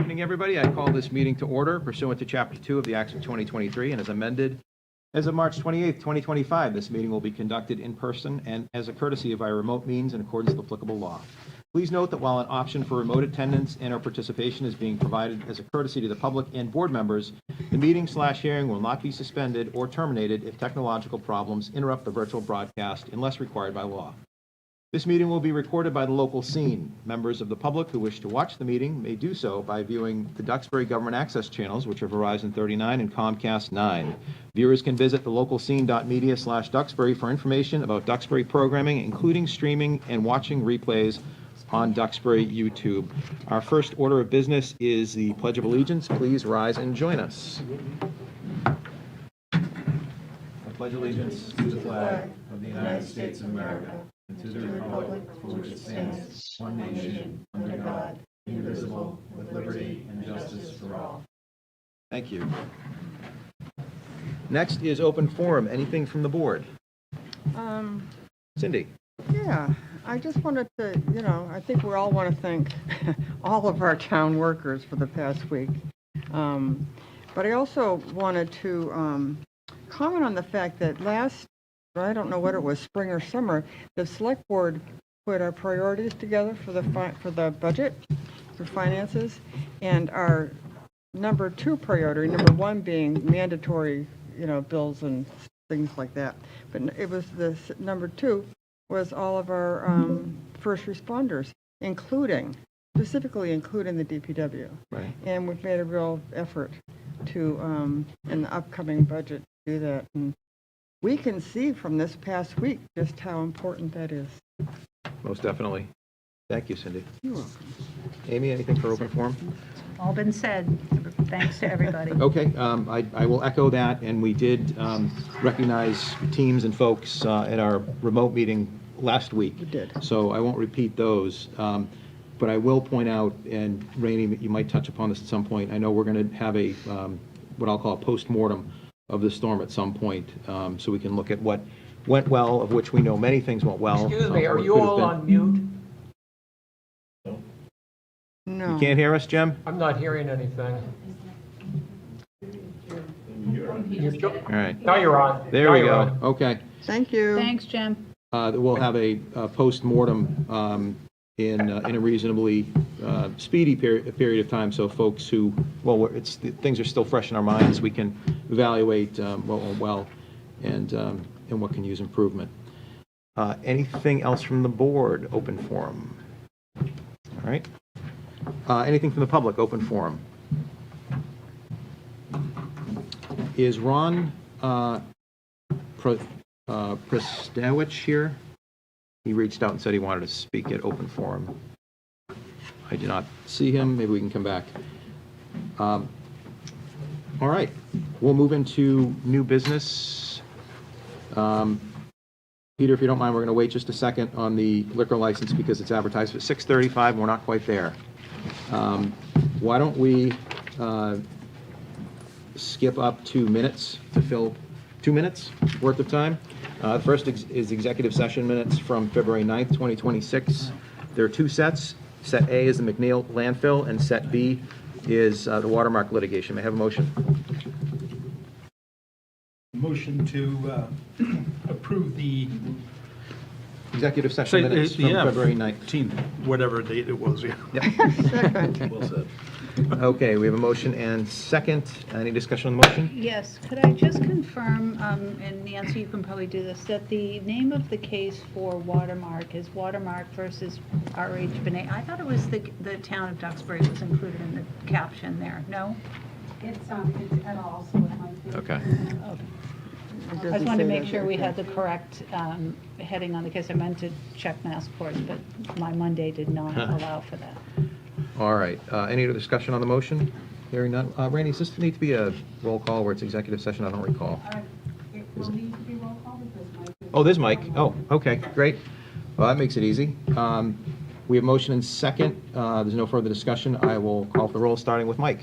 Good evening, everybody. I call this meeting to order pursuant to Chapter 2 of the Acts of 2023 and as amended as of March 28th, 2025. This meeting will be conducted in person and as a courtesy via remote means in accordance with applicable law. Please note that while an option for remote attendance and/or participation is being provided as a courtesy to the public and board members, the meeting/hearing will not be suspended or terminated if technological problems interrupt the virtual broadcast unless required by law. This meeting will be recorded by the local scene. Members of the public who wish to watch the meeting may do so by viewing the Duxbury Government Access channels, which are Verizon 39 and Comcast 9. Viewers can visit the localscene.media/Duxbury for information about Duxbury programming, including streaming and watching replays on Duxbury YouTube. Our first order of business is the Pledge of Allegiance. Please rise and join us. I pledge allegiance to the flag of the United States of America and to the republic for which it stands, one nation, under God, indivisible, with liberty and justice for all. Thank you. Next is open forum. Anything from the board? Cindy. Yeah, I just wanted to, I think we all want to thank all of our town workers for the past week. But I also wanted to comment on the fact that I don't know what it was, spring or summer, the select board put our priorities together for the budget, for finances, and our number 2 priority, number 1 being mandatory, bills and things like that. But it was number 2 was all of our first responders, specifically including the DPW. Right. And we've made a real effort to, in the upcoming budget, do that. And we can see from this past week just how important that is. Most definitely. Thank you, Cindy. You're welcome. Amy, anything for open forum? All been said. Thanks to everybody. Okay, I will echo that, and we did recognize teams and folks at our remote meeting last week. We did. So I won't repeat those, but I will point out, and Rainey, you might touch upon this at some point, I know we're going to have a, what I'll call a post-mortem of the storm at some point, so we can look at what went well, of which we know many things went well. Excuse me, are you all on mute? No. You can't hear us, Jim? I'm not hearing anything. All right. Now you're on. There Now we you're go. on. Okay. Thank you. Thanks, Jim. We'll have a post-mortem in a reasonably speedy period of time, so folks who, things are still fresh in our minds, we can evaluate what went well and what can use improvement. Anything else from the board? Open forum. All right. Anything from the public? Open forum. Is Ron Prestowich here? He reached out and said he wanted to speak at open forum. I do not see him. Maybe we can come back. All right. We'll move into new business. Peter, if you don't mind, we're going to wait just a second on the liquor license because it's advertised at 6:35 and we're not quite there. Why don't we skip up 2 minutes to fill 2 minutes worth of time? First is executive session minutes from February 9th, 2026. There are 2 sets. Set A is the McNeil landfill, and Set B is the watermark litigation. May I have a motion? Motion to approve the Executive session minutes from February 19th. whatever date it was, yeah. Yep. Well said. Okay, we have a motion and second. Any discussion on the motion? Yes, could I just confirm, and Nancy, you can probably do this, that the name of the case for Watermark is Watermark versus R.H. Benet. I thought it was the town of Duxbury was included in the caption there. No? It's at all, so it might be. Okay. Okay. I just wanted to make sure we had the correct heading on the case. I meant to check Massport, but my Monday did not allow for that. All right. Any other discussion on the motion? Hearing none. Randy, does this need to be a roll call where it's executive session? I don't recall. It will need to be roll call because Mike is... Oh, there's Mike. Oh, okay, great. Well, that makes it easy. We have motion and second. There's no further discussion. I will call for the roll, starting with Mike.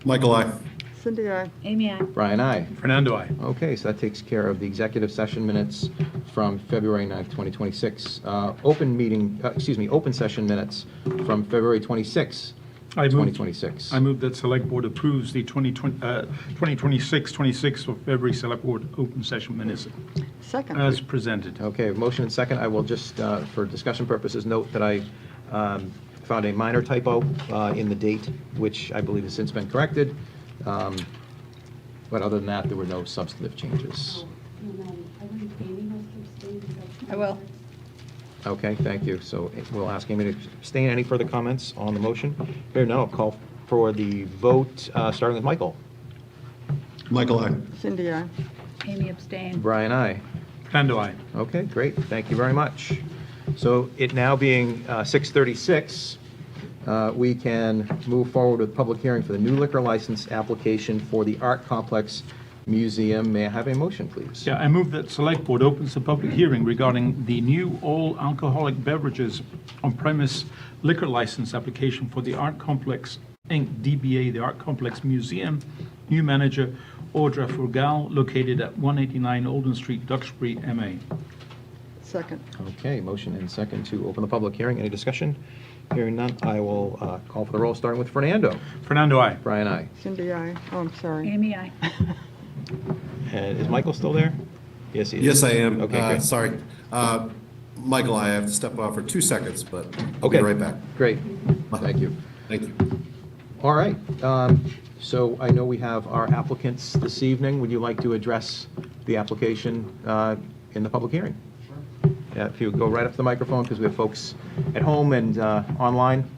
Michael, aye. Cindy, aye. Amy, I. Brian, aye. Fernando, aye. Okay, so that takes care of the executive session minutes from February 9th, 2026. Open session minutes from February 26th, I move- 2026. I move that Select Board approves the 2026 of February Select Board open session minutes Second. as presented. Okay, motion and second. I will just, for discussion purposes, note that I found a minor typo in the date, which I believe has since been corrected. But other than that, there were no substantive changes. And then I believe Amy has to abstain. Is that I will. correct? Okay, thank you. So we'll ask Amy to abstain. Any further comments on the motion? Here, now I'll call for the vote, starting with Michael. Michael, aye. Cindy, I. Amy abstain. Brian, aye. Pando, aye. Okay, great. Thank you very much. So it now being 6:36, we can move forward with public hearing for the new liquor license application for the Art Complex Museum. May I have a motion, please? Yeah, I move that Select Board opens the public hearing regarding the new all-alcoholic beverages on-premise liquor license application for the Art Complex, Inc., DBA, the Art Complex Museum. New manager, Audra Furgal, located at 189 Olden Street, Duxbury, MA. Second. Okay, motion and second to open the public hearing. Any discussion? Hearing none, I will call for the roll, starting with Fernando. Fernando, aye. Brian, aye. Cindy, I. Oh, I'm sorry. Amy, I. And is Michael still there? Yes, he is. Yes, I am. Okay, great. Sorry. Michael, I have to step off for 2 seconds, but I'll Okay. be right back. Great. Thank you. Thank you. All right. So I know we have our applicants this evening. Would you like to address the application in the public hearing? Yeah, if you would go right up to the microphone, because we have folks at home and online.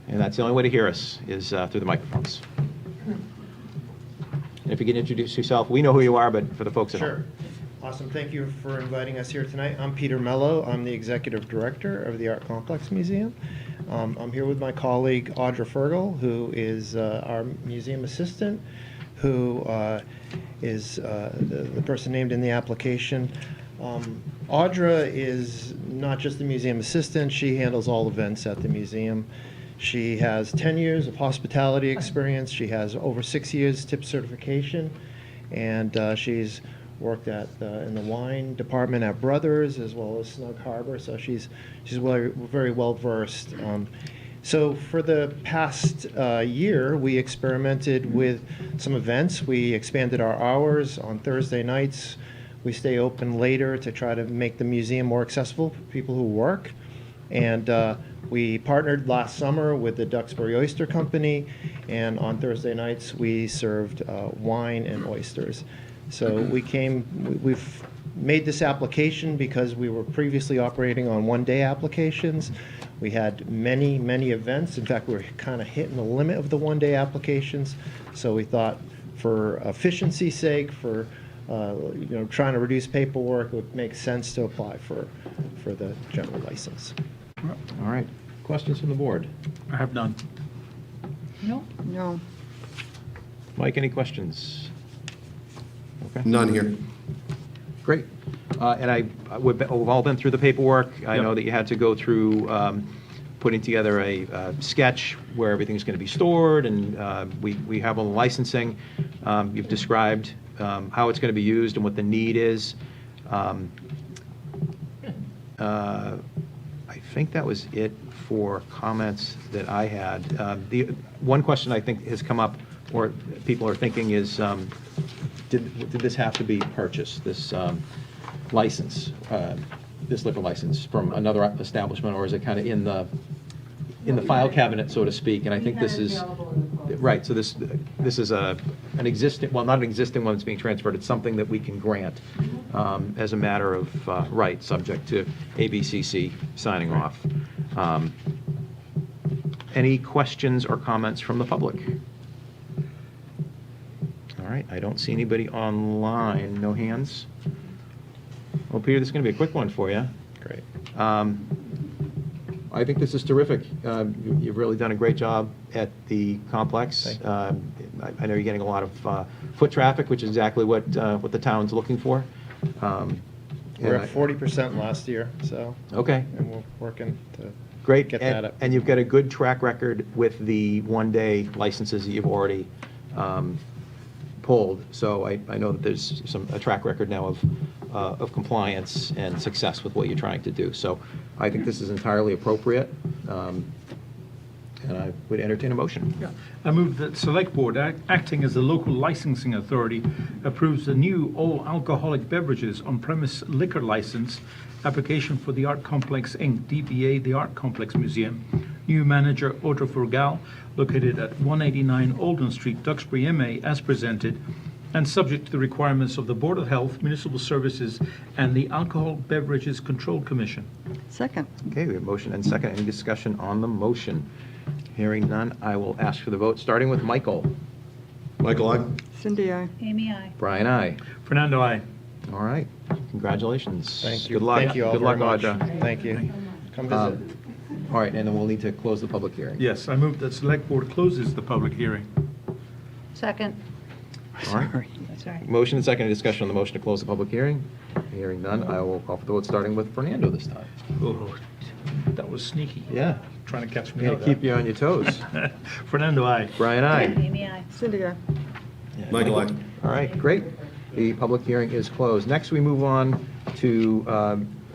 And that's the only way to hear us, is through the microphones. And if you can introduce yourself, we know who you are, but for the folks at home. Sure. Awesome. Thank you for inviting us here tonight. I'm Peter Mello. I'm the Executive Director of the Art Complex Museum. I'm here with my colleague Audra Fergal, who is our museum assistant, who is the person named in the application. Audra is not just the museum assistant, she handles all events at the museum. She has 10 years of hospitality experience. She has over 6 years tip certification, and she's worked at in the wine department at Brothers as well as Snug Harbor. So she's very well versed. So for the past year, we experimented with some events. We expanded our hours on Thursday nights. We stay open later to try to make the museum more accessible for people who work. And we partnered last summer with the Duxbury Oyster Company, and on Thursday nights we served wine and oysters. So we've made this application because we were previously operating on one-day applications. We had many events. In fact, we were kind of hitting the limit of the one-day applications. So we thought, for efficiency's sake, for trying to reduce paperwork, it would make sense to apply for the general license. All right. Questions from the board? I have none. Nope. No. Mike, any questions? Okay. None here. Great. And we've all been through the paperwork. I Yep. know that you had to go through putting together a sketch where everything's going to be stored, and we have all the licensing. You've described how it's going to be used and what the need is. I think that was it for comments that I had. The one question I think has come up, or people are thinking, is did this have to be purchased, this license, this liquor license from another establishment, or is it kind of in the file cabinet, so to speak? And I think this is right. So this is an existing, well, not an existing one that's being transferred. It's something that we can grant as a matter of right, subject to ABCC signing off. Any questions or comments from the public? All right, I don't see anybody online. No hands? Well, Peter, this is going to be a quick one for you. Great. I think this is terrific. You've really done a great job at the complex. Thank you. I know you're getting a lot of foot traffic, which is exactly what the town's looking for. We're at 40% last year, so, Okay, and we're working to great. get that up. And you've got a good track record with the one-day licenses that you've already pulled. So I know that there's a track record now of compliance and success with what you're trying to do. So I think this is entirely appropriate. And I would entertain a motion. Yeah. I move that Select Board, acting as the local licensing authority, approves the new all-alcoholic beverages on-premise liquor license application for the Art Complex, Inc., DBA, the Art Complex Museum. New manager, Audra Furgal, located at 189 Alden Street, Duxbury, MA, as presented, and subject to the requirements of the Board of Health, Municipal Services, and the Alcohol Beverages Control Commission. Second. Okay, we have motion and second. Any discussion on the motion? Hearing none, I will ask for the vote, starting with Michael. Michael, aye. Cindy, I. Amy, aye. Brian, aye. Fernando, aye. All right, congratulations. Thank you. Good luck. Thank you all Good very luck, much. Audra. Thank you. Come visit. All right, and then we'll need to close the public hearing. Yes, I move that Select Board closes the public hearing. Second. All right. Sorry. Motion and second. Any discussion on the motion to close the public hearing? Hearing none, I will call for the vote, starting with Fernando this time. Oh, that was sneaky. Yeah, Trying to catch me gonna out. keep you on your toes. Fernando, aye. Brian, aye. Amy, aye. Cindy, I. Michael, aye. All right, great. The public hearing is closed. Next, we move on to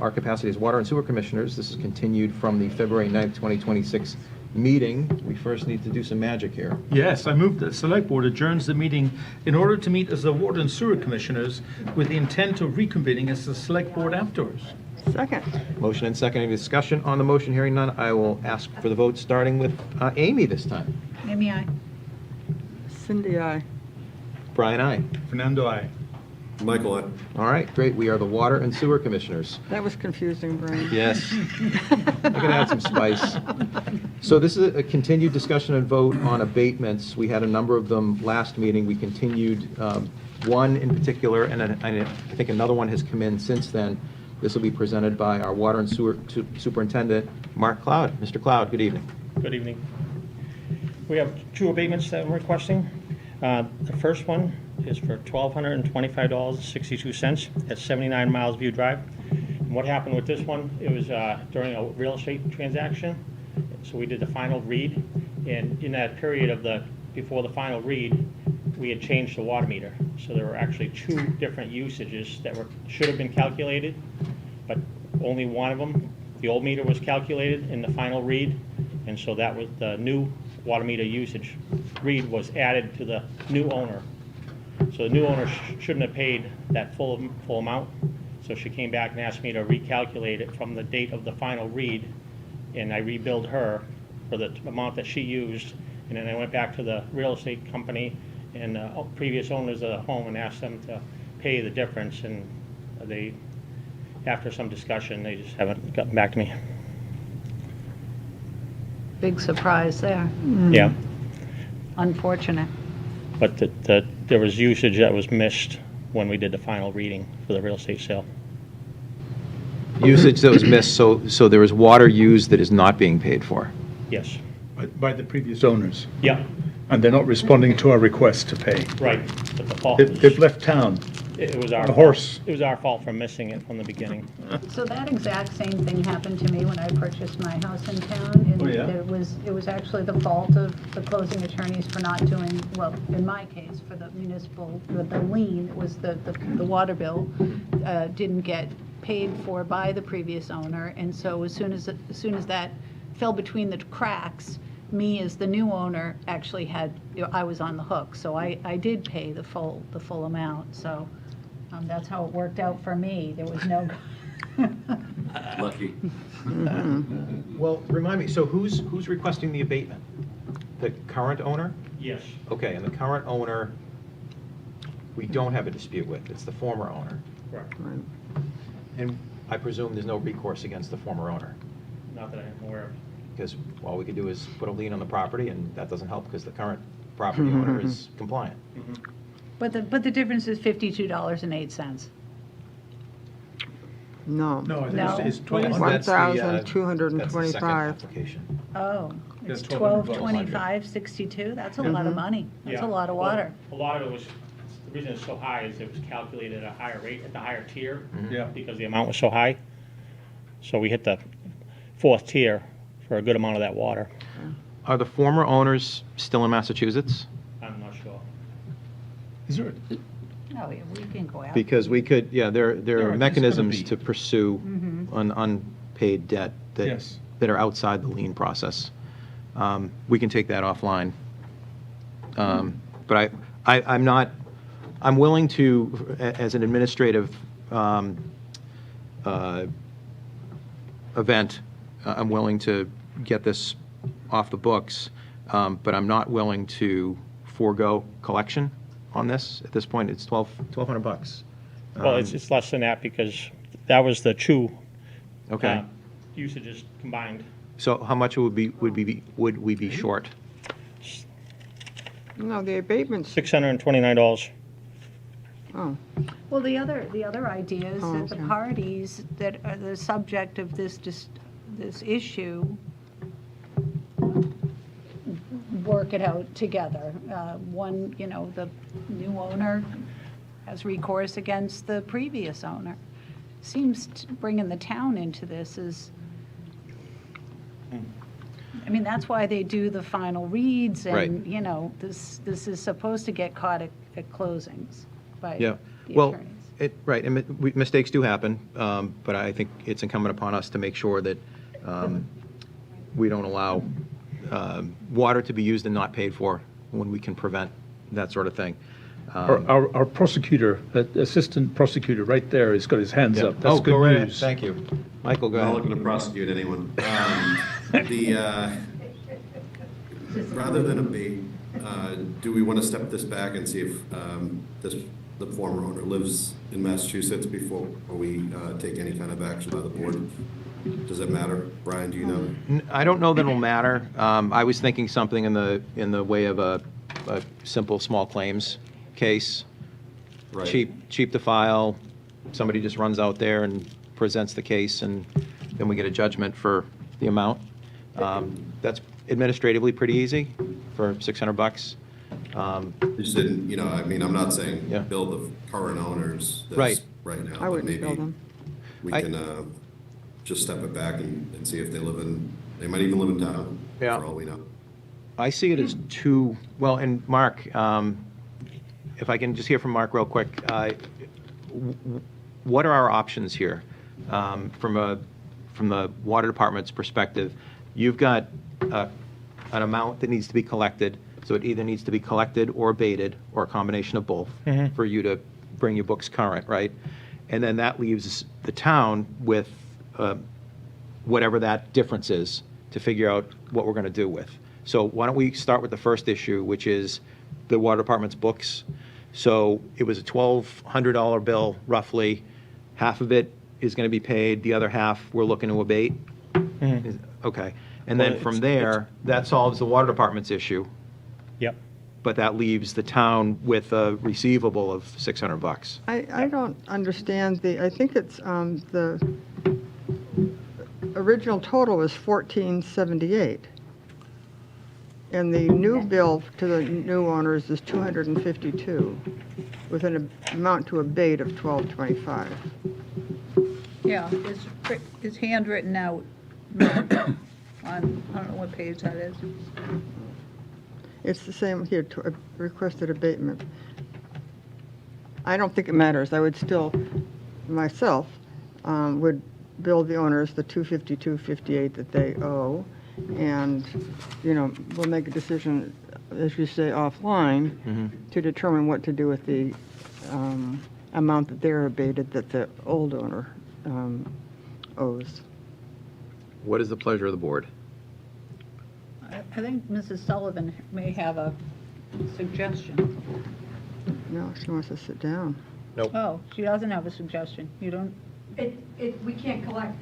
our capacity as Water and Sewer Commissioners. This is continued from the February 9th, 2026 meeting. We first need to do some magic here. Yes, I move that Select Board adjourns the meeting in order to meet as the Water and Sewer Commissioners with the intent of reconvening as the Select Board afterwards. Second. Motion and second. Any discussion on the motion? Hearing none, I will ask for the vote, starting with Amy this time. Amy, aye. Cindy, I. Brian, aye. Fernando, aye. Michael, aye. All right, great. We are the Water and Sewer Commissioners. That was confusing, Brian. Yes. I could add some spice. So this is a continued discussion and vote on abatements. We had a number of them last meeting. We continued one in particular, and I think another one has come in since then. This will be presented by our Water and Sewer Superintendent, Mark Cloud. Mr. Cloud, good evening. Good evening. We have two abatements that I'm requesting. The first one is for $1,225.62 at 79 Miles View Drive. And what happened with this one, it was during a real estate transaction, so we did the final read, and in that period of before the final read, we had changed the water meter. So there were actually two different usages that should have been calculated, but only one of them, the old meter, was calculated in the final read, and so that was the new water meter usage read was added to the new owner. So the new owner shouldn't have paid that full amount. So she came back and asked me to recalculate it from the date of the final read, and I rebilled her for the amount that she used. And then I went back to the real estate company and previous owners of the home and asked them to pay the difference. And they, after some discussion, they just haven't gotten back to me. Big surprise there. Yeah, Unfortunate. but there was usage that was missed when we did the final reading for the real estate sale. Usage that was missed, so there was water used that is not being paid for. Yes. By the previous owners, Yeah, and they're not responding to our request to pay. right. But the fault, They've left town. it was our A fault. horse. It was our fault for missing it from the beginning. So that exact same thing happened to me when I purchased my house in town. And Oh, yeah? it was actually the fault of the closing attorneys for not doing, well, in my case, for the municipal, the lien, it was the water bill, didn't get paid for by the previous owner. And so as soon as that fell between the cracks, me as the new owner actually I was on the hook. So I did pay the full amount. So that's how it worked out for me. There was no. Lucky. Well, remind me, so who's requesting the abatement? The current owner? Yes. Okay, and the current owner, we don't have a dispute with. It's the former owner. Correct. And I presume there's no recourse against the former owner, Not that I'm aware of. because all we could do is put a lien on the property, and that doesn't help because the current property owner is compliant. But the difference is $52.08. No. No, I No. think it's What is 12. That's the, that's the second 1,225. application. Oh, it's Yeah, $1,200. $12.25.62? That's a lot of money. That's a Yeah. lot of Well, water. A lot of it was, the reason it's so high is it was calculated at a higher rate, at the higher tier, Yeah. because the amount was so high. So we hit the fourth tier for a good amount of that water. Are the former owners still in Massachusetts? I'm not sure. Is there, Oh, yeah, we can go out. Because we could, yeah, there There are are- there's mechanisms gonna be. to pursue an unpaid debt Yes. that are outside the lien process. we can take that offline. But I'm not, I'm willing to, as an administrative event, I'm willing to get this off the books, but I'm not willing to forego collection on this. At this point, it's $1,200. Well, it's less than that because that was the two Okay. usages combined. So how much would we be short? No, the abatements, $629. oh, Well, the other idea is Oh, that the okay. parties that are the subject of this issue work it out together. One, the new owner has recourse against the previous owner. Bringing the town into this is, I mean, that's why they do the final reads Right. and, this is supposed to get caught at closings by Yeah. the Well, attorneys. right, and mistakes do happen, but I think it's incumbent upon us to make sure that we don't allow water to be used and not paid for when we can prevent that sort of thing. Our prosecutor, assistant prosecutor, right there, has got his hands up. That's Oh, go good right ahead. news. Thank you. Michael, go I'm not ahead. looking to prosecute anyone. Rather than abate, do we want to step this back and see if the former owner lives in Massachusetts before we take any kind of action by the board? Does it matter? Brian, do you know? I don't know that it'll matter. I was thinking something in the way of a simple small claims case. Right. Cheap to file. Somebody just runs out there and presents the case, and then we get a judgment for the amount. That's administratively pretty easy for $600. Just didn't, I mean, I'm not saying Yeah. bill the current owners Right. this right now, I but wouldn't maybe bill them. we I- can just step it back and see if they they might even live in town, Yeah. for all we know. I see it as two, well, and Mark, if I can just hear from Mark real quick, what are our options here? From the water department's perspective, you've got an amount that needs to be collected, so it either needs to be collected or abated, or a combination of both, for you to bring your books current, right? And then that leaves the town with whatever that difference is to figure out what we're going to do with. So why don't we start with the first issue, which is the water department's books. So it was a $1,200 bill, roughly. Half of it is going to be paid. The other half, we're looking to abate. Okay. And then Well, from it's- there, that solves the water department's issue, Yep. but that leaves the town with a receivable of $600. I don't understand I think it's, the original total was $1,478. And the new bill to the new owners is $252, with an amount to abate of $1,225. Yeah, it's handwritten out on, I don't know what page that is. It's the same here, requested abatement. I don't think it matters. I would still, myself, would bill the owners the $252.58 that they owe, and, we'll make a decision, as you say, offline, to determine what to do with the amount that they're abated that the old owner owes. What is the pleasure of the board? I think Mrs. Sullivan may have a suggestion. No, she wants to sit down. Oh, she doesn't have a suggestion. You don't, We can't collect.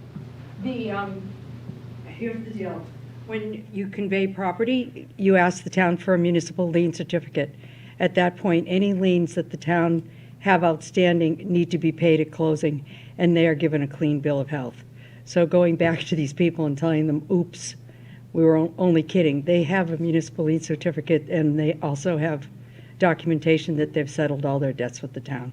Here's the deal. When you convey property, you ask the town for a municipal lien certificate. At that point, any liens that the town have outstanding need to be paid at closing, and they are given a clean bill of health. So going back to these people and telling them, oops, we were only kidding. They have a municipal lien certificate, and they also have documentation that they've settled all their debts with the town.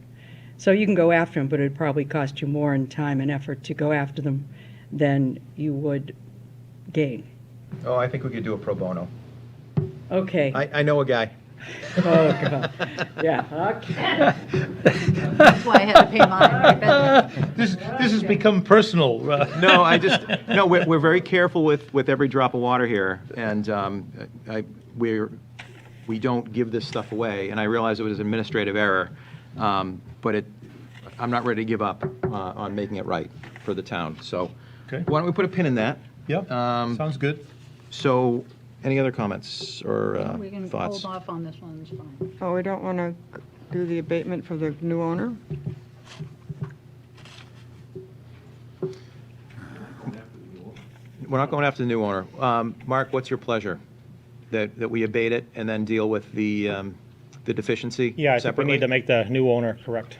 So you can go after them, but it'd probably cost you more in time and effort to go after them than you would gain. Oh, I think we could do a pro bono. Okay. I know a guy. Oh, God. Yeah, okay. That's why I had to pay mine. I bet. This has become personal. No, no, we're very careful with every drop of water here, and we don't give this stuff away, and I realize it was an administrative error, but I'm not ready to give up on making it right for the town, so Okay. why don't we put a pin in that? Yep, sounds good. So, any other comments or We can thoughts? hold off on this one, it's fine. Oh, we don't want to do the abatement for the new owner? We're not going after the new owner. Mark, what's your pleasure? That we abate it and then deal with the deficiency Yeah, I think we separately? need to make the new owner correct.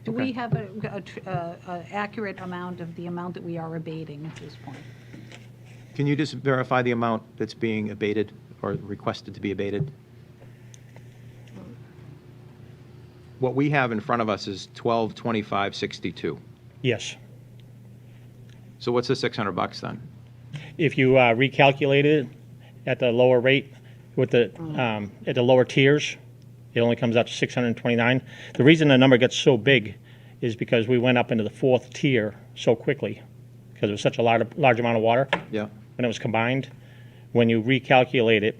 Do we have a accurate amount of the amount that we are abating at this point? Can you just verify the amount that's being abated or requested to be abated? What we have in front of us is 1225.62. Yes. So what's the $600 then? If you recalculate it at the lower rate, with the at the lower tiers, it only comes out to 629. The reason the number gets so big is because we went up into the fourth tier so quickly, because it was such a large amount of water Yeah. when it was combined. When you recalculate it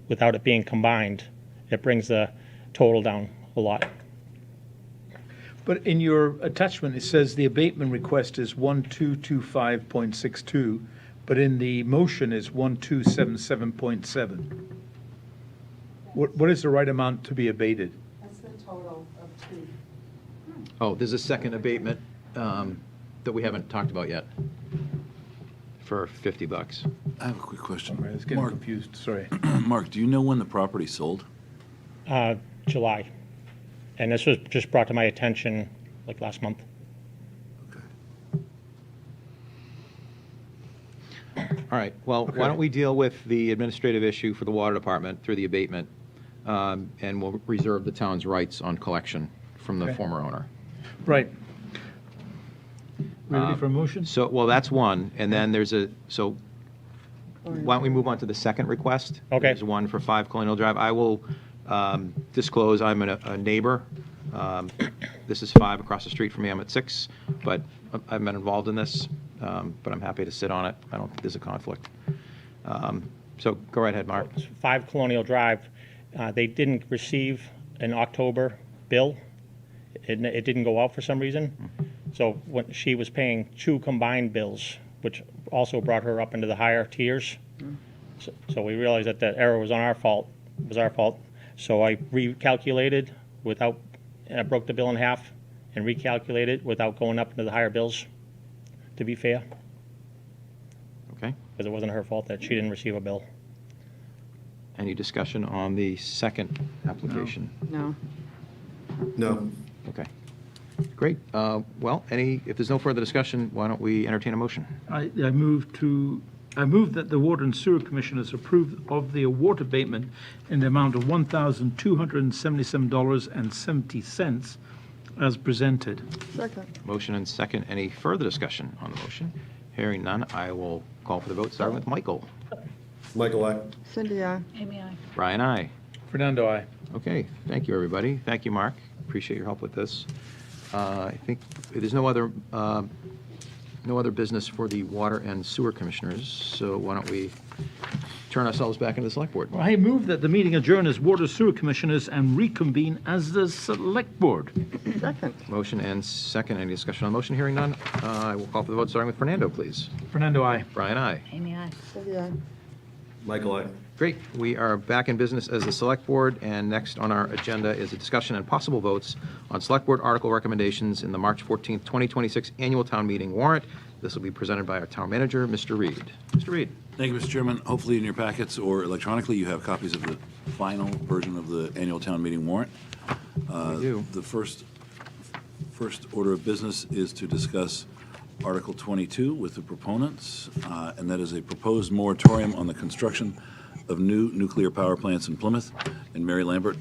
without it being combined, it brings the total down a lot. But in your attachment, it says the abatement request is 1225.62, but in the motion is 1277.7. What is the right amount to be abated? That's the total of two. Oh, there's a second abatement that we haven't talked about yet for $50. I have a quick question. I was getting Mark, confused, sorry. Mark, do you know when the property sold? July. And this was just brought to my attention like last month. All right, well, why don't we deal with the administrative issue for the water department through the abatement, and we'll reserve the town's rights on collection from the Okay. former owner. Right. We ready for a motion? So, well, that's one, and then so why don't we move on to the second request? Okay. There's one for 5 Colonial Drive. I will disclose I'm a neighbor. This is 5 across the street from me. I'm at 6, but I've been involved in this, but I'm happy to sit on it. I don't think there's a conflict. So go right ahead, Mark. 5 Colonial Drive, they didn't receive an October bill. It didn't go out for some reason. So when she was paying 2 combined bills, which also brought her up into the higher tiers. So we realized that that error was our fault. So I recalculated I broke the bill in half and recalculated without going up into the higher bills, to be fair, Okay. because it wasn't her fault that she didn't receive a bill. Any discussion on the second application? No. No. Okay. Great. Well, if there's no further discussion, why don't we entertain a motion? I move that the Water and Sewer Commissioners approve of the award abatement in the amount of $1,277.70 as presented. Second. Motion and second. Any further discussion on the motion? Hearing none, I will call for the vote, starting with Michael. Michael, I. Cindy, aye. Amy, I. Brian, aye. Fernando, aye. Okay, thank you, everybody. Thank you, Mark. Appreciate your help with this. I think there's no other business for the Water and Sewer Commissioners, so why don't we turn ourselves back into the Select Board? I move that the meeting adjourn as Water Sewer Commissioners and reconvene as the Select Board. Second. Motion and second. Any discussion on the motion? Hearing none, I will call for the vote, starting with Fernando, please. Fernando, aye. Brian, aye. Amy, I. Cindy, aye. Michael, I. Great. We are back in business as the Select Board, and next on our agenda is a discussion and possible votes on Select Board article recommendations in the March 14th, 2026 Annual Town Meeting warrant. This will be presented by our Town Manager, Mr. Reed. Mr. Reed. Thank you, Mr. Chairman. Hopefully in your packets or electronically, you have copies of the final version of the annual town meeting warrant. We do. The first order of business is to discuss Article 22 with the proponents, and that is a proposed moratorium on the construction of new nuclear power plants in Plymouth. And Mary Lambert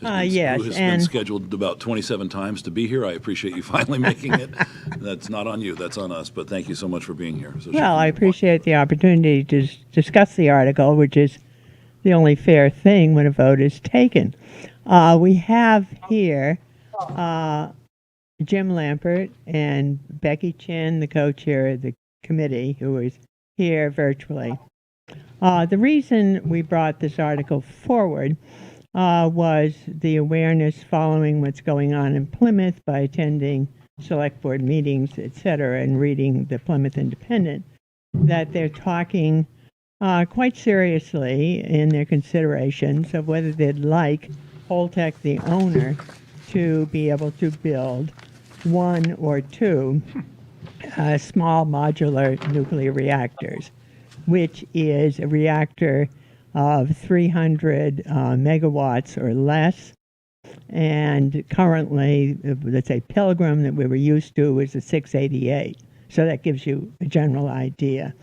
Yes, who has been and scheduled about 27 times to be here. I appreciate you finally making it. That's not on you, that's on us, but thank you so much for being here. So well, I appreciate the opportunity to discuss the article, which is the only fair thing when a vote is taken. We have here Jim Lampert and Becky Chin, the co-chair of the committee, who is here virtually. The reason we brought this article forward was the awareness following what's going on in Plymouth by attending select board meetings, et cetera, and reading the Plymouth Independent, that they're talking quite seriously in their considerations of whether they'd like Holtec, the owner, to be able to build one or two small modular nuclear reactors, which is a reactor of 300 megawatts or less. And currently, let's say Pilgrim that we were used to is a 688. So that gives you a general idea.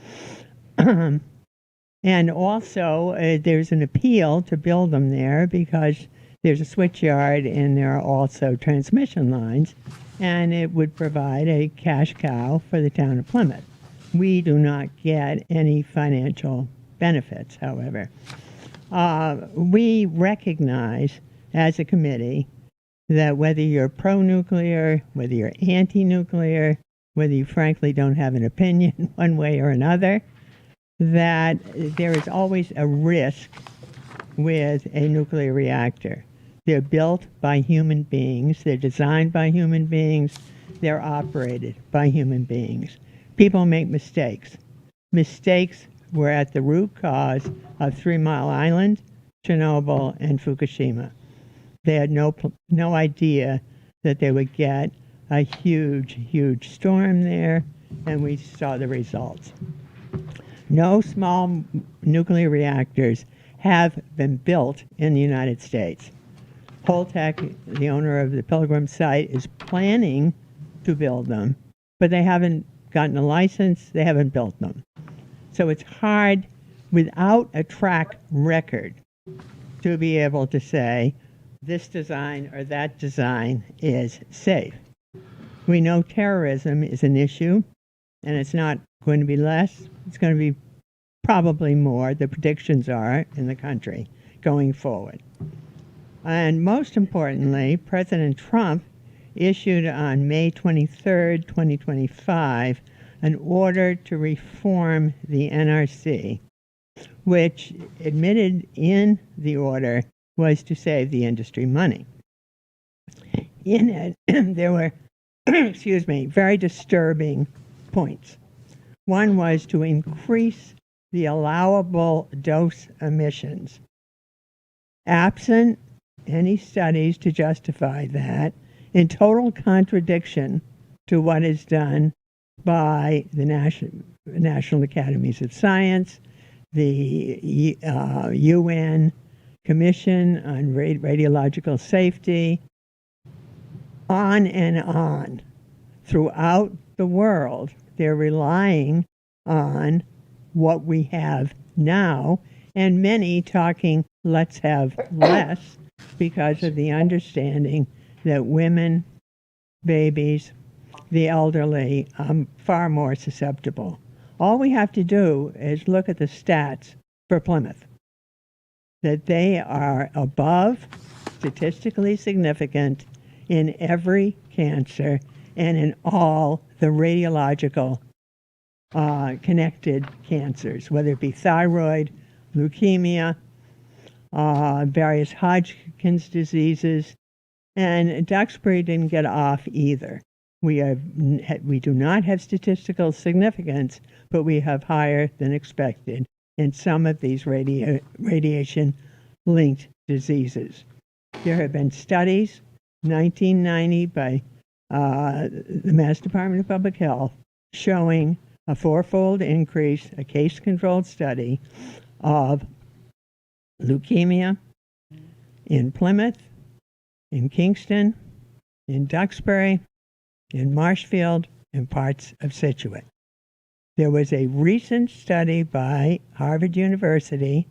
And also, there's an appeal to build them there because there's a switchyard and there are also transmission lines, and it would provide a cash cow for the town of Plymouth. We do not get any financial benefits, however. We recognize as a committee that whether you're pro-nuclear, whether you're anti-nuclear, whether you frankly don't have an opinion one way or another, that there is always a risk with a nuclear reactor. They're built by human beings, they're designed by human beings, they're operated by human beings. People make mistakes. Mistakes were at the root cause of 3 Mile Island, Chernobyl, and Fukushima. They had no idea that they would get a huge, huge storm there, and we saw the results. No small nuclear reactors have been built in the United States. Holtec, the owner of the Pilgrim site, is planning to build them, but they haven't gotten a license, they haven't built them. So it's hard, without a track record, to be able to say this design or that design is safe. We know terrorism is an issue, and it's not going to be less, it's going to be probably more, the predictions are, in the country going forward. And most importantly, President Trump issued on May 23rd, 2025, an order to reform the NRC, which admitted in the order was to save the industry money. In it, there were, excuse me, very disturbing points. One was to increase the allowable dose emissions. Absent any studies to justify that, in total contradiction to what is done by the National Academies of Science, the UN Commission on Radiological Safety, on and on. Throughout the world, they're relying on what we have now, and many talking, let's have less, because of the understanding that women, babies, the elderly are far more susceptible. All we have to do is look at the stats for Plymouth, that they are above statistically significant in every cancer and in all the radiological connected cancers, whether it be thyroid, leukemia, various Hodgkin's diseases, and Duxbury didn't get off either. We do not have statistical significance, but we have higher than expected in some of these radiation-linked diseases. There have been studies, 1990 by the Mass Department of Public Health, showing a 4-fold increase, a case-controlled study of leukemia in Plymouth, in Kingston, in Duxbury, in Marshfield, and parts of Scituate. There was a recent study by Harvard University,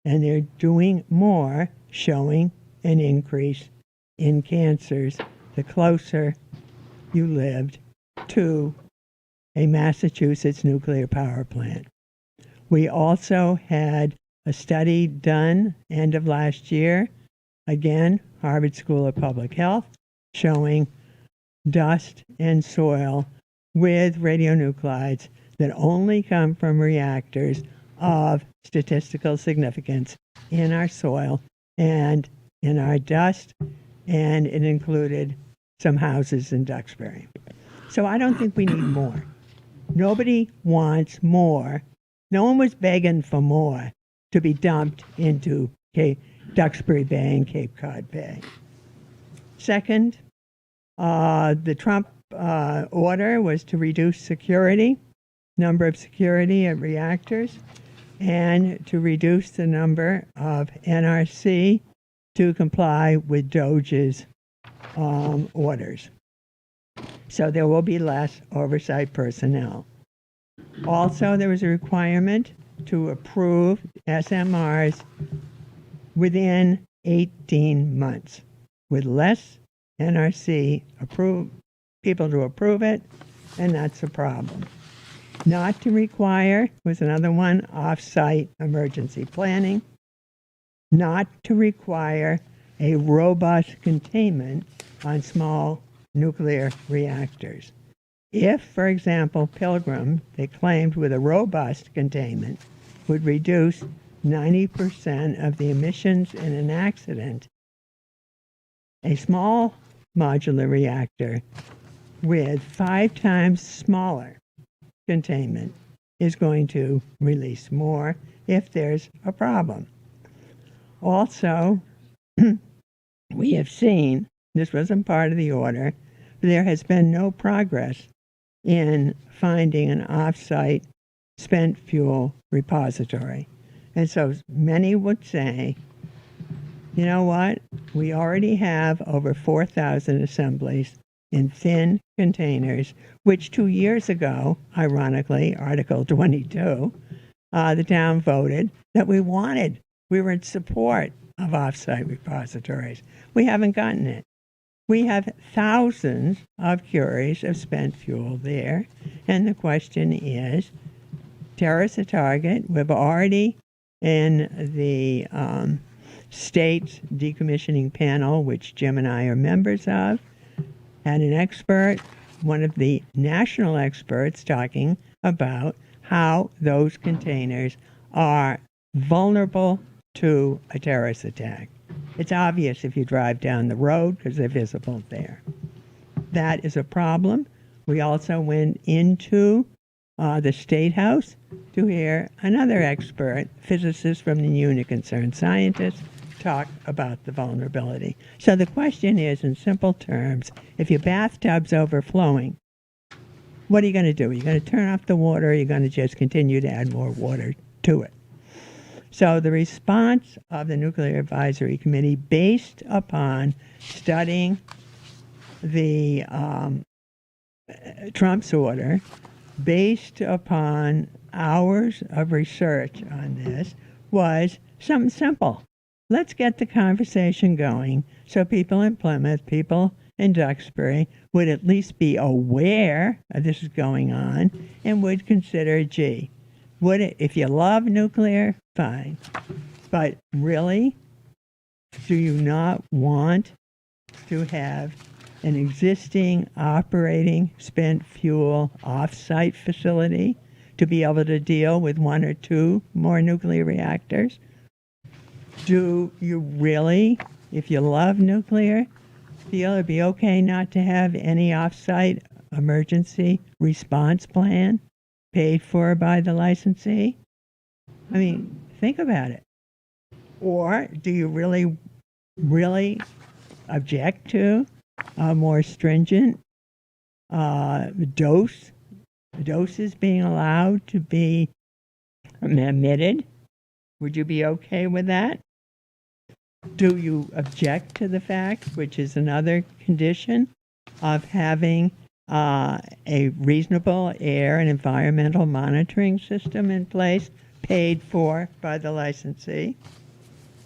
and they're doing more, showing an increase in cancers the closer you lived to a Massachusetts nuclear power plant. We also had a study done end of last year, again, Harvard School of Public Health, showing dust and soil with radionuclides that only come from reactors of statistical significance in our soil and in our dust, and it included some houses in Duxbury. So I don't think we need more. Nobody wants more. No one was begging for more to be dumped into Duxbury Bay and Cape Cod Bay. Second, the Trump order was to reduce security, number of security at reactors, and to reduce the number of NRC to comply with DOJ's orders. So there will be less oversight personnel. Also, there was a requirement to approve SMRs within 18 months, with less NRC people to approve it, and that's a problem. Not to require was another one, off-site emergency planning. Not to require a robust containment on small nuclear reactors. If, for example, Pilgrim, they claimed with a robust containment, would reduce 90% of the emissions in an accident, a small modular reactor with 5 times smaller containment is going to release more if there's a problem. Also, we have seen, this wasn't part of the order, there has been no progress in finding an off-site spent fuel repository. And so many would say, you know what, we already have over 4,000 assemblies in thin containers, which 2 years ago, ironically, Article 22, the town voted that we wanted. We were in support of off-site repositories. We haven't gotten it. We have thousands of curies of spent fuel there, and the question is, terrorists a target? We've already, in the state's decommissioning panel, which Jim and I are members of, had an expert, one of the national experts, talking about how those containers are vulnerable to a terrorist attack. It's obvious if you drive down the road because they're visible there. That is a problem. We also went into the State House to hear another expert, physicist from the unit concerned scientists, talk about the vulnerability. So the question is, in simple terms, if your bathtub's overflowing, what are you going to do? Are you going to turn off the water, or are you going to just continue to add more water to it? So the response of the Nuclear Advisory Committee, based upon studying the Trump's order, based upon hours of research on this, was something simple. Let's get the conversation going so people in Plymouth, people in Duxbury would at least be aware of this is going on and would consider, gee, would it, if you love nuclear, fine. But really, do you not want to have an existing operating spent fuel off-site facility to be able to deal with 1 or 2 more nuclear reactors? Do you really, if you love nuclear, feel it'd be okay not to have any off-site emergency response plan paid for by the licensee? I mean, think about it. Or do you really, really object to a more stringent doses being allowed to be emitted? Would you be okay with that? Do you object to the fact, which is another condition, of having a reasonable air and environmental monitoring system in place, paid for by the licensee?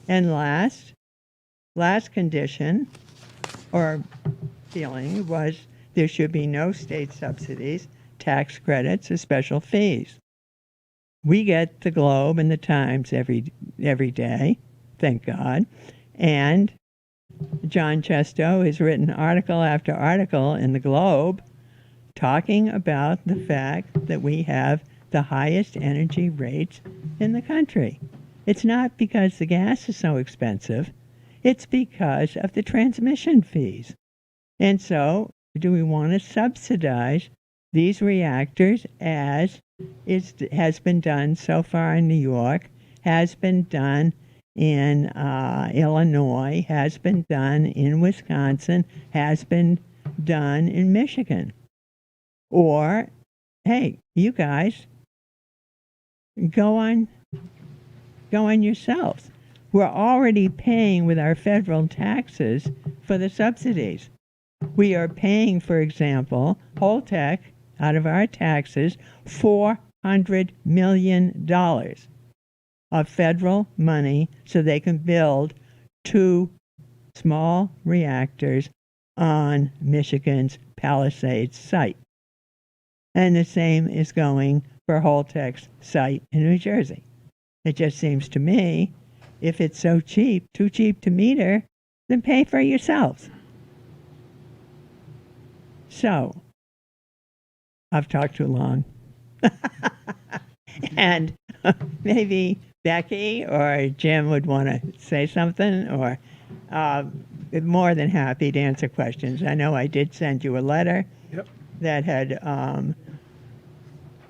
And last condition or feeling was there should be no state subsidies, tax credits, or special fees. we get the Globe and the Times every day, thank God, and John Chesto has written article after article in the Globe talking about the fact that we have the highest energy rates in the country. It's not because the gas is so expensive, it's because of the transmission fees. And so, do we want to subsidize these reactors as has been done so far in New York, has been done in Illinois, has been done in Wisconsin, has been done in Michigan? Or, hey, you guys, go on yourselves. We're already paying with our federal taxes for the subsidies. We are paying, for example, Holtec, out of our taxes, $400 million of federal money so they can build 2 small reactors on Michigan's Palisades site. And the same is going for Holtec's site in New Jersey. It just seems to me, if it's so cheap, too cheap to meter, then pay for it yourselves. So, I've talked too long. And maybe Becky or Jim would want to say something, or more than happy to answer questions. I know I did send you a letter that had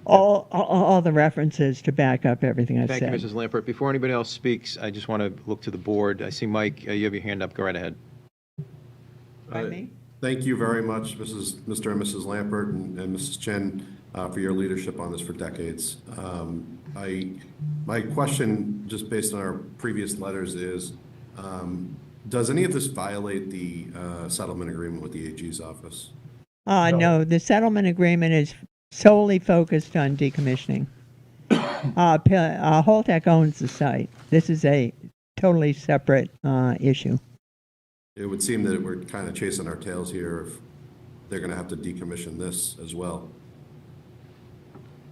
all the references to back up everything I said. Thank you, Mrs. Lampert. Before anybody else speaks, I just want to look to the board. I see Mike, you have your hand up. Go right ahead. Pardon me? Thank you very much, Mr. and Mrs. Lampert and Mrs. Chen, for your leadership on this for decades. My question, just based on our previous letters, is does any of this violate the settlement agreement with the AG's office? No, the settlement agreement is solely focused on decommissioning. Holtec owns the site. This is a totally separate issue. It would seem that we're kind of chasing our tails here if they're going to have to decommission this as well.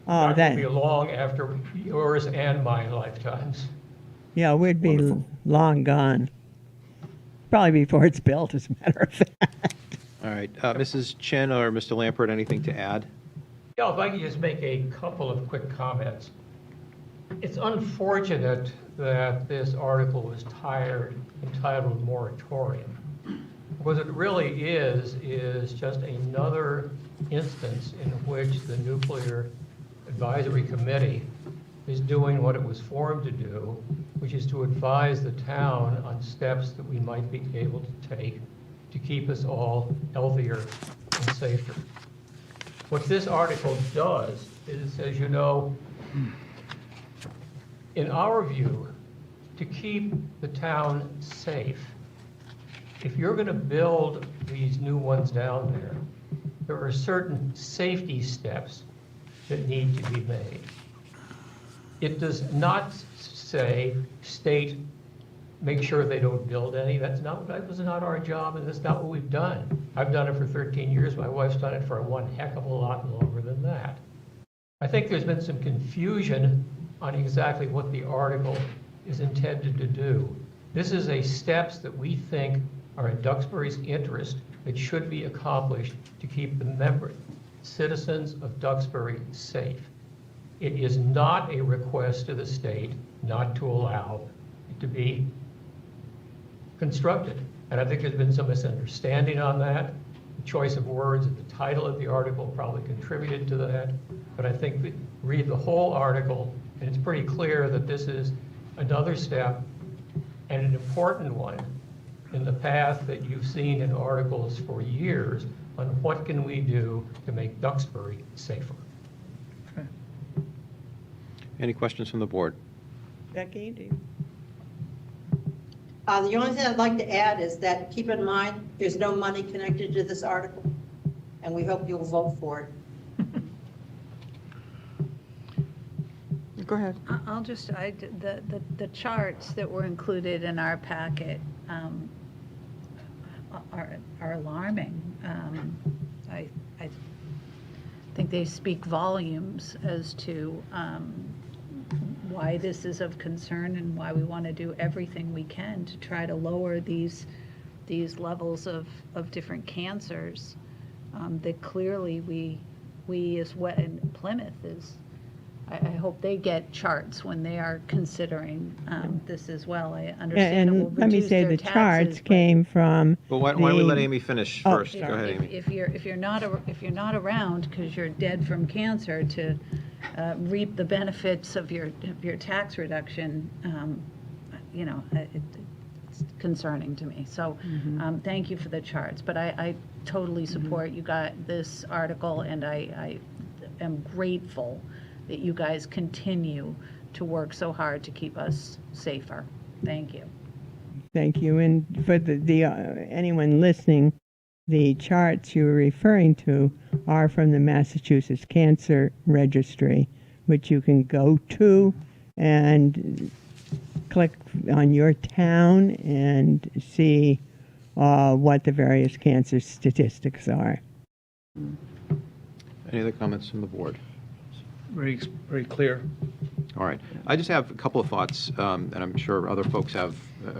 That will be long after yours and my lifetimes. Yeah, we'd be Wonderful. long gone. Probably before it's built, as a matter of fact. All right. Mrs. Chen or Mr. Lampert, anything to add? Yeah, if I could just make a couple of quick comments. It's unfortunate that this article was entitled moratorium. What it really is just another instance in which the Nuclear Advisory Committee is doing what it was formed to do, which is to advise the town on steps that we might be able to take to keep us all healthier and safer. What this article does is, as you know, in our view, to keep the town safe, if you're going to build these new ones down there are certain safety steps that need to be made. It does not say, state, make sure they don't build any. That was not our job, and that's not what we've done. I've done it for 13 years. My wife's done it for one heck of a lot longer than that. I think there's been some confusion on exactly what the article is intended to do. This is a steps that we think are in Duxbury's interest that should be accomplished to keep the citizens of Duxbury safe. It is not a request to the state not to allow it to be constructed. And I think there's been some misunderstanding on that. The choice of words at the title of the article probably contributed to that. But I think that read the whole article, and it's pretty clear that this is another step and an important one in the path that you've seen in articles for years on what can we do to make Duxbury safer. Any questions from the board? Becky, do you? The only thing I'd like to add is that keep in mind, there's no money connected to this article, and we hope you'll vote for it. Go ahead. I'll just, the charts that were included in our packet are alarming. I think they speak volumes as to why this is of concern and why we want to do everything we can to try to lower these levels of different cancers. That clearly we as what in Plymouth is, I hope they get charts when they are considering this as well. I understand it will And let me reduce say their the taxes, charts but came from Well, why don't we let the- Amy finish Oh, first? Go ahead, Amy. if you're not around because you're dead from cancer to reap the benefits of your tax reduction, it's concerning to me. So thank you for the charts, but I totally support you got this article, and I am grateful that you guys continue to work so hard to keep us safer. Thank you. Thank you. And for the anyone listening, the charts you were referring to are from the Massachusetts Cancer Registry, which you can go to and click on your town and see what the various cancer statistics are. Any other comments from the board? Very clear. All right. I just have a couple of thoughts, and I'm sure other folks are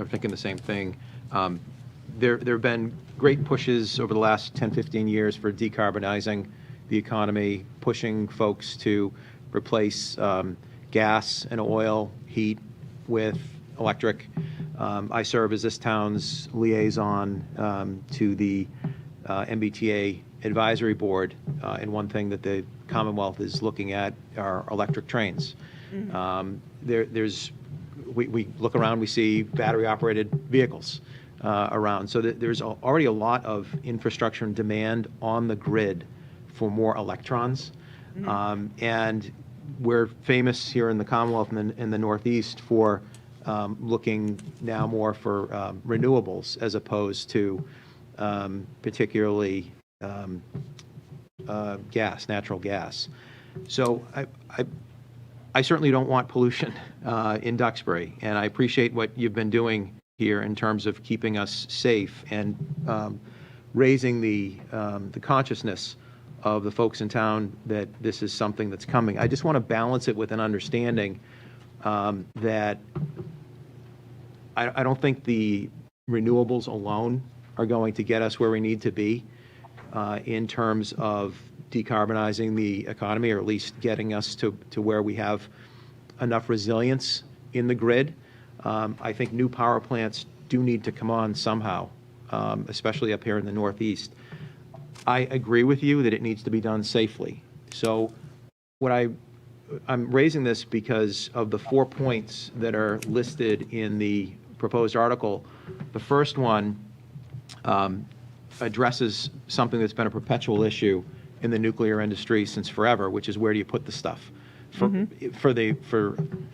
thinking the same thing. There have been great pushes over the last 10, 15 years for decarbonizing the economy, pushing folks to replace gas and oil, heat with electric. I serve as this town's liaison to the MBTA Advisory Board, and one thing that the Commonwealth is looking at are electric trains. We look around, we see battery-operated vehicles around. So there's already a lot of infrastructure and demand on the grid for more electrons. And we're famous here in the Commonwealth and in the Northeast for looking now more for renewables as opposed to particularly natural gas. So I certainly don't want pollution in Duxbury, and I appreciate what you've been doing here in terms of keeping us safe and raising the consciousness of the folks in town that this is something that's coming. I just want to balance it with an understanding that I don't think the renewables alone are going to get us where we need to be in terms of decarbonizing the economy, or at least getting us to where we have enough resilience in the grid. I think new power plants do need to come on somehow, especially up here in the Northeast. I agree with you that it needs to be done safely. So I'm raising this because of the 4 points that are listed in the proposed article. The first one addresses something that's been a perpetual issue in the nuclear industry since forever, which is where do you put the stuff for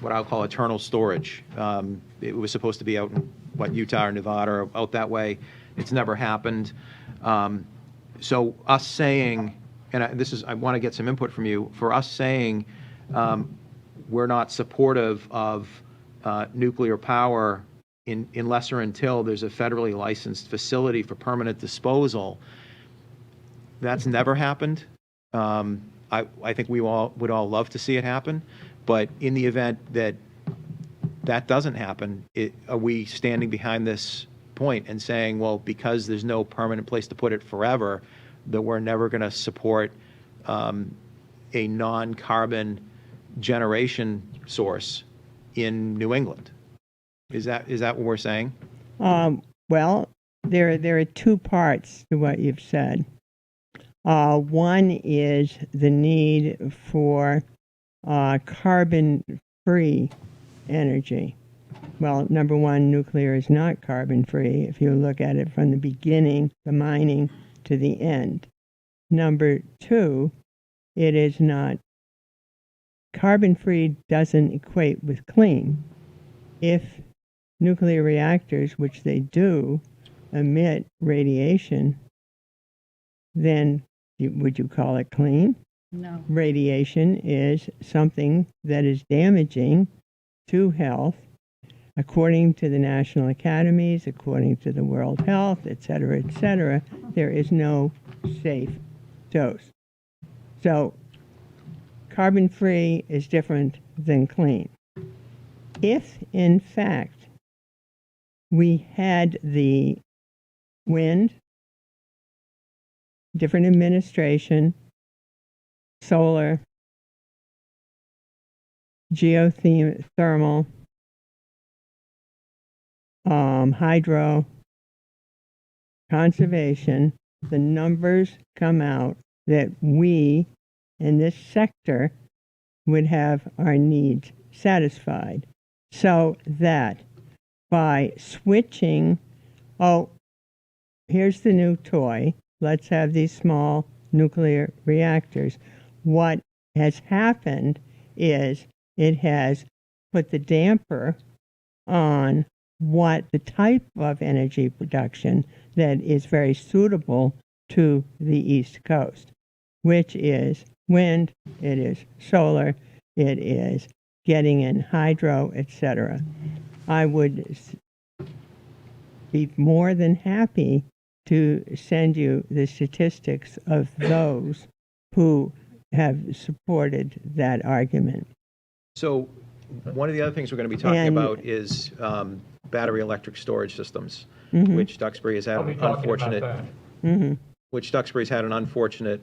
what I'll call eternal storage. It was supposed to be out in Utah or Nevada or out that way. It's never happened. So us saying, and I want to get some input from you, for us saying we're not supportive of nuclear power unless or until there's a federally licensed facility for permanent disposal. That's never happened. I think we would all love to see it happen, but in the event that that doesn't happen, are we standing behind this point and saying, well, because there's no permanent place to put it forever, that we're never going to support a non-carbon generation source in New England? Is that what we're saying? Well, there are two parts to what you've said. One is the need for carbon-free energy. Well, number one, nuclear is not carbon-free if you look at it from the beginning, the mining, to the end. Number two, it is not carbon-free doesn't equate with clean. If nuclear reactors, which they do, emit radiation, then would you call it clean? No. Radiation is something that is damaging to health, according to the national academies, according to the World Health, et cetera, there is no safe dose. So carbon-free is different than clean. if in fact we had the wind, different administration, solar, geothermal, hydro, conservation, the numbers come out that we in this sector would have our needs satisfied. So that by switching, oh, here's the new toy, let's have these small nuclear reactors. What has happened is it has put the damper on what the type of energy production that is very suitable to the East Coast, which is wind, it is solar, it is getting in hydro, etc. I would be more than happy to send you the statistics of those who have supported that argument. So one of the other things we're going to be talking And- about is battery electric storage systems, Mhm. which Duxbury has had I'll be an talking about unfortunate, that. Mm-hmm. which Duxbury's had an unfortunate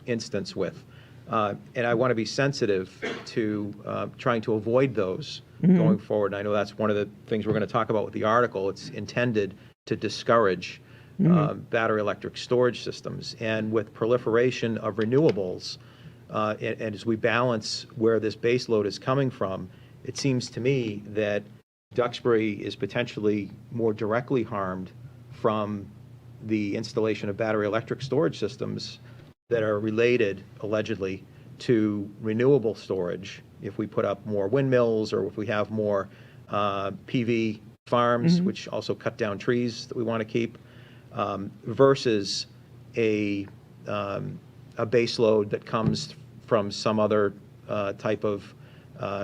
instance with. And I want to be sensitive to trying to avoid those going forward. And I know that's one of the things we're going to talk about with the article. It's intended to discourage battery electric storage systems. And with proliferation of renewables, and as we balance where this base load is coming from, it seems to me that Duxbury is potentially more directly harmed from the installation of battery electric storage systems that are related, allegedly, to renewable storage. If we put up more windmills or if we have more PV farms, which also cut down trees that we want to keep, versus a base load that comes from some other type of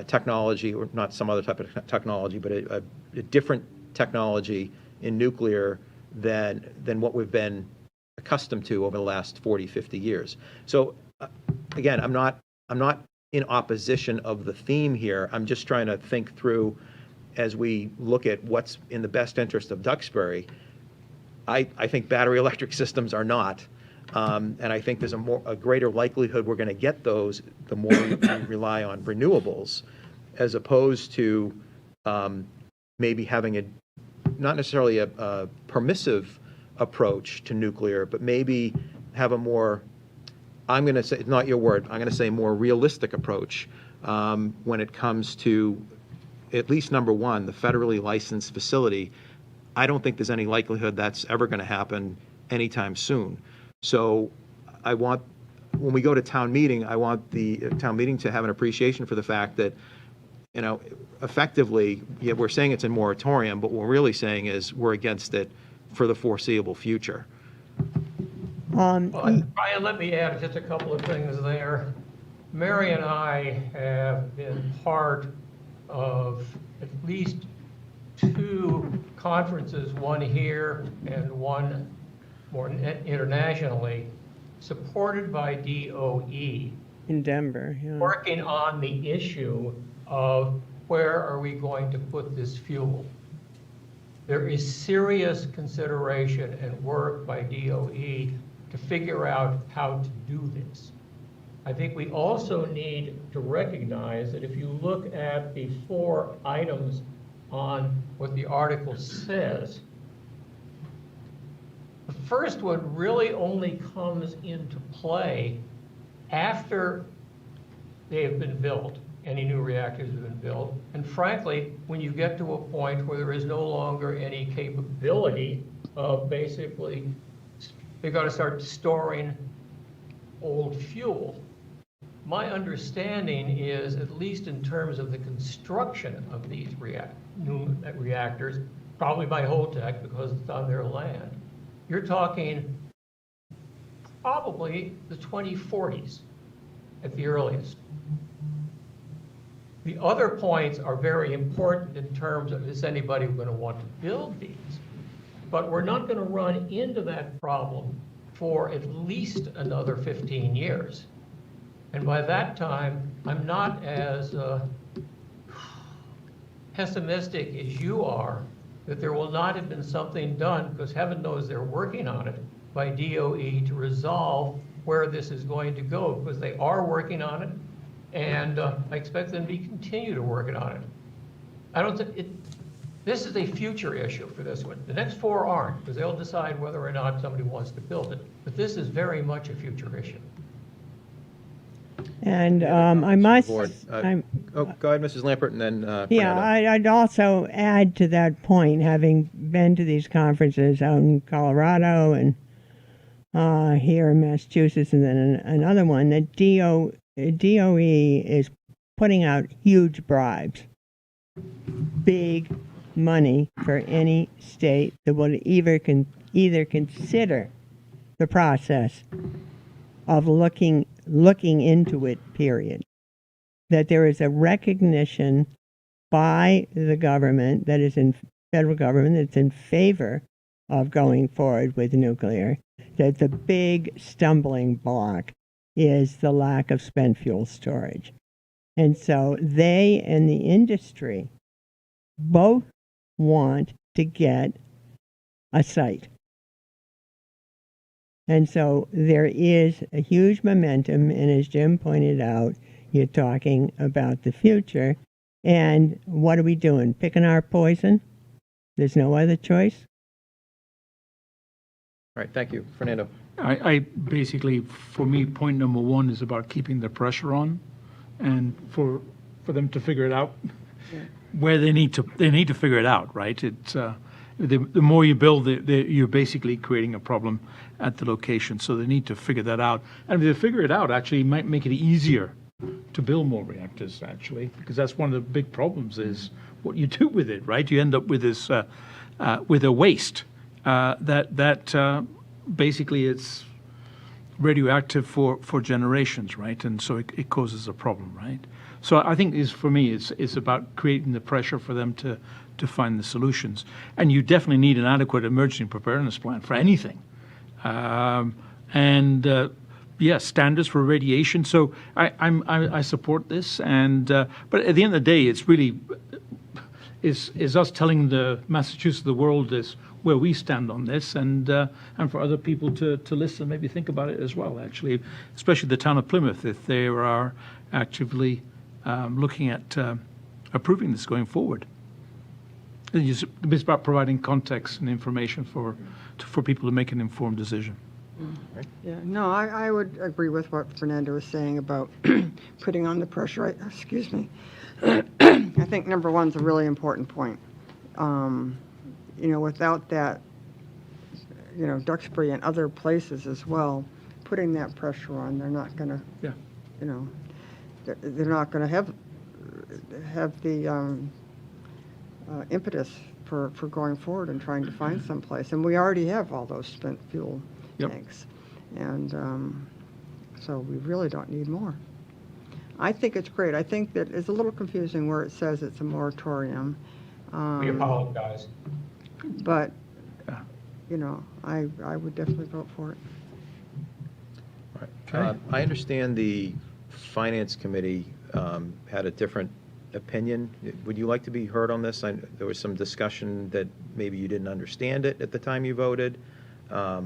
technology, or not some other type of technology, but a different technology in nuclear than what we've been accustomed to over the last 40, 50 years. So again, I'm not in opposition of the theme here. I'm just trying to think through, as we look at what's in the best interest of Duxbury. I think battery electric systems are not. And I think there's a greater likelihood we're going to get those the more we rely on renewables, as opposed to maybe having not necessarily a permissive approach to nuclear, but maybe have a more, I'm going to say, not your word, I'm going to say more realistic approach when it comes to, at least number one, the federally licensed facility. I don't think there's any likelihood that's ever going to happen anytime soon. So I want, when we go to town meeting, I want the town meeting to have an appreciation for the fact that, effectively, yeah, we're saying it's a moratorium, but what we're really saying is we're against it for the foreseeable future. Well, Brian, let me add just a couple of things there. Mary and I have been part of at least 2 conferences, one here and one more internationally, supported by DOE, In Denver, yeah. working on the issue of where are we going to put this fuel. There is serious consideration and work by DOE to figure out how to do this. I think we also need to recognize that if you look at the 4 items on what the article says, the first one really only comes into play after they have been built, any new reactors have been built, and frankly, when you get to a point where there is no longer any capability of basically, they've got to start storing old fuel. My understanding is, at least in terms of the construction of these new reactors, probably by Holtec because it's on their land, you're talking probably the 2040s at the earliest. The other points are very important in terms of, is anybody going to want to build these? But we're not going to run into that problem for at least another 15 years. And by that time, I'm not as pessimistic as you are that there will not have been something done, because heaven knows they're working on it, by DOE to resolve where this is going to go, because they are working on it, and I expect them to continue to working on it. I don't think this is a future issue for this one. The next four aren't, because they'll decide whether or not somebody wants to build it. But this is very much a future issue. And I must, Board. I'm, Oh, go ahead, Mrs. Lampert, and then yeah, Fernando. I'd also add to that point, having been to these conferences out in Colorado and here in Massachusetts, and then another one, that DOE is putting out huge bribes, big money for any state that will either consider the process of looking into it, period. That there is a recognition by the government, that is in federal government, that's in favor of going forward with nuclear, that the big stumbling block is the lack of spent fuel storage. And so they and the industry both want to get a site. And so there is a huge momentum, and as Jim pointed out, you're talking about the future. And what are we doing? Picking our poison? There's no other choice? All right, thank you. Fernando. I basically, for me, point number one is about keeping the pressure on, and for them to figure it out where they need to figure it out, right? It's the more you build, you're basically creating a problem at the location. So they need to figure that out, and if they figure it out, actually, it might make it easier to build more reactors, actually, because that's one of the big problems is what you do with it, right? You end up with this with a waste that basically it's radioactive for generations, right? And so it causes a problem, right? So I think for me, it's about creating the pressure for them to find the solutions. And you definitely need an adequate emergency preparedness plan for anything. Standards for radiation. So I support this, but at the end of the day, it's really is us telling the Massachusetts, the world, this where we stand on this, and for other people to listen, maybe think about it as well. Actually, especially the town of Plymouth, if they are actively looking at approving this going forward. It's about providing context and information for people to make an informed decision. Yeah, no, I would agree with what Fernando was saying about putting on the pressure. Excuse me. I think number one's a really important point. Without that, Duxbury and other places as well, putting that pressure on, they're not going to, they're not going to have the impetus for going forward and trying to find some place. And we already have all those spent fuel tanks. And so we really don't need more. I think it's great. I think that it's a little confusing where it says it's a moratorium. We apologize. But, I would definitely vote for it. Okay. I understand the Finance Committee had a different opinion. Would you like to be heard on this? There was some discussion that maybe you didn't understand it at the time you voted. I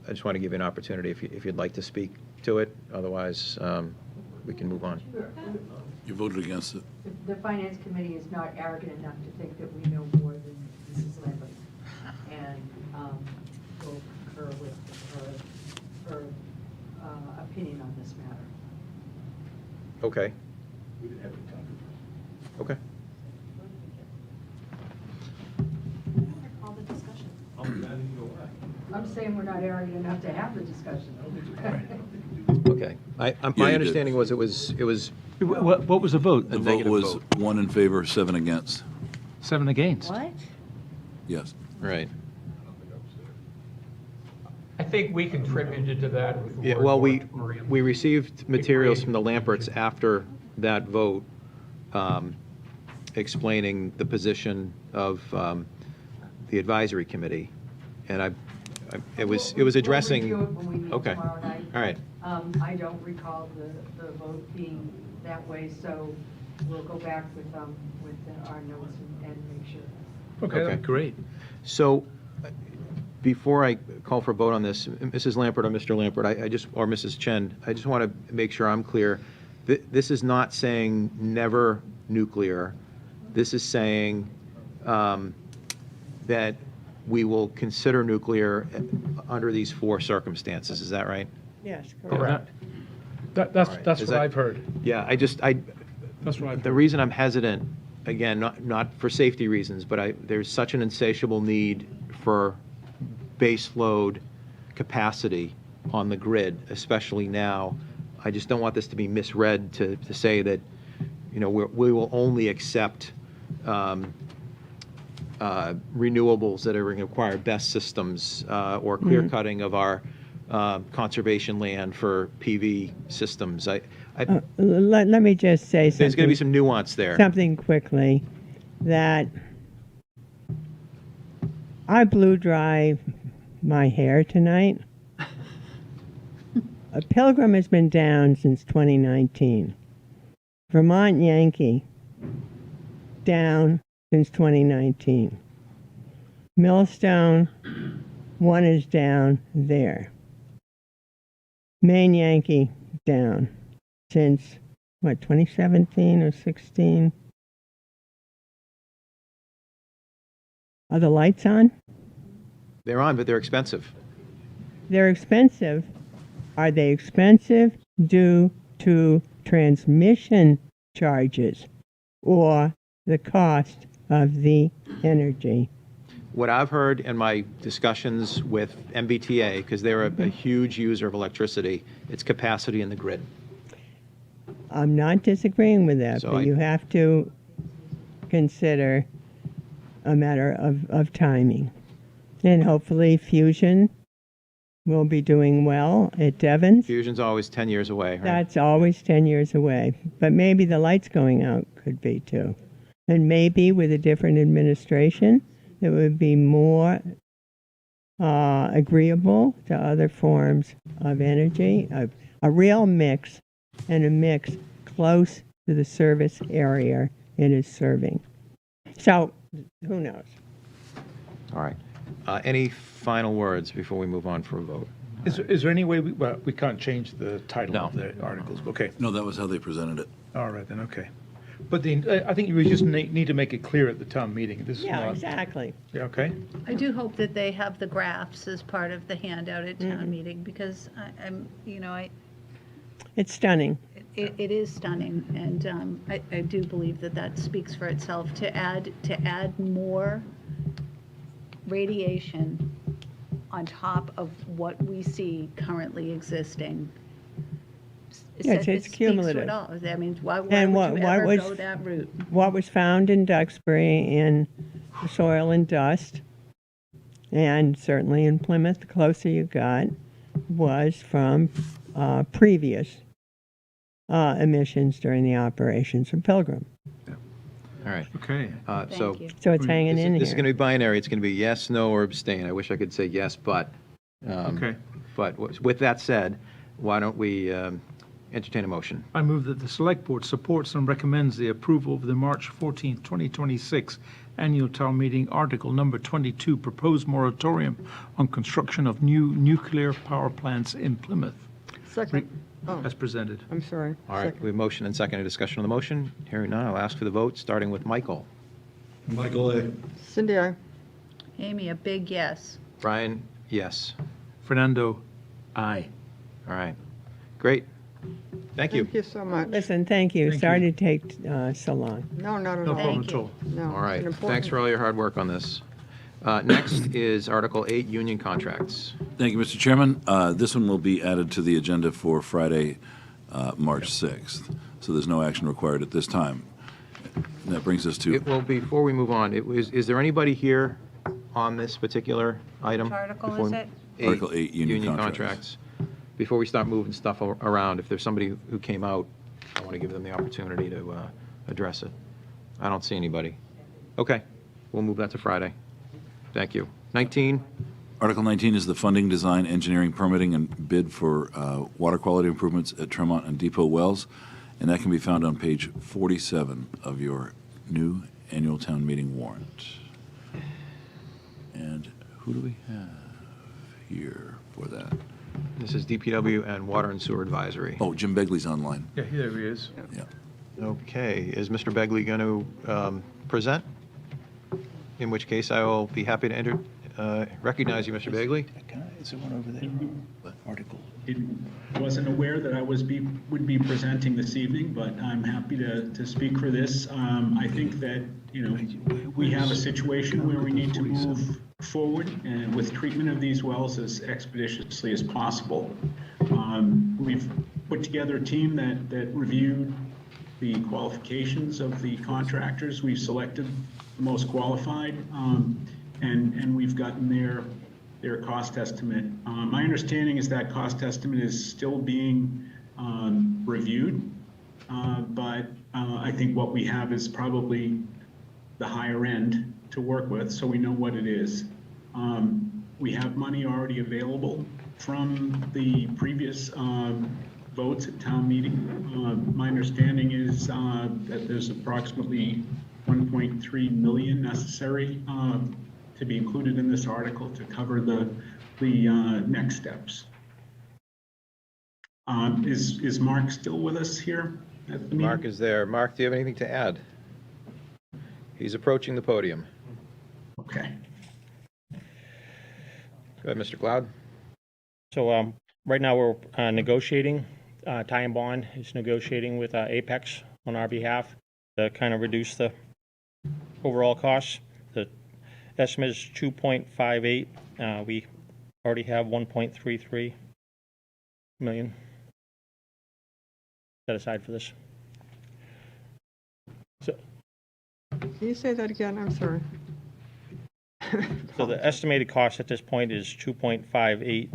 just want to give you an opportunity if you'd like to speak to it. Otherwise, we can move on. You voted against it. The Finance Committee is not arrogant enough to think that we know more than Mrs. Lambert, and will concur with her opinion on this matter. Okay. Okay. Call the discussion. I'm saying we're not arrogant enough to have the discussion. Okay. My understanding was it was What was the vote? The vote was 1 in favor, 7 against. 7 against. What? Yes. right. I think we contributed to that with the Yeah. word Well, we moratorium. received materials from the Lamperts after that vote, explaining the position of the advisory committee, and it was addressing. We'll review it when we meet Okay. tomorrow night. All right. I don't recall the vote being that way, so we'll go back with our notes and make sure. Okay, Okay. great. So, before I call for a vote on this, Mrs. Lampert or Mr. Lampert, or Mrs. Chen, I just want to make sure I'm clear. This is not saying never nuclear. This is saying that we will consider nuclear under these 4 circumstances. Is that right? Yes, Correct. All That's right. that's Is what that- I've heard. Yeah, That's what I've the heard. reason I'm hesitant, again, not for safety reasons, but there's such an insatiable need for base load capacity on the grid, especially now. I just don't want this to be misread to say that, we will only accept renewables that are going to require best systems or clear cutting of our conservation land for PV systems. Let me just say something. There's going to be some nuance there. Something quickly, that I blew dry my hair tonight. A Pilgrim has been down since 2019. Vermont Yankee, down since 2019. Millstone, one is down there. Maine Yankee, down since, 2017 or 16? Are the lights on? They're on, but they're expensive. They're expensive. Are they expensive due to transmission charges or the cost of the energy? What I've heard in my discussions with MBTA, because they're a huge user of electricity, it's capacity in the grid. I'm not disagreeing with that, So but you have to consider a matter of timing. And hopefully Fusion will be doing well at Devon's. Fusion's always 10 years away, right? That's always 10 years away. But maybe the lights going out could be too. And maybe with a different administration, it would be more agreeable to other forms of energy, a real mix, and a mix close to the service area it is serving. So, who knows? All right. Any final words before we move on for a vote? Is there any way we can't change the title No. of the articles? Okay. No, that was how they presented it. All right, then, okay. But I think we just need to make it clear at the town meeting. This is Yeah, not, exactly. yeah, okay? I do hope that they have the graphs as part of the handout at town meeting, because It's stunning. it is stunning, and I do believe that speaks for itself. To add more radiation on top of what we see currently existing. Yes, It it's speaks to it cumulative. all. I mean, why And would you what ever was- go that route? What was found in Duxbury in the soil and dust, and certainly in Plymouth, the closer you got, was from previous emissions during the operations from Pilgrim. All right. Okay. So Thank you. So it's hanging in this is going to here. be binary. It's going to be yes, no, or abstain. I wish I could say yes, but. Okay. But with that said, why don't we entertain a motion? I move that the Select Board supports and recommends the approval of the March 14th, 2026 Annual Town Meeting Article Number 22, Proposed Moratorium on Construction of New Nuclear Power Plants in Plymouth, Second. Oh, as presented. I'm sorry. All right, we have motion and second discussion on the motion. Hearing none, I'll ask for the vote, starting with Michael. Michael, A. Cindy, I. Amy, a big yes. Brian, yes. Fernando, aye. All right. Great. Thank you. Thank you so much. Listen, thank you. Thank Sorry you. to take so long. No, not at No all. problem Thank at you. all. No, All right. it's an Thanks for important- all your hard work on this. Next is Article 8, Union Contracts. Thank you, Mr. Chairman. This one will be added to the agenda for Friday, March 6th, so there's no action required at this time. And that brings us to, Well, before we move on, is there anybody here on this particular item? Which article Before- is it? Article 8, Union Contracts. Contracts. Before we start moving stuff around, if there's somebody who came out, I want to give them the opportunity to address it. I don't see anybody. Okay, we'll move that to Friday. Thank you. 19, Article 19 is the funding, design, engineering, permitting, and bid for water quality improvements at Tremont and Depot Wells. and that can be found on page 47 of your new annual town meeting warrant. And who do we have here for that? This is DPW and Water and Sewer Advisory. Oh, Jim Begley's online. Yeah, there he is. Yeah. Okay, is Mr. Begley going to present? In which case, I will be happy to recognize you, Mr. Begley. Is there one over there? Article. Wasn't aware that I would be presenting this evening, but I'm happy to speak for this. I think that, we have a situation where we need to move forward and with treatment of these wells as expeditiously as possible. We've put together a team that reviewed the qualifications of the contractors. We've selected the most qualified, and we've gotten their cost estimate. My understanding is that cost estimate is still being reviewed, but I think what we have is probably the higher end to work with, so we know what it is. We have money already available from the previous votes at town meeting. My understanding is that there's approximately 1.3 million necessary to be included in this article to cover the next steps. Is Mark still with us here at the meeting? Mark is there. Mark, do you have anything to add? He's approaching the podium. Okay. Go ahead, Mr. Cloud. So right now we're negotiating, Ty and Bond is negotiating with Apex on our behalf to kind of reduce the overall costs. The estimate is 2.58. We already have 1.33 million set aside for this. So, Can you say that again? I'm sorry. so the estimated cost at this point is 2.58,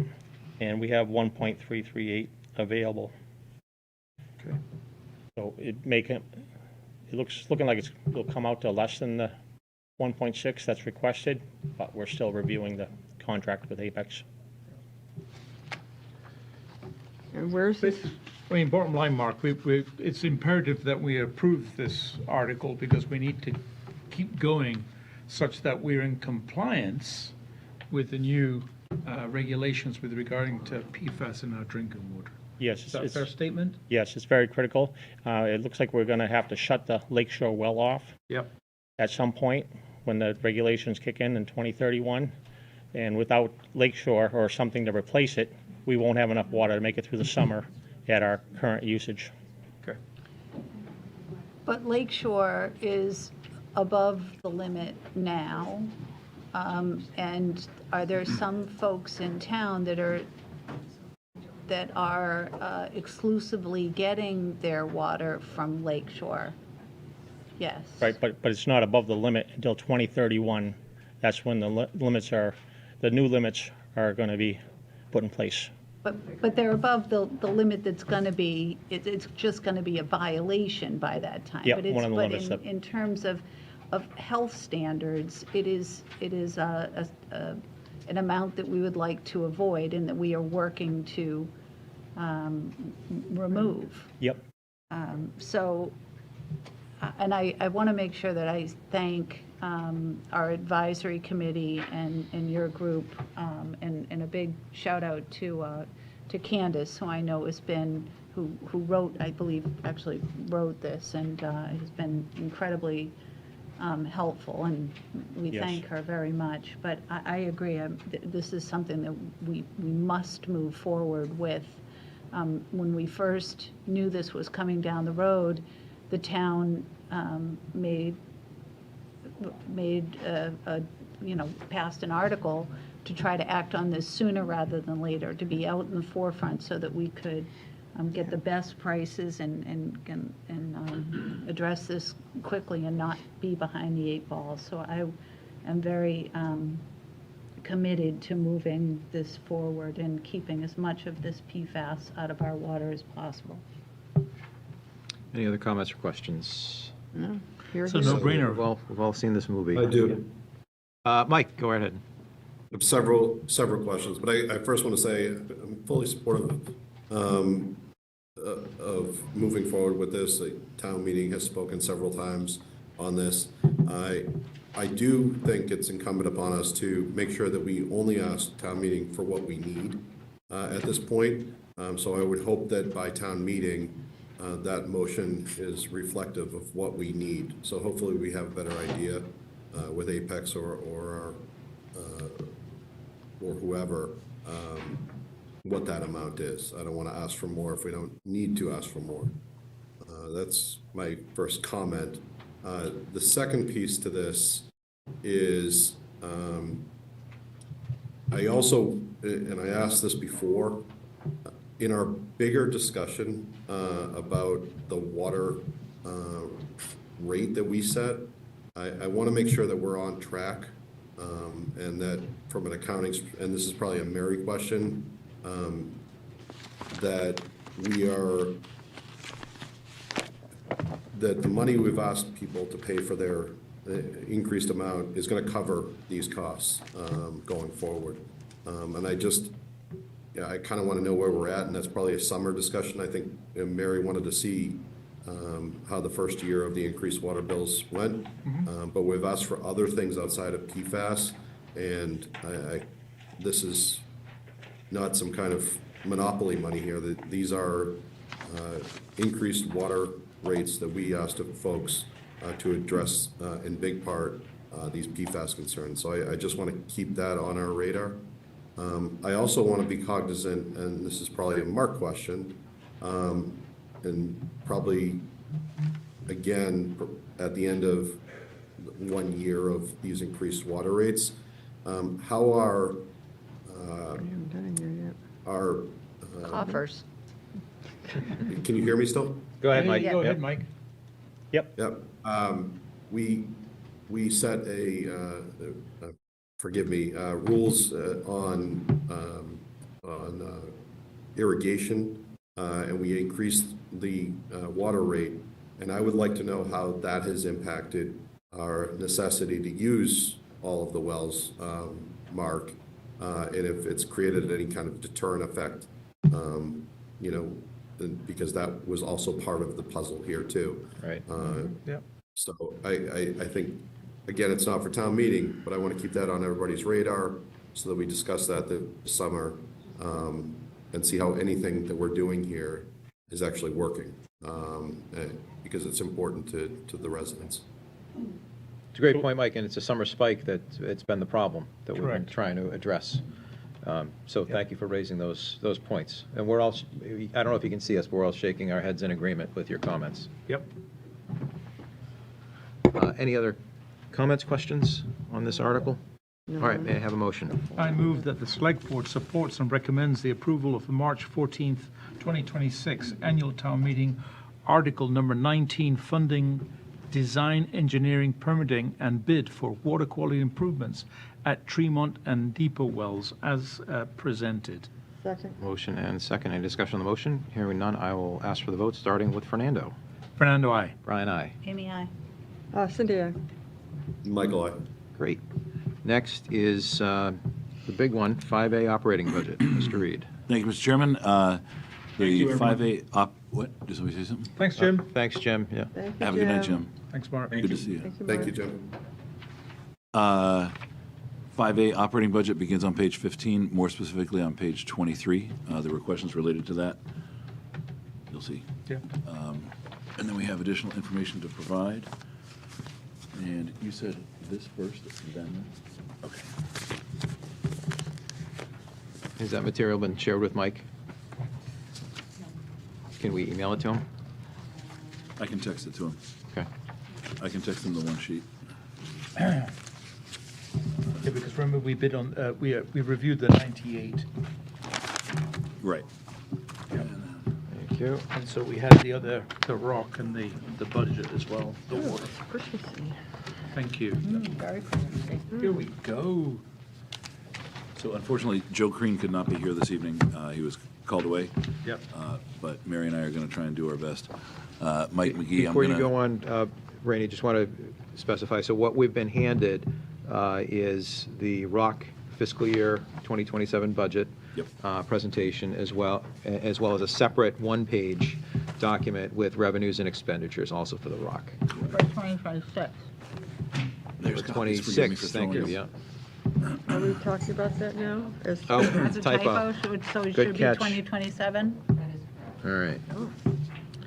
and we have 1.338 available. Okay. So it looking like it'll come out to less than the 1.6 that's requested, but we're still reviewing the contract with Apex. And where's this? I mean, bottom line, Mark, it's imperative that we approve this article because we need to keep going such that we're in compliance with the new regulations with regarding to PFAS in our drinking water. Yes, Is that a fair statement? yes, it's very critical. It looks like we're going to have to shut the Lakeshore well off Yep. at some point when the regulations kick in 2031. And without Lakeshore or something to replace it, we won't have enough water to make it through the summer at our current usage. Okay. But Lakeshore is above the limit now. And are there some folks in town that are exclusively getting their water from Lakeshore? Yes. Right, but it's not above the limit until 2031. That's when the new limits are going to be put in place. But they're above the limit that's going to be, it's just going to be a violation by that time. Yeah, But it's- one of the but limits that- in terms of health standards, it is an amount that we would like to avoid and that we are working to remove. Yep. So, and I want to make sure that I thank our advisory committee and your group, and a big shout out to Candace, who I know has been, who wrote, I believe, actually wrote this, and has been incredibly helpful, and we Yes. thank her very much. But I agree, this is something that we must move forward with. When we first knew this was coming down the road, the town passed an article to try to act on this sooner rather than later, to be out in the forefront so that we could get the best prices and address this quickly and not be behind the eight ball. So I am very committed to moving this forward and keeping as much of this PFAS out of our water as possible. Any other comments or questions? No. Here, It's a here. no-brainer. We've all seen this movie. I do. Mike, go ahead. I have several questions, but I first want to say I'm fully supportive of moving forward with this. The town meeting has spoken several times on this. I do think it's incumbent upon us to make sure that we only ask town meeting for what we need at this point. So I would hope that by town meeting, that motion is reflective of what we need. So hopefully we have a better idea with Apex or whoever, what that amount is. I don't want to ask for more if we don't need to ask for more. That's my first comment. The second piece to this is, I also, and I asked this before, in our bigger discussion about the water rate that we set, I want to make sure that we're on track, and that from an accounting, and this is probably a Mary question, that we are, that the money we've asked people to pay for their increased amount is going to cover these costs going forward. And I just, yeah, I kind of want to know where we're at, and that's probably a summer discussion. I think Mary wanted to see how the first year of the increased water bills went. But we've asked for other things outside of PFAS, and this is not some kind of monopoly money here. These are increased water rates that we asked of folks to address in big part these PFAS concerns. So I just want to keep that on our radar. I also want to be cognizant, and this is probably a Mark question, and probably, again, at the end of 1 year of these increased water rates, how are our Coffers. can you hear me still? Go ahead, Mike. Go ahead, Mike. Yep. We set forgive me, rules on irrigation, and we increased the water rate. And I would like to know how that has impacted our necessity to use all of the wells, Mark, and if it's created any kind of deterrent effect, you know, because that was also part of the puzzle here too. Right. Yep. So I think, again, it's not for town meeting, but I want to keep that on everybody's radar so that we discuss that this summer, and see how anything that we're doing here is actually working, because it's important to the residents. It's a great point, Mike, and it's a summer spike that it's been the problem that we've been Correct. trying to address. So thank you for raising those points. And we're all, I don't know if you can see us, but we're all shaking our heads in agreement with your comments. Yep. Any other comments, questions on this article? All right, may I have a motion? I move that the Select Board supports and recommends the approval of the March 14th, 2026 Annual Town Meeting, Article Number 19, Funding, Design, Engineering, Permitting, and Bid for Water Quality Improvements at Tremont and Depot Wells as presented. Second. Motion and second. Any discussion on the motion? Hearing none, I will ask for the vote, starting with Fernando. Fernando, aye. Brian, aye. Amy, aye. Cindy, aye. Michael, I. Great. Next is the big one, 5A operating budget. Mr. Reed. Thank you, Mr. Chairman. The you, everyone. 5A what? Did somebody say something? Thanks, Jim. Thanks, Jim. Yeah. Thank you, Have a good night, Jim. Thanks, Mark. Good to see you. Thank you, Jim. 5A operating budget begins on page 15, more specifically on page 23. There were questions related to that. You'll see. Yeah. And then we have additional information to provide. And you said this first, then? Okay. Has that material been shared with Mike? Can we email it to him? I can text it to him. Okay. I can text him the one sheet. Yeah, because remember we bid on, we reviewed the 98, Right. Thank you. and so we had the rock and the budget as well, the water. Christmassy. Thank you. Very Christmassy. Here we go. So unfortunately, Joe Crean could not be here this evening. He was called away. Yep. But Mary and I are going to try and do our best. Mike McGee, I'm Before going you to... go on, Rainey, just want to specify, so what we've been handed is the ROC fiscal year 2027 budget presentation, as well as a separate one-page document with revenues and expenditures also for the rock. For 2026. There's copies. Forgive me for 26, thank you, throwing yeah. Are we talking about that now? Oh, That's a typo, so it Good should be catch. 2027? All right,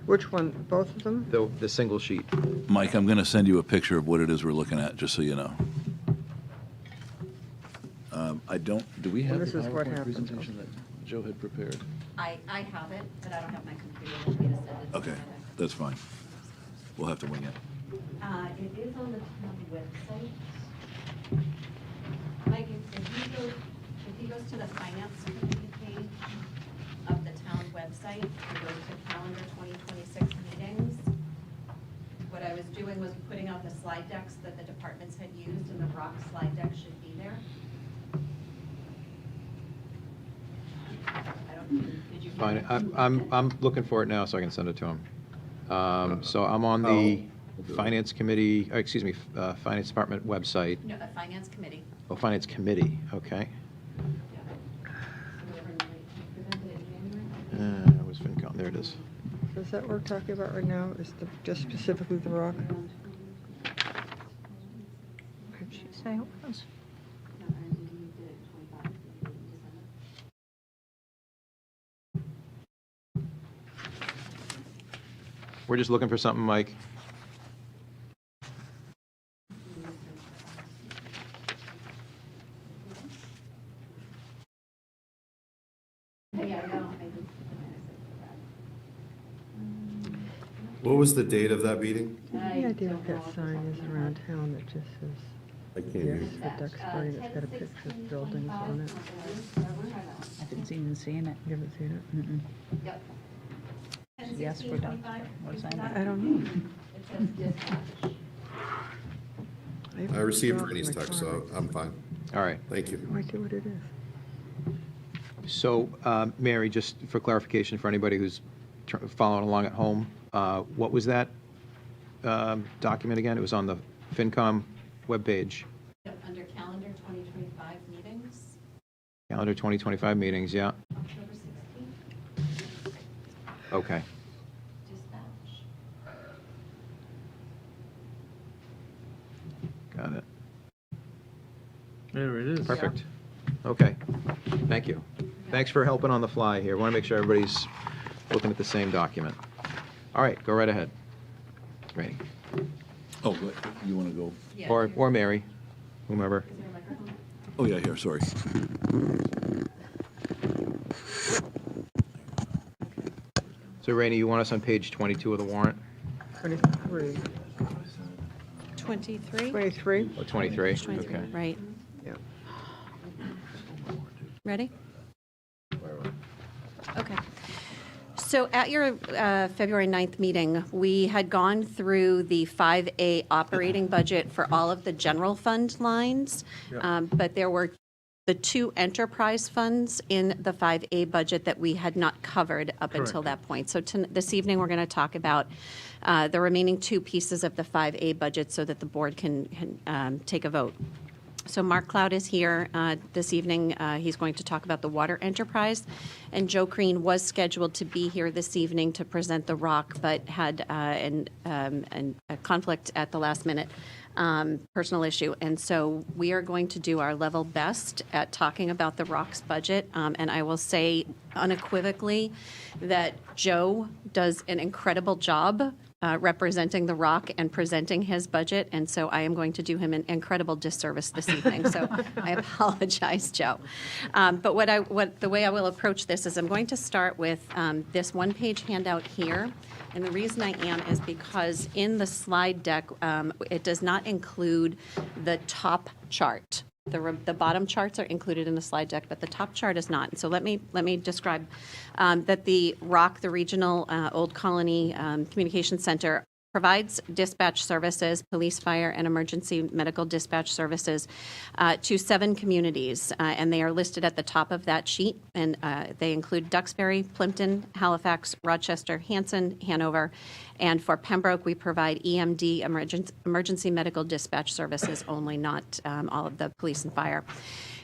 Which one, both of them? the single sheet. Mike, I'm going to send you a picture of what it is we're looking at, just so you know. Do we have This the is what PowerPoint happened. presentation that Joe had prepared? I have it, but I don't have my computer with me to send it to Okay, you. that's fine. We'll have to wing it. It is on the town website. Mike, if he goes to the finance committee page of the town website, and goes to calendar 2026 meetings, what I was doing was putting out the slide decks that the departments had used, and the rock slide deck should be there. Did you? Fine, I'm looking for it now so I can send it to him. So I'm on the Finance Committee, Finance Department website. No, the finance committee. Oh, Finance Committee, okay. It was FinCom, there it is. Is that what we're talking about right now? Is just specifically the rock? Did she say it was? We're just looking for something, Mike. What was the date of that meeting? Any idea what that sign is around town that just says, I can't yes, read. for Duxbury, that's got a picture of buildings on it? I didn't even see it. You haven't seen it? Yep. Yes, for Doug. What's that? I don't know. It says dispatch. I received Rennie's text, so I'm fine. All right. Thank you. No idea what it is. So, Mary, just for clarification for anybody who's following along at home, what was that document again? It was on the FinCom webpage. Yep, under calendar 2025 meetings, Calendar 2025 meetings, yeah. October 16th, Okay. dispatch. Got it. There it is. Perfect. Okay. Thank you. Thanks for helping on the fly here. Want to make sure everybody's looking at the same document. All right, go right ahead. Ready. Oh, you want to go? Yeah, Or Mary, whomever. Is there a microphone? Oh, yeah, here, sorry. So Rainey, you want us on page 22 of the warrant? 23. 23? 23? Or 23? Okay. Right. Yeah. Ready? Okay. So at your February 9th meeting, we had gone through the 5A operating budget for all of the general fund lines, but there were the two enterprise funds in the 5A budget that we had not covered up until that point. So this evening, we're going to talk about the remaining two pieces of the 5A budget so that the board can take a vote. So Mark Cloud is here this evening. He's going to talk about the water enterprise. And Joe Green was scheduled to be here this evening to present the rock, but had a conflict at the last minute, personal issue. And so we are going to do our level best at talking about the rock's budget. And I will say unequivocally that Joe does an incredible job representing the rock and presenting his budget, and so I am going to do him an incredible disservice this evening. So I apologize, Joe. But the way I will approach this is I'm going to start with this one-page handout here, and the reason I am is because in the slide deck it does not include the top chart. The bottom charts are included in the slide deck, but the top chart is not. So let me describe that the ROC, the Regional Old Colony Communication Center, provides dispatch services, police, fire, and emergency medical dispatch services to 7 communities, and they are listed at the top of that sheet. And they include Duxbury, Plimpton, Halifax, Rochester, Hanson, Hanover, and for Pembroke, we provide EMD, emergency medical dispatch services only, not all of the police and fire.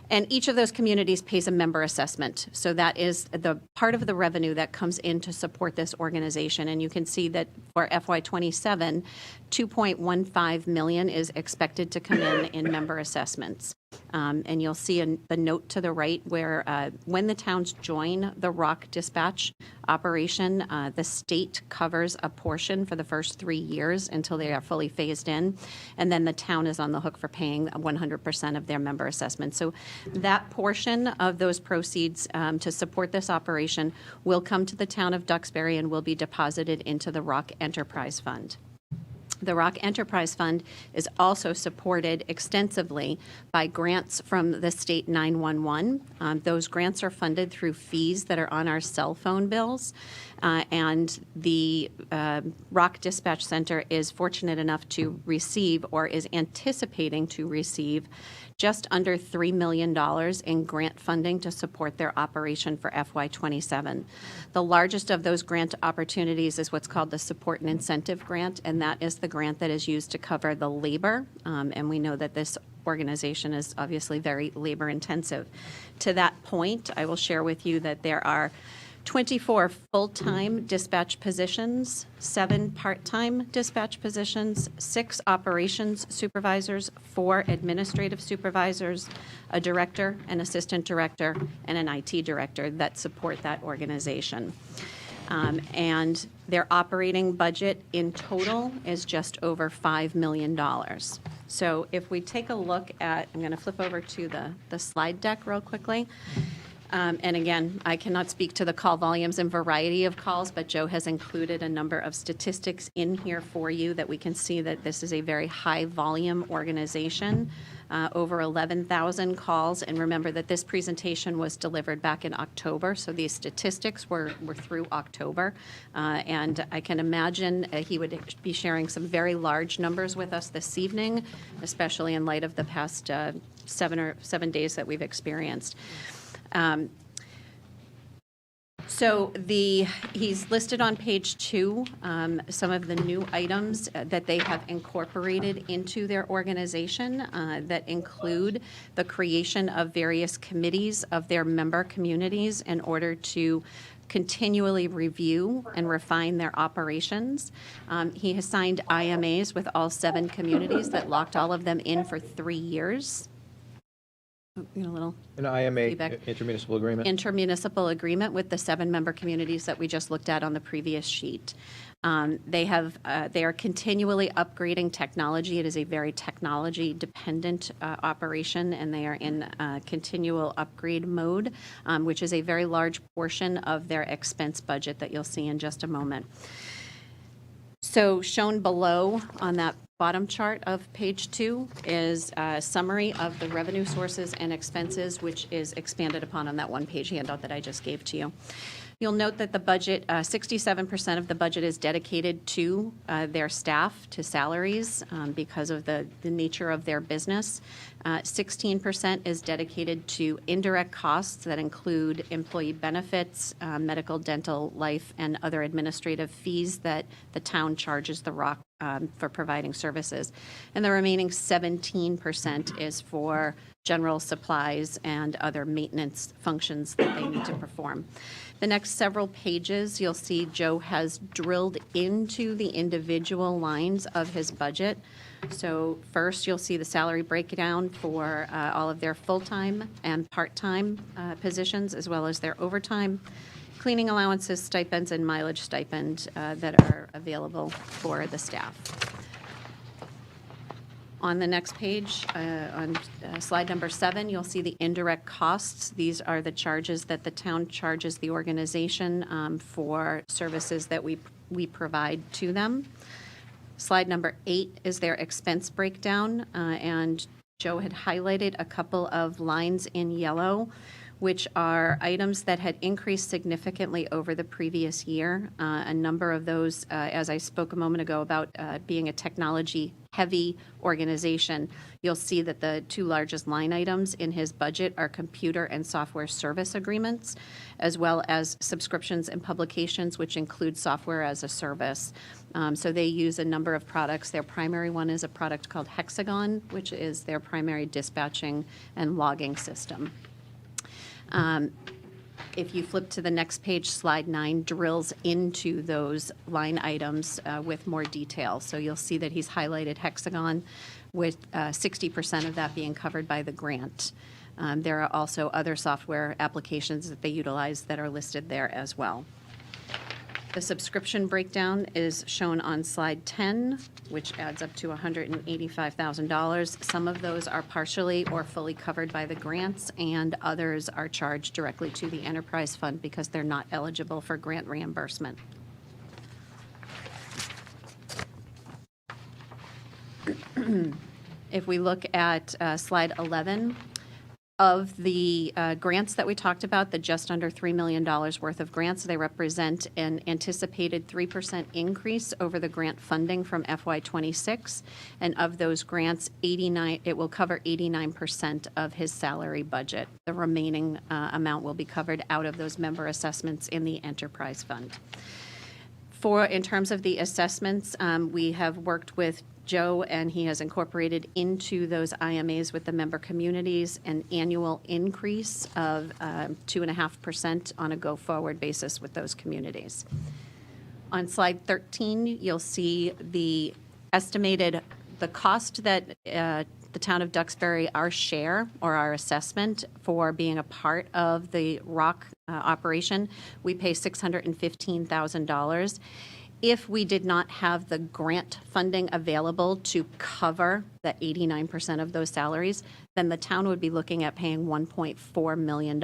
And each of those communities pays a member assessment. So that is the part of the revenue that comes in to support this organization. And you can see that for FY27, $2.15 million is expected to come in member assessments. And you'll see the note to the right where when the towns join the ROC dispatch operation, the state covers a portion for the first 3 years until they are fully phased in. And then the town is on the hook for paying 100% of their member assessment. So that portion of those proceeds to support this operation will come to the town of Duxbury and will be deposited into the ROC Enterprise Fund. The ROC Enterprise Fund is also supported extensively by grants from the state 911. Those grants are funded through fees that are on our cell phone bills. And the ROC Dispatch Center is fortunate enough to receive, or is anticipating to receive, just under $3 million in grant funding to support their operation for FY27. The largest of those grant opportunities is what's called the Support and Incentive Grant, and that is the grant that is used to cover the labor. And we know that this organization is obviously very labor intensive. To that point, I will share with you that there are 24 full-time dispatch positions, 7 part-time dispatch positions, 6 operations supervisors, 4 administrative supervisors, a director, an assistant director, and an IT director that support that organization. And their operating budget in total is just over $5 million. So if we take a look at, I'm going to flip over to the slide deck real quickly. And again, I cannot speak to the call volumes and variety of calls, but Joe has included a number of statistics in here for you that we can see that this is a very high volume organization, over 11,000 calls. And remember that this presentation was delivered back in October, so these statistics were through October. And I can imagine he would be sharing some very large numbers with us this evening, especially in light of the past 7 days that we've experienced. So he's listed on page 2 some of the new items that they have incorporated into their organization that include the creation of various committees of their member communities in order to continually review and refine their operations. He has signed IMAs with all 7 communities that locked all of them in for 3 years. A little An IMA, feedback. intermunicipal agreement. Intermunicipal agreement with the 7 member communities that we just looked at on the previous sheet. They are continually upgrading technology. It is a very technology dependent operation, and they are in continual upgrade mode, which is a very large portion of their expense budget that you'll see in just a moment. So shown below on that bottom chart of page 2 is a summary of the revenue sources and expenses, which is expanded upon on that one-page handout that I just gave to you. You'll note that the budget, 67% of the budget is dedicated to their staff, to salaries, because of the nature of their business. 16% is dedicated to indirect costs that include employee benefits, medical, dental, life, and other administrative fees that the town charges the ROC for providing services. And the remaining 17% is for general supplies and other maintenance functions that they need to perform. The next several pages, you'll see Joe has drilled into the individual lines of his budget. So first, you'll see the salary breakdown for all of their full-time and part-time positions, as well as their overtime, cleaning allowances, stipends, and mileage stipend that are available for the staff. On the next page, on slide number 7, you'll see the indirect costs. These are the charges that the town charges the organization for services that we provide to them. Slide number 8 is their expense breakdown, and Joe had highlighted a couple of lines in yellow, which are items that had increased significantly over the previous year. A number of those, as I spoke a moment ago about being a technology-heavy organization, you'll see that the two largest line items in his budget are computer and software service agreements, as well as subscriptions and publications, which include software as a service. So they use a number of products. Their primary one is a product called Hexagon, which is their primary dispatching and logging system. If you flip to the next page, slide 9 drills into those line items with more detail. So you'll see that he's highlighted Hexagon, with 60% of that being covered by the grant. There are also other software applications that they utilize that are listed there as well. The subscription breakdown is shown on slide 10, which adds up to $185,000. Some of those are partially or fully covered by the grants, and others are charged directly to the enterprise fund because they're not eligible for grant reimbursement. If we look at slide 11, of the grants that we talked about, the just under $3 million worth of grants, they represent an anticipated 3% increase over the grant funding from FY26. And of those grants, it will cover 89% of his salary budget. The remaining amount will be covered out of those member assessments in the enterprise fund. In terms of the assessments, we have worked with Joe, and he has incorporated into those IMAs with the member communities an annual increase of 2.5% on a go-forward basis with those communities. On slide 13, you'll see the cost that the town of Duxbury, our share or our assessment for being a part of the ROC operation. We pay $615,000. If we did not have the grant funding available to cover the 89% of those salaries, then the town would be looking at paying $1.4 million.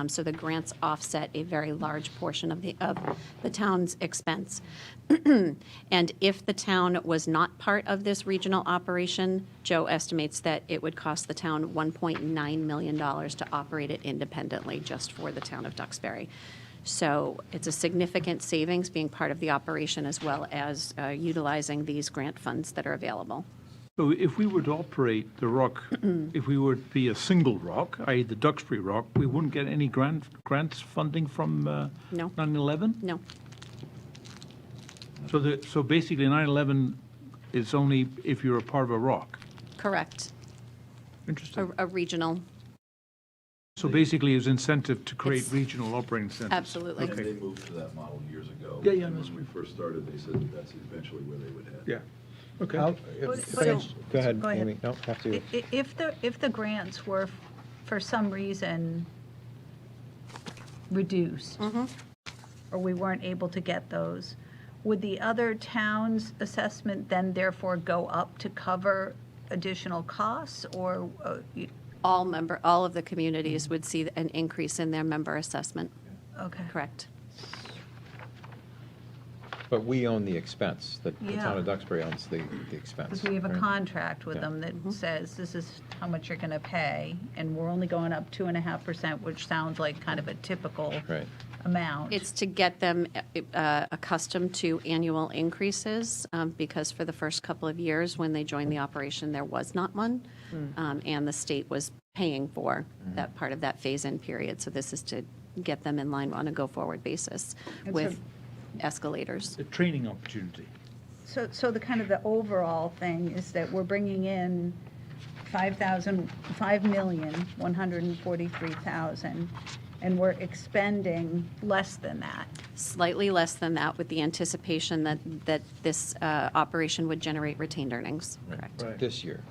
So the grants offset a very large portion of the town's expense. And if the town was not part of this regional operation, Joe estimates that it would cost the town $1.9 million to operate it independently just for the town of Duxbury. So it's a significant savings being part of the operation as well as utilizing these grant funds that are available. So if we were to operate the ROC, if we were to be a single ROC, i.e. the Duxbury ROC, we wouldn't get any grants funding from No. 9/11? No. So basically 9/11 is only if you're a part of a ROC? Correct. Interesting. A regional. So basically it's incentive to create regional operating centers? Absolutely. And they moved to that model years ago. Yeah, And that's when we first started, they said that that's eventually where they would head. Yeah. Okay. Go ahead, Go ahead. Amy. No, after you. If the grants were, for some reason, reduced, or we weren't able to get those, would the other town's assessment then therefore go up to cover additional costs, or? All of the communities would see an increase in their member assessment. Okay. Correct. But we own the expense. The Yeah. town of Duxbury owns the expense. Because we have a right? contract with Yeah. them that says this is how much you're going to pay, and we're only going up 2.5%, which sounds like kind of a typical Right. amount. It's to get them accustomed to annual increases, because for the first couple of years when they joined the operation, there was not one, and the state was paying for that part of that phase-in period. So this is to get them in line on a go-forward basis And with escalators. A training opportunity. So the kind of the overall thing is that we're bringing in $5,143,000, and we're expending less than that. Slightly less than that, with the anticipation that this operation would generate retained earnings. Correct. Right. This year,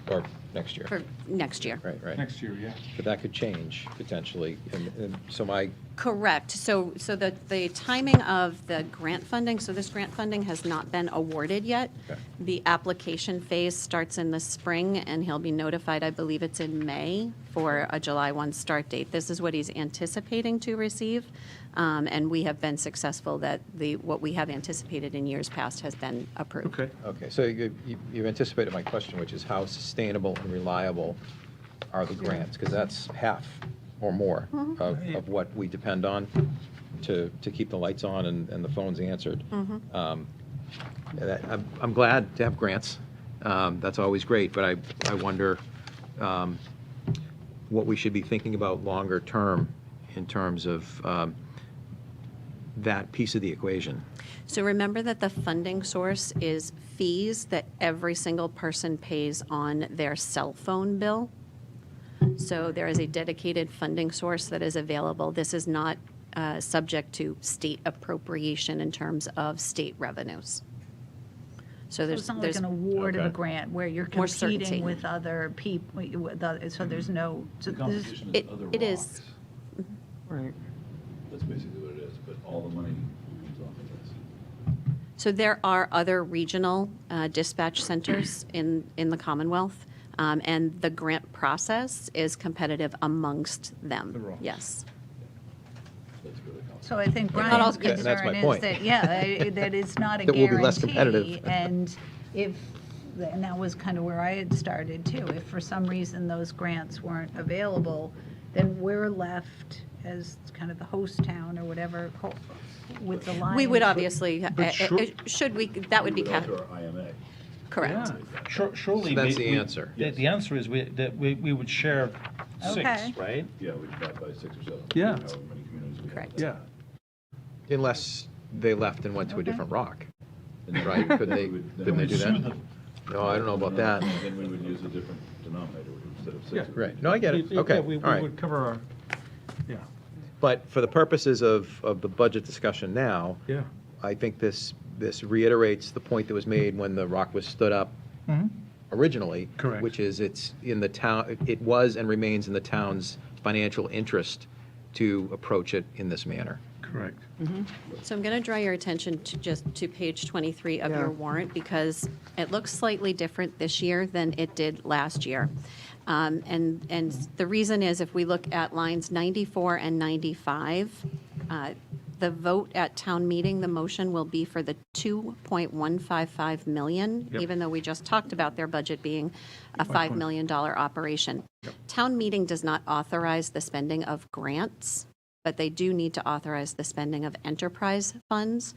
or next year. For next year. Right. Next year, yeah. But that could change potentially. And so my, Correct. So the timing of the grant funding, so this grant funding has not been awarded yet. Okay. The application phase starts in the spring, and he'll be notified, I believe it's in May, for a July 1 start date. This is what he's anticipating to receive, and we have been successful that what we have anticipated in years past has been approved. Okay. so you've anticipated my question, which is how sustainable and reliable are the grants? Because that's half or more of what we depend on to keep the lights on and the phones answered. I'm glad to have grants. That's always great, but I wonder what we should be thinking about longer term in terms of that piece of the equation. So remember that the funding source is fees that every single person pays on their cell phone bill. So there is a dedicated funding source that is available. This is not subject to state appropriation in terms of state revenues. So So it's not like an award of a grant where you're More certainty. competing with other people, so there's no, so The this is- competition It- is other it is. rocks. Right. That's basically what it is, but all the money comes off of this. So there are other regional dispatch centers in the Commonwealth, and the grant process is competitive amongst them. Yes. Let's go to council. So I think all- Brian's Okay, that's my concern is point. that, yeah, that it's not a That we'll be less guarantee. competitive. And and that was kind of where I had started too. If for some reason those grants weren't available, then we're left as kind of the host town or whatever with the line. We would obviously, sure- should we, that would be, We would go to our IMA. correct. Surely. So that's the answer. The answer is we would share Okay. 6, right? Yeah, we divide by 6 or 7. Yeah. However many communities we have. Correct. Yeah. Unless they left and went to a Okay. different rock, And then right? Couldn't they, we would- couldn't they do Sue that? them. No, I don't know about that. Then we would use a different denominator instead of 6. Yeah. Right, no, I get it, Yeah, okay, we all right. would cover our, yeah, But for the purposes of the budget discussion now, yeah. I think this reiterates the point that was made when the rock was stood up Mhm. originally. Correct. Which is it's in the town, it was and remains in the town's financial interest to approach it in this manner. Correct. So I'm going to draw your attention to page 23 of Yeah. your warrant, because it looks slightly different this year than it did last year. And the reason is, if we look at lines 94 and 95, the vote at town meeting, the motion will be for the 2.155 million, Yep. even though we just talked about their budget being a $5 million operation. Town meeting does not authorize the spending of grants, but they do need to authorize the spending of enterprise funds.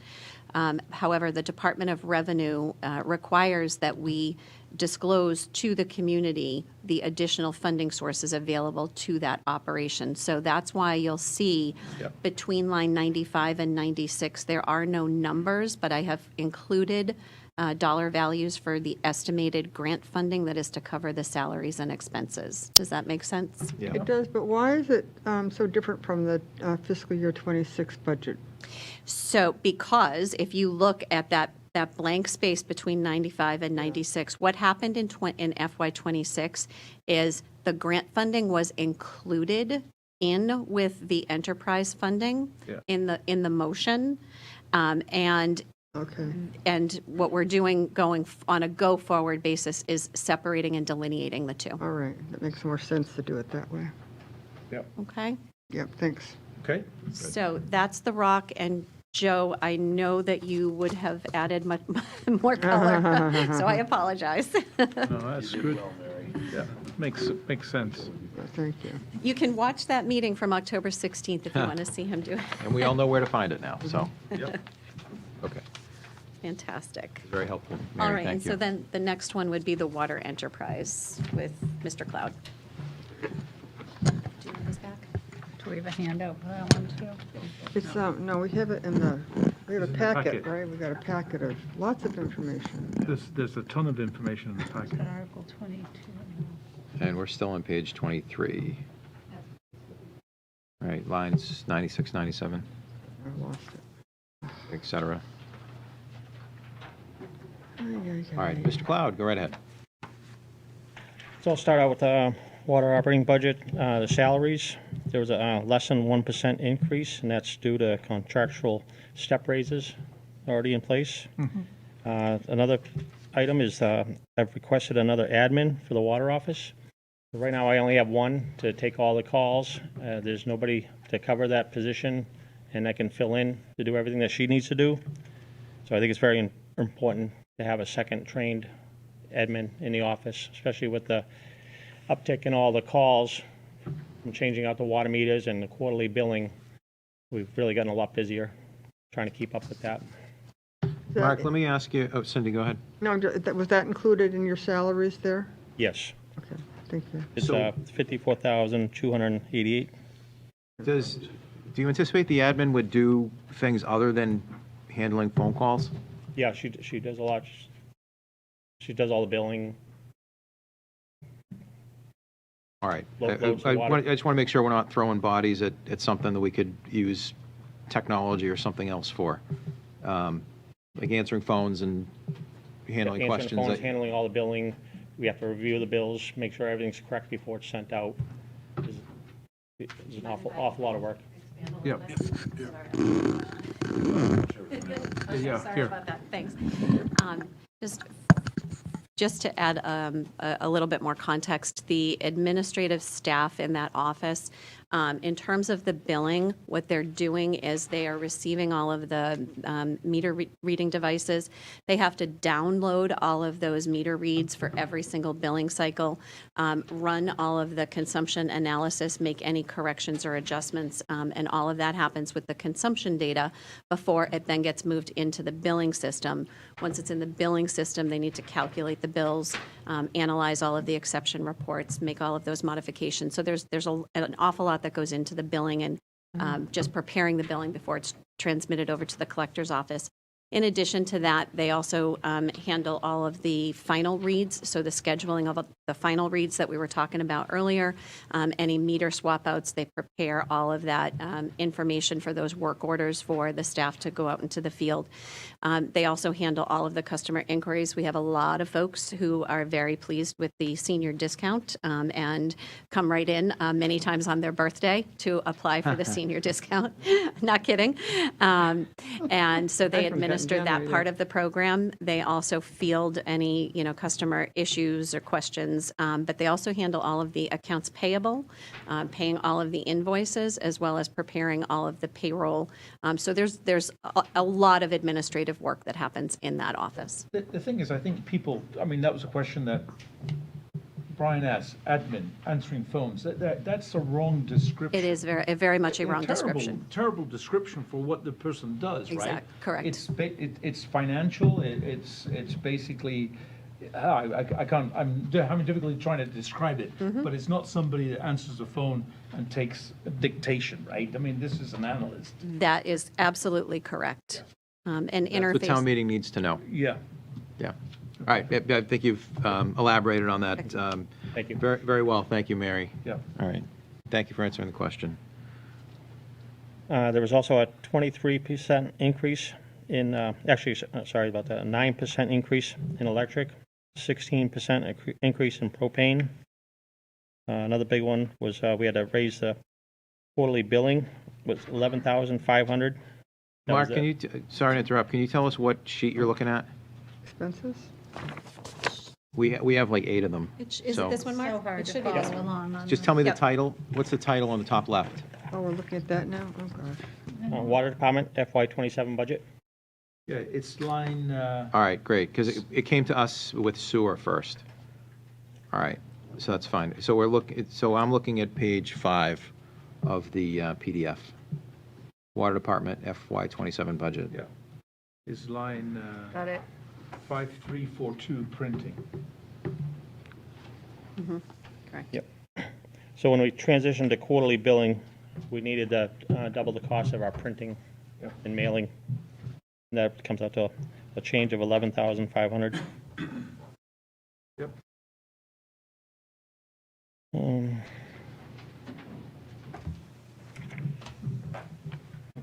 However, the Department of Revenue requires that we disclose to the community the additional funding sources available to that operation. So that's why you'll see Yep. between line 95 and 96, there are no numbers, but I have included dollar values for the estimated grant funding that is to cover the salaries and expenses. Does that make sense? Yeah. It does, but why is it so different from the fiscal year '26 budget? So, because if you look at that blank space between 95 and 96, what happened in FY '26 is the grant funding was included in with the enterprise funding Yeah. in the motion, and Okay, what we're doing on a go-forward basis is separating and delineating the two. all right, that makes more sense to do it that way. Okay? Yep, thanks. Okay. So that's the rock, and Joe, I know that you would have added much more color, so I apologize. No, that's good. Yeah, makes sense. Thank you. You can watch that meeting from October 16th if you want to see him do it. And we all know where to find it now, so, Yep. okay, Fantastic. very helpful. All Mary, right, and thank so you. then the next one would be the water enterprise with Mr. Cloud. Do you want this back? Do we have a handout for that one too? It's, no, we have it in we have a It's in the packet, packet. right? We got a packet of lots of information. There's a ton of information in the packet. At Article 22. And we're still on page 23. Right, lines 96, 97, I lost it. et cetera. Ay, ay, All right, ay. Mr. Cloud, go right ahead. So I'll start out with the water operating budget, the salaries. There was a less than 1% increase, and that's due to contractual step raises already in place. Another item is I've requested another admin for the water office. Right now, I only have one to take all the calls. There's nobody to cover that position, and I can fill in to do everything that she needs to do. So I think it's very important to have a second trained admin in the office, especially with the uptick in all the calls from changing out the water meters and the quarterly billing, we've really gotten a lot busier trying to keep up with that. Mark, let me ask you, oh, Cindy, go ahead. No, was that included in your salaries there? Yes, Okay, thank you. it's So- 54,288. Do you anticipate the admin would do things other than handling phone calls? Yeah, she does a lot. She does all the billing. All right. Loads of I water. just want to make sure we're not throwing bodies at something that we could use technology or something else for. Like answering phones and handling Answering questions. phones, handling all the billing. We have to review the bills, make sure everything's correct before it's sent out. It's an awful lot of work. Yep. Yeah, Sorry here. about that, thanks. Just to add a little bit more context, the administrative staff in that office, in terms of the billing, what they're doing is they are receiving all of the meter reading devices. They have to download all of those meter reads for every single billing cycle, run all of the consumption analysis, make any corrections or adjustments, and all of that happens with the consumption data before it then gets moved into the billing system. Once it's in the billing system, they need to calculate the bills, analyze all of the exception reports, make all of those modifications. So there's an awful lot that goes into the billing and just preparing the billing before it's transmitted over to the collector's office. In addition to that, they also handle all of the final reads, so the scheduling of the final reads that we were talking about earlier, any meter swap outs, they prepare all of that information for those work orders for the staff to go out into the field. They also handle all of the customer inquiries. We have a lot of folks who are very pleased with the senior discount and come right in many times on their birthday to apply for the senior discount. Not kidding. And so they administer that part of the program. They also field any, customer issues or questions, but they also handle all of the accounts payable, paying all of the invoices, as well as preparing all of the payroll. So there's a lot of administrative work that happens in that office. The thing is, I think people, that was a question that Brian asked, admin, answering phones. That's a wrong description. It is very much a wrong Terrible- description. Terrible description for what the person does, right? Correct. It's financial, it's basically, I can't, I'm having difficulty trying to describe it, but it's not somebody that answers the phone and takes dictation, right? This is an analyst. That is absolutely correct. And The interface. town meeting needs to know. Yeah. Yeah. All right, I think you've elaborated on that. Thank you. Very, very well. Thank you, Mary. Yeah. All right. Thank you for answering the question. There was also a 23% increase in, sorry about that, a 9% increase in electric, 16% increase in propane. Another big one was we had to raise the quarterly billing, was $11,500. Mark, sorry to interrupt, can you tell us what sheet you're looking at? Expenses? We have like 8 of them. Is it so- this one, Mark? So hard It to should be this follow one. along on Just the- tell me the Yep. title. What's the title on the top left? Oh, we're looking at that now? Oh, gosh. Water Department FY27 budget. Yeah, it's line, All right, great, because it came to us with sewer first. All right, so that's fine. So I'm looking at page 5 of the PDF. Water Department FY27 budget. yeah, is line Got it. 5342, printing. Correct. Yep. So when we transitioned to quarterly billing, we needed to double the cost of our printing Yeah. and mailing. And that comes out to a change of $11,500. Yep.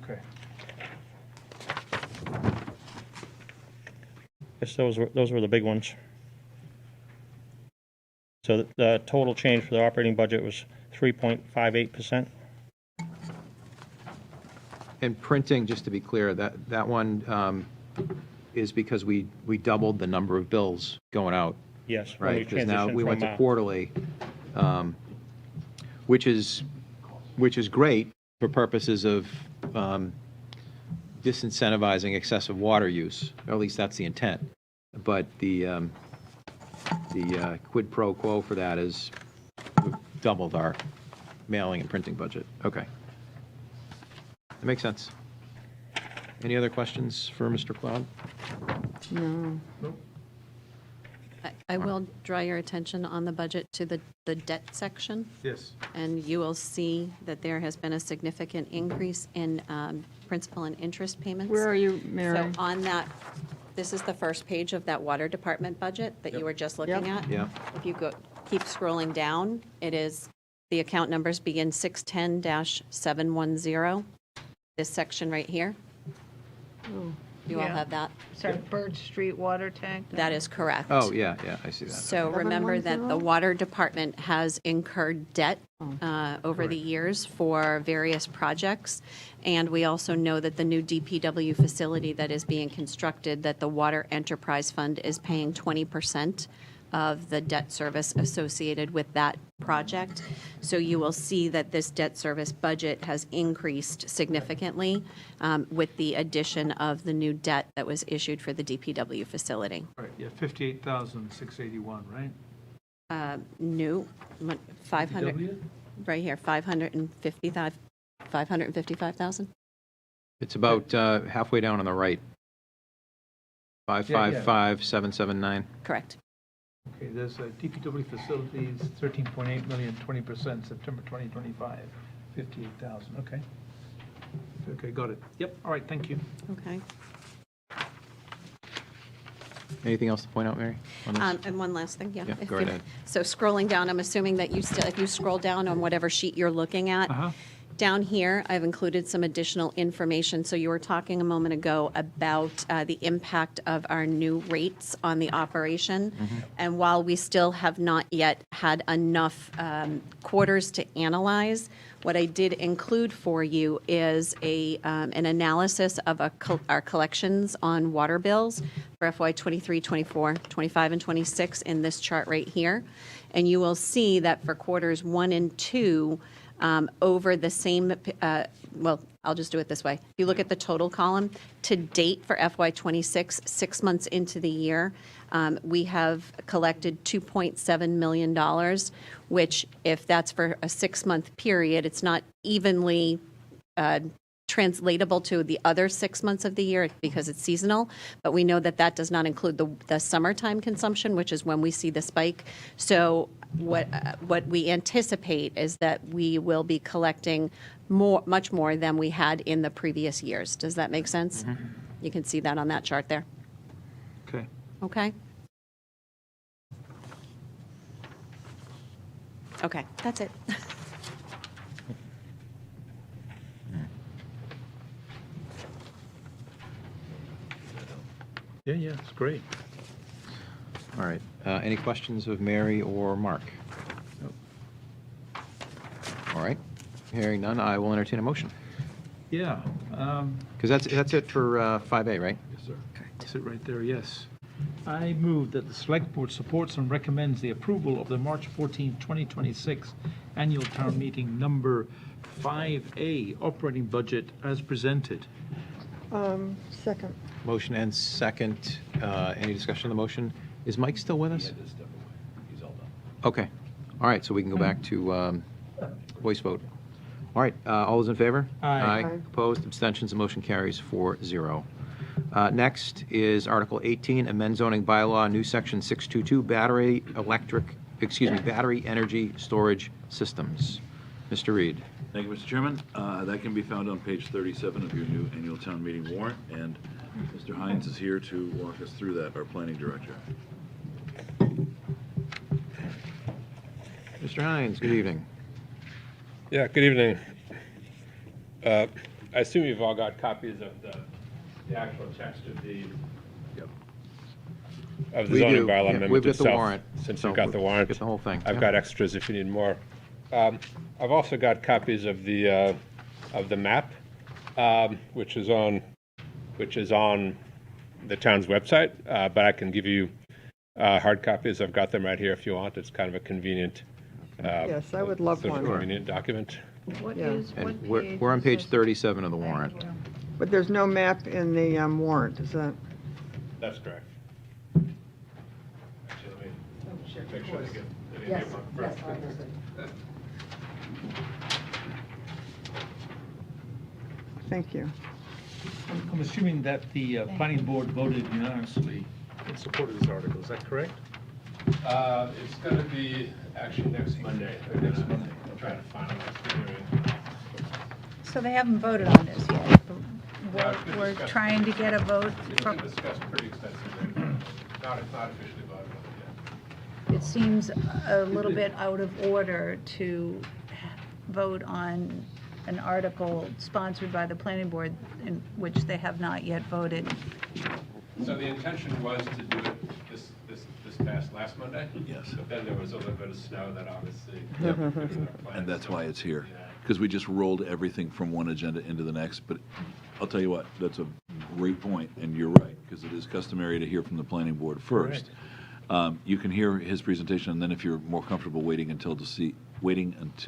Okay. Guess those were the big ones. So the total change for the operating budget was 3.58%. And printing, just to be clear, that one is because we doubled the number of bills going out, Yes. when we right? Because now transitioned we went from, to quarterly, which is great for purposes of disincentivizing excessive water use, or at least that's the intent. But the quid pro quo for that is we've doubled our mailing and printing budget. Okay. That makes sense. Any other questions for Mr. Cloud? No. I will draw your attention on the budget to the debt section, Yes. and you will see that there has been a significant increase in principal and interest payments. Where are you, Mary? So on that, this is the first page of that water department budget that you were just looking Yep. at. Yeah. If you keep scrolling down, it is, the account numbers begin 610-710. This section right here. You all Yeah. have that? Sorry, Bird Street water tank? That is correct. Oh, yeah, I see that. So remember that the 710? water department has incurred debt over the years for various projects. And we also know that the new DPW facility that is being constructed, that the Water Enterprise Fund is paying 20% of the debt service associated with that project. So you will see that this debt service budget has increased significantly with the addition of the new debt that was issued for the DPW facility. Right, yeah, 58,681, right? New, 500, DPW? right here, 555,000. It's about halfway down on the right. 555,779. Correct. Okay, there's a DPW facilities, 13.8 million, 20%, September 2025, 58,000, okay. Okay, got it. Yep, all right, thank you. Okay. Anything else to point out, Mary? on this? And one last thing, yeah. Yeah, if go you- ahead. So scrolling down, I'm assuming that you still, if you scroll down on whatever sheet you're looking at, Uh-huh. down here, I've included some additional information. So you were talking a moment ago about the impact of our new rates on the operation. And while we still have not yet had enough quarters to analyze, what I did include for you is an analysis of our collections on water bills for FY '23, '24, '25, and '26 in this chart right here. And you will see that for quarters 1 and 2, over the same, well, I'll just do it this way. If you look at the total column, to date for FY '26, 6 months into the year, we have collected $2.7 million, which if that's for a 6-month period, it's not evenly translatable to the other 6 months of the year because it's seasonal, but we know that that does not include the summertime consumption, which is when we see the spike. So what we anticipate is that we will be collecting much more than we had in the previous years. Does that make sense? You can see that on that chart there. Okay. Okay? Okay, that's it. Yeah, it's great. All right. Any questions of Mary or Mark? All right. Hearing none, I will entertain a motion. Yeah. Because that's it for 5A, right? Yes, sir. That's it right there, yes. I move that the Select Board supports and recommends the approval of the March 14, 2026 Annual Town Meeting Number 5A Operating Budget as presented. Second. Motion and second. Any discussion on the motion? Is Mike still with us? He's all done. Okay. All right, so we can go back to voice vote. All right, all those in favor? Aye. Aye. Opposed, abstentions, the motion carries 4-0. Next is Article 18, amend zoning bylaw, new section 622, battery energy storage systems. Mr. Reed. Thank you, Mr. Chairman. That can be found on page 37 of your new annual town meeting warrant, and Mr. Hines is here to walk us through that, our planning director. Mr. Hines, good evening. Yeah, good evening. I assume you've all got copies of the actual text of the We zoning do. bylaw Yeah, amendment we've got the itself, warrant, since so you've got the warrant. get the whole thing, I've yeah. got extras if you need more. I've also got copies of the map, which is on the town's website, but I can give you hard copies. I've got them right here if you want. It's kind of a convenient. Yes, I would love sort of one. convenient document. What Yeah. is, what And page? we're on is page this? 37 of the warrant. But there's no map in the warrant, is that? That's correct. Actually, let me make sure I get. Yes, yes, Thank you. I'm assuming that the planning board voted unanimously in support of this article, is that correct? It's going to be actually next Monday. They're Next gonna Monday, try to finalize the hearing. So they haven't voted on this yet. but No, it's been We're discussed. trying to get a vote It's from, been discussed pretty extensively. Not officially voted on it seems a little bit out of order to vote on an article sponsored by the planning board in which they have not yet voted. yet. So the intention was to do it this past last Monday? Yes. But then there was a little bit of snow that obviously. And that's why it's here, because we just rolled everything from one agenda into the next. But I'll tell you what, that's a great point, and you're right, because it is customary to hear from the planning board first. You can hear his presentation, and then if you're more comfortable waiting until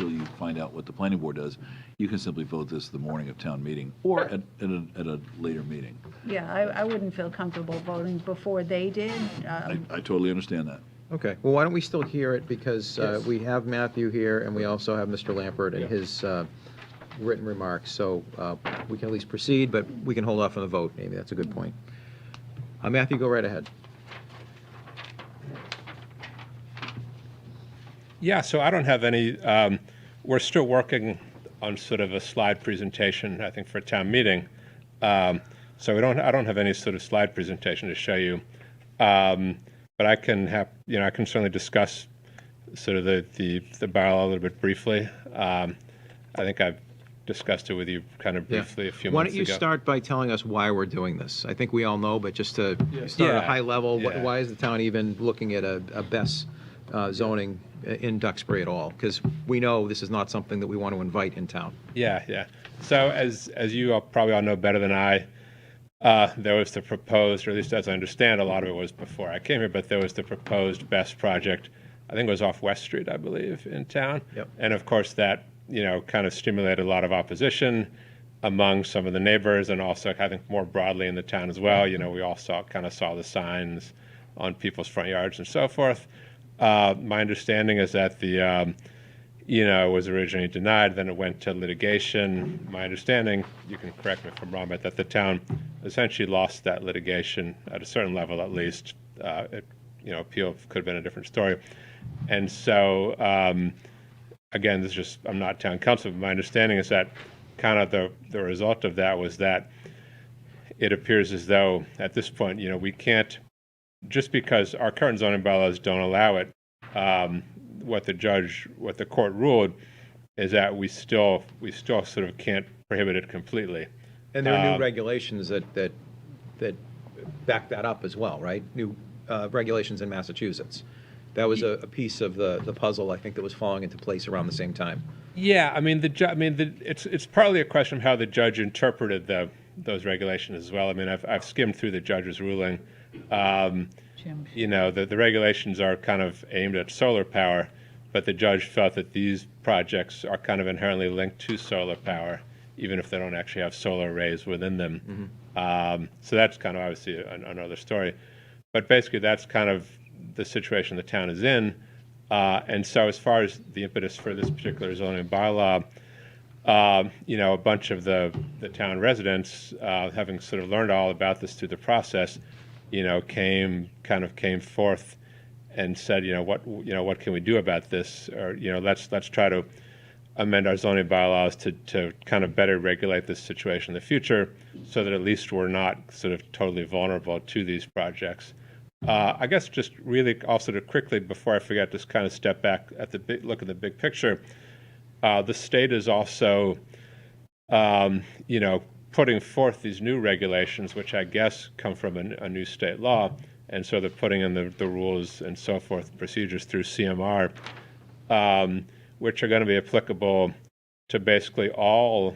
you find out what the planning board does, you can simply vote this the morning of town meeting or at a later meeting. Yeah, I wouldn't feel comfortable voting before they did. I totally understand that. Okay, well, why don't we still hear it, because we have Matthew here, and we also have Mr. Lampert and his written remarks, so we can at least proceed, but we can hold off on the vote, maybe, that's a good point. Matthew, go right ahead. Yeah, so I don't have any, we're still working on sort of a slide presentation, I think, for a town meeting. So I don't have any sort of slide presentation to show you. But I can I can certainly discuss sort of the bylaw a little bit briefly. I think I've discussed it with you kind of briefly a few Why months don't ago. you start by telling us why we're doing this? I think we all know, but just to start at a Yeah. high level, Yeah. why is the town even looking at a best zoning in Duxbury at all? Because we know this is not something that we want to invite in town. Yeah. So as you all probably all know better than I, there was the proposed, or at least as I understand, a lot of it was before I came here, but there was the proposed BEST project. I think it was off West Street, I believe, in town. Yep. And of course that, kind of stimulated a lot of opposition among some of the neighbors, and also I think more broadly in the town as well. We all saw the signs on people's front yards and so forth. My understanding is that the was originally denied, then it went to litigation. My understanding, you can correct me if I'm wrong, but that the town essentially lost that litigation at a certain level at least. Appeal could have been a different story. And so, again, this is just, I'm not town council, but my understanding is that kind of the result of that was that it appears as though at this point, we can't, just because our current zoning bylaws don't allow it, what the court ruled is that we still sort of can't prohibit it completely. And there are new regulations that back that up as well, right? New regulations in Massachusetts. That was a piece of the puzzle, I think, that was falling into place around the same time. Yeah, it's partly a question of how the judge interpreted those regulations as well. I've skimmed through the judge's ruling. The regulations are kind of aimed at solar power, but the judge felt that these projects are kind of inherently linked to solar power, even if they don't actually have solar arrays within them. Mm-hmm. So that's kind of obviously another story. But basically, that's kind of the situation the town is in. And so as far as the impetus for this particular zoning bylaw, a bunch of the town residents, having sort of learned all about this through the process, came forth and said, what can we do about this? Or, let's try to amend our zoning bylaws to kind of better regulate this situation in the future, so that at least we're not sort of totally vulnerable to these projects. I guess just really also to quickly, before I forget, just kind of step back at look at the big picture. The state is also, putting forth these new regulations, which I guess come from a new state law, and so they're putting in the rules and so forth, procedures through CMR, which are going to be applicable to basically all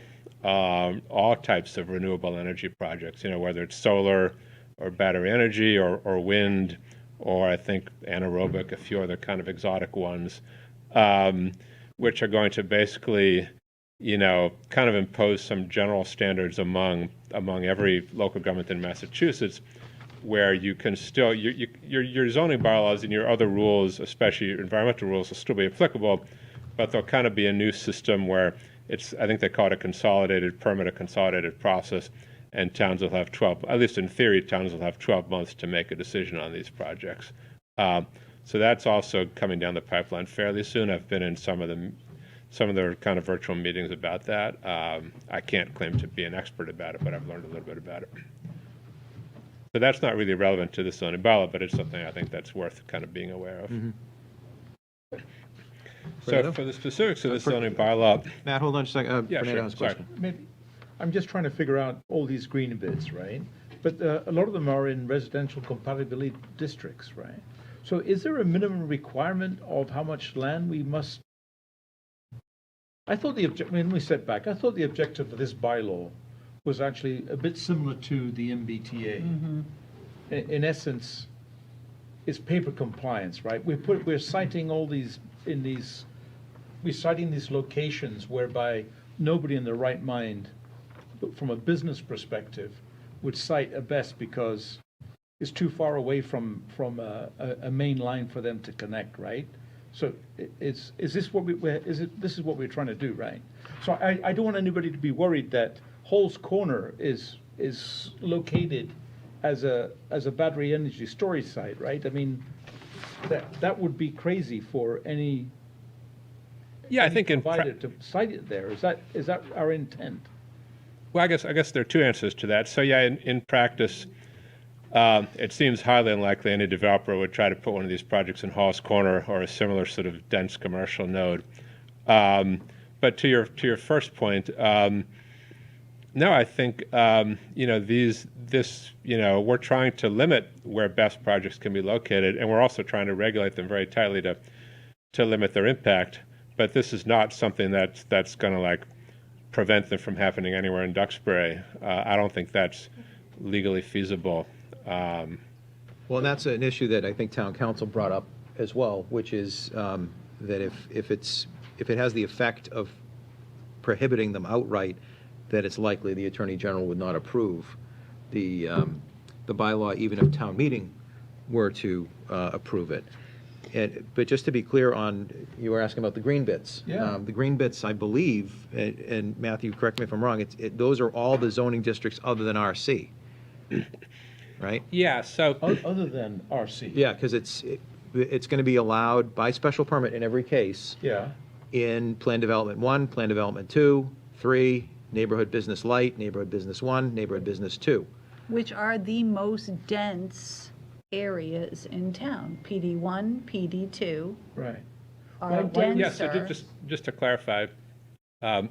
types of renewable energy projects. Whether it's solar or battery energy or wind, or I think anaerobic, a few other kind of exotic ones, which are going to basically kind of impose some general standards among every local government in Massachusetts, where you can still, your zoning bylaws and your other rules, especially your environmental rules, will still be applicable, but there'll kind of be a new system where I think they call it a consolidated permit, a consolidated process, and towns will have 12, at least in theory, towns will have 12 months to make a decision on these projects. So that's also coming down the pipeline fairly soon. I've been in some of the kind of virtual meetings about that. I can't claim to be an expert about it, but I've learned a little bit about it. So that's not really relevant to the zoning bylaw, but it's something I think that's worth kind of being aware of. So Fernando? for the specifics of the zoning bylaw, Matt, hold on just a second. Yeah, Fernando sure. has a Sorry. question. Maybe, I'm just trying to figure out all these green bits, right? But a lot of them are in residential compatibility districts, right? So is there a minimum requirement of how much land we must? I thought when we step back, I thought the objective of this bylaw was actually a bit similar to the MBTA. In essence, it's paper compliance, right? We're citing all these we're citing these locations whereby nobody in their right mind, from a business perspective, would cite a best because it's too far away from a main line for them to connect, right? So is this what this is what we're trying to do, right? So I don't want anybody to be worried that Hall's Corner is located as a battery energy storage site, right? I mean, that would be crazy for any I think provider to cite it there. Is that our intent? well, I guess there are two answers to that. So yeah, in practice, it seems highly unlikely any developer would try to put one of these projects in Hall's Corner or a similar sort of dense commercial node. But to your first point, no, I think we're trying to limit where best projects can be located, and we're also trying to regulate them very tightly to limit their impact. But this is not something that's going to prevent them from happening anywhere in Duxbury. I don't think that's legally feasible. Well, and that's an issue that I think town council brought up as well, which is that if it has the effect of prohibiting them outright, that it's likely the Attorney General would not approve the bylaw, even if town meeting were to approve it. But just to be clear you were asking about the green bits. Yeah. The green bits, I believe, and Matthew, correct me if I'm wrong, those are all the zoning districts other than RC, right? Yeah, so Other than RC? Yeah, because it's going to be allowed by special permit in every case Yeah. in Plan Development 1, Plan Development 2, 3, Neighborhood Business Light, Neighborhood Business 1, Neighborhood Business 2. which are the most dense areas in town. PD1, PD2 Right. are Why- denser. yeah, so just to clarify, so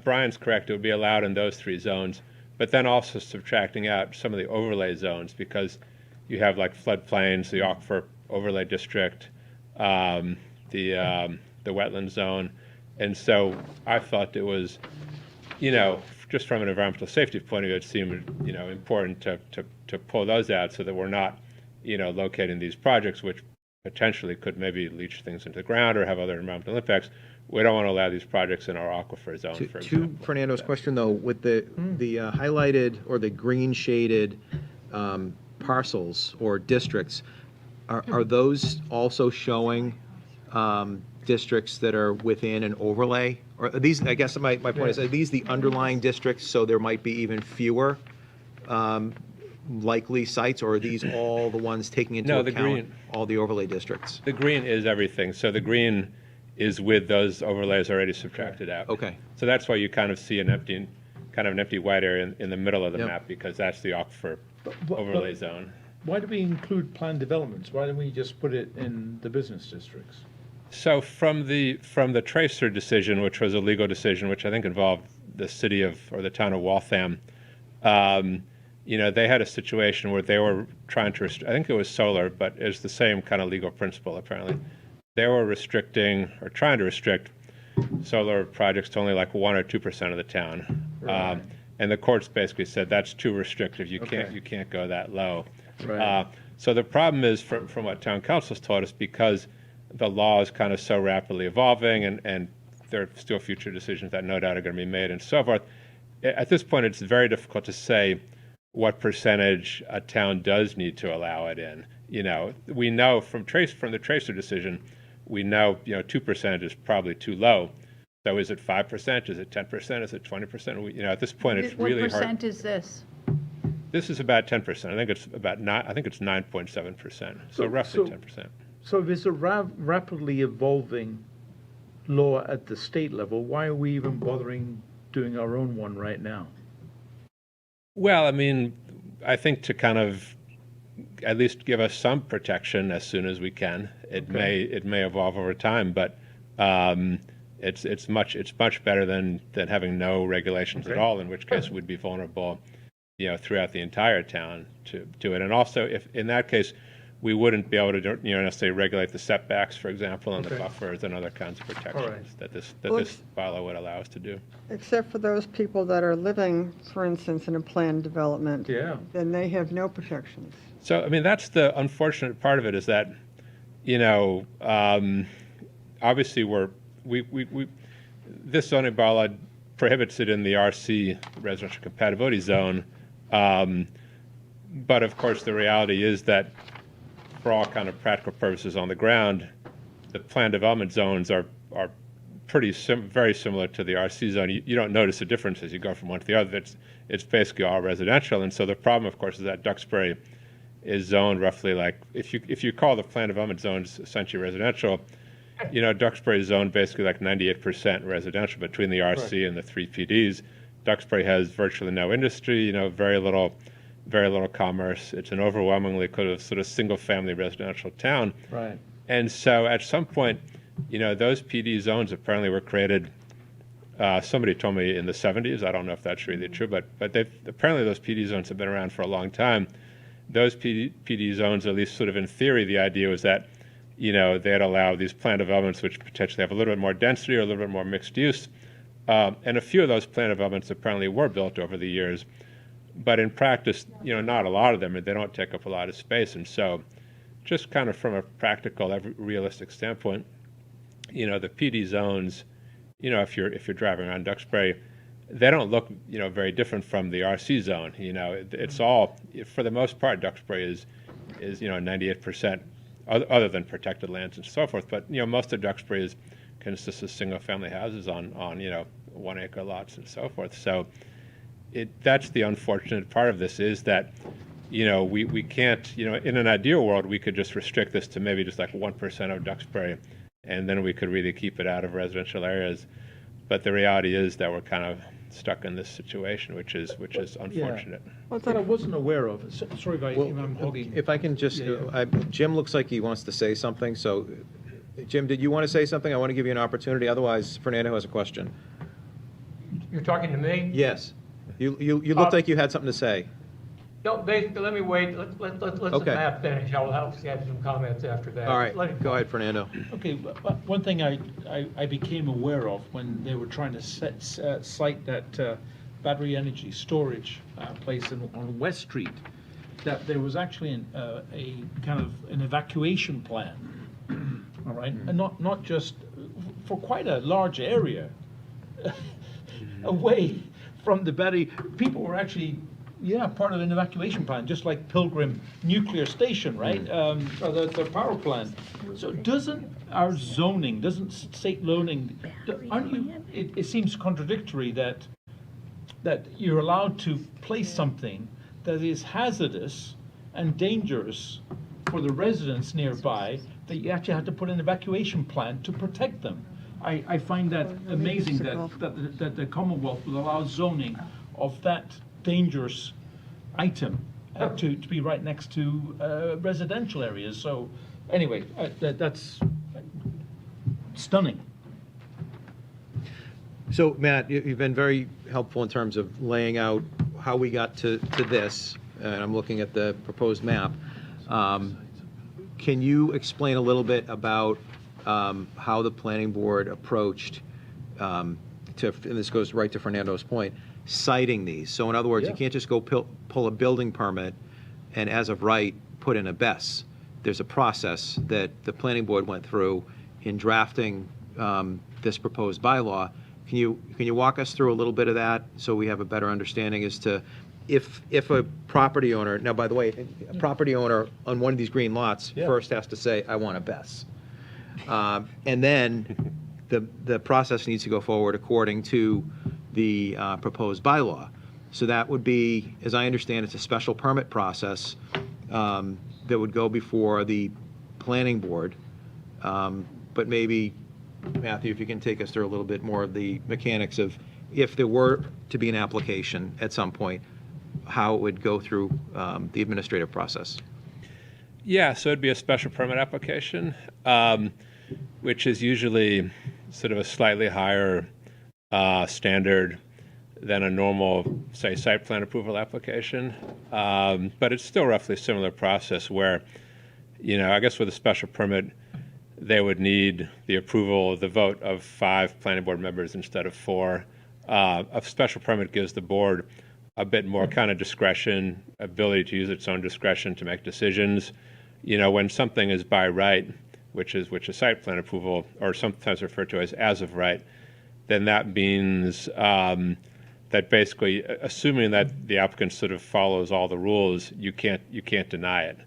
Brian's correct. It would be allowed in those three zones, but then also subtracting out some of the overlay zones because you have floodplains, the Aquifer Overlay District, the wetland zone, and so I thought it was, just from an environmental safety point of view, it seemed important to pull those out so that we're not locating these projects which potentially could maybe leach things into the ground or have other environmental impacts. We don't want to allow these projects in our aquifer zone, for example. To Fernando's question, though, with the highlighted or the green shaded parcels or districts, are those also showing districts that are within an overlay? Or are these, I guess my point is, are these the underlying districts, so there might be even fewer likely sites, or are these all the ones taking into No, the account green. all the overlay districts? The green is everything. So the green is with those overlays already subtracted out. Okay. So that's why you kind of see an empty white area in the middle of the Yep. map, because that's the aquifer But- overlay zone. Why do we include planned developments? Why don't we just put it in the business districts? So from the Tracer decision, which was a legal decision, which I think involved the city or the town of Waltham, they had a situation where they were trying to I think it was solar, but it's the same kind of legal principle apparently. They were trying to restrict solar projects to only 1 or 2% of the town. Right. And the courts basically said that's too restrictive. You Okay. can't go that low. Right. So the problem is, from what town council's taught us, because the law is kind of so rapidly evolving, and there are still future decisions that no doubt are going to be made and so forth. At this point, it's very difficult to say what percentage a town does need to allow it in. We know from the Tracer decision, we know, 2% is probably too low. So is it 5%? Is it 10%? Is it 20%? At this point, it's really hard. What percent is this? This is about 10%. I think it's about I think it's 9.7%. So roughly 10%. So if it's a rapidly evolving law at the state level, why are we even bothering doing our own one right now? Well, I mean, I think to kind of at least give us some protection as soon as we can. It may evolve over time, but it's much better than having no regulations at all. In which case, we'd be vulnerable, throughout the entire town to it. And also, if in that case, we wouldn't be able to, necessarily regulate the setbacks, for example, and the buffers and other kinds of protections that this bylaw would allow us to do. Except for those people that are living, for instance, in a planned development. Yeah. Then they have no protections. So, I mean, that's the unfortunate part of it is that, obviously this zoning bylaw prohibits it in the RC, residential compatibility zone. But of course, the reality is that for all kind of practical purposes on the ground, the planned development zones are very similar to the RC zone. You don't notice a difference as you go from one to the other. It's basically all residential. And so the problem, of course, is that Duxbury is zoned roughly like, if you call the planned development zones essentially residential, Duxbury is zoned basically like 98% residential between the RC and the 3 PDs. Duxbury has virtually no industry, very little commerce. It's an overwhelmingly sort of single-family residential town. Right. And so at some point, those PD zones apparently were created, somebody told me in the 70s. I don't know if that's really true, but apparently those PD zones have been around for a long time. Those PD zones, at least sort of in theory, the idea was that, they'd allow these planned developments which potentially have a little bit more density or a little bit more mixed use. And a few of those planned developments apparently were built over the years. But in practice, not a lot of them, and they don't take up a lot of space. And so just kind of from a practical, realistic standpoint, the PD zones, if you're driving around Duxbury, they don't look, very different from the RC zone. It's all, for the most part, Duxbury is 98%, other than protected lands and so forth. But, most of Duxbury consists of single-family houses on 1 acre lots and so forth. So that's the unfortunate part of this is that, we can't, in an ideal world, we could just restrict this to maybe just like 1% of Duxbury, and then we could really keep it out of residential areas. But the reality is that we're kind of stuck in this situation, which is unfortunate. Well, that I wasn't aware of. Sorry, guys. If I can just, Jim looks like he wants to say something, so, Jim, did you want to say something? I want to give you an opportunity, otherwise Fernando has a question. You're talking to me? Yes. You looked like you had something to say. No, basically, let me wait. Let's let Matt finish. I'll have some comments after that. All right, go ahead, Fernando. Okay, one thing I became aware of when they were trying to cite that battery energy storage place on West Street, that there was actually a kind of an evacuation plan, all right? And not just for quite a large area away from the battery. People were actually part of an evacuation plan, just like Pilgrim Nuclear Station, right? Or the power plant. So doesn't our zoning, doesn't state zoning, aren't you, it seems contradictory that you're allowed to place something that is hazardous and dangerous for the residents nearby, that you actually have to put an evacuation plan to protect them. I find that amazing that the Commonwealth will allow zoning of that dangerous item to be right next to residential areas. So anyway, that's stunning. So, Matt, you've been very helpful in terms of laying out how we got to this, and I'm looking at the proposed map. Can you explain a little bit about how the planning board approached, and this goes right to Fernando's point, citing these? So in other words, you can't just go pull a building permit and as of right put in a BES. There's a process that the planning board went through in drafting this proposed bylaw. Can you walk us through a little bit of that so we have a better understanding as to if a property owner, now by the way, a property owner on one of these green lots first has to say, I want a BES. And then the process needs to go forward according to the proposed bylaw. So that would be, as I understand, it's a special permit process that would go before the planning board. But maybe, Matthew, if you can take us through a little bit more of the mechanics of if there were to be an application at some point, how it would go through the administrative process. Yeah, so it'd be a special permit application, which is usually sort of a slightly higher standard than a normal, say, site plan approval application. But it's still roughly a similar process where, I guess with a special permit, they would need the approval, the vote of 5 planning board members instead of 4. A special permit gives the board a bit more kind of discretion, ability to use its own discretion to make decisions. When something is by right, which is site plan approval, or sometimes referred to as of right, then that means that basically, assuming that the applicant sort of follows all the rules, you can't deny it.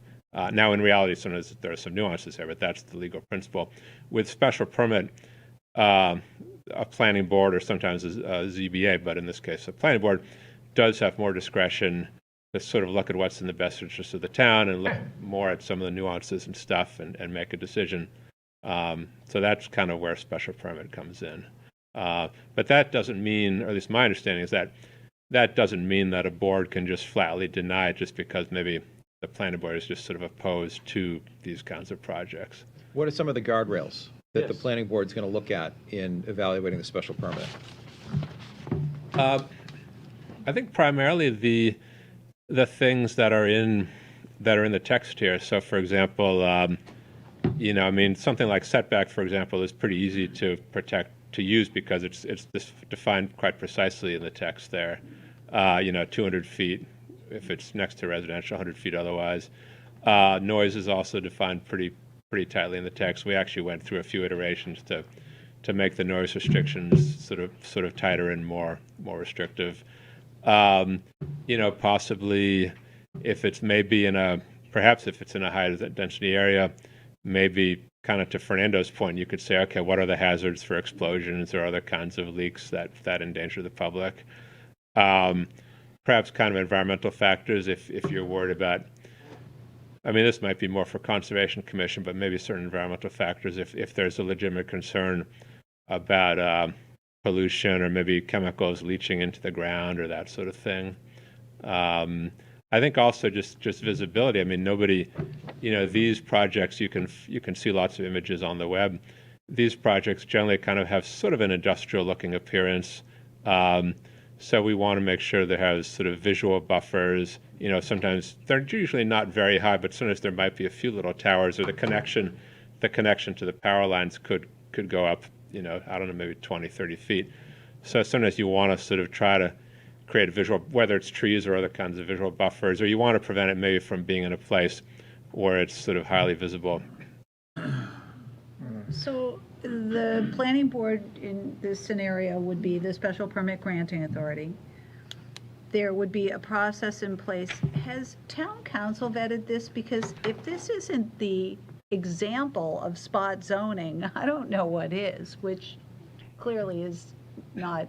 Now, in reality, sometimes there are some nuances there, but that's the legal principle. With special permit, a planning board, or sometimes a ZBA, but in this case, a planning board, does have more discretion to sort of look at what's in the best interest of the town and look more at some of the nuances and stuff and make a decision. So that's kind of where special permit comes in. But that doesn't mean, or at least my understanding is that doesn't mean that a board can just flatly deny it just because maybe the planning board is just sort of opposed to these kinds of projects. What are some of the guardrails that the planning board's going to look at in evaluating the special permit? I think primarily the things that are in the text here. So, for example, something like setback, for example, is pretty easy to use because it's defined quite precisely in the text there. 200 feet if it's next to residential, 100 feet otherwise. Noise is also defined pretty tightly in the text. We actually went through a few iterations to make the noise restrictions sort of tighter and more restrictive. Possibly if it's perhaps if it's in a high density area, maybe kind of to Fernando's point, you could say, okay, what are the hazards for explosions or other kinds of leaks that endanger the public? Perhaps kind of environmental factors if you're worried about, this might be more for Conservation Commission, but maybe certain environmental factors if there's a legitimate concern about pollution or maybe chemicals leaching into the ground or that sort of thing. I think also just visibility. Nobody, these projects, you can see lots of images on the web. These projects generally kind of have sort of an industrial looking appearance. So we want to make sure there has sort of visual buffers. Sometimes they're usually not very high, but sometimes there might be a few little towers, or the connection to the power lines could go up, maybe 20, 30 feet. So sometimes you want to sort of try to create a visual, whether it's trees or other kinds of visual buffers, or you want to prevent it maybe from being in a place where it's sort of highly visible. So the planning board in this scenario would be the special permit granting authority. There would be a process in place. Has town council vetted this? Because if this isn't the example of spot zoning, I don't know what is, which clearly is not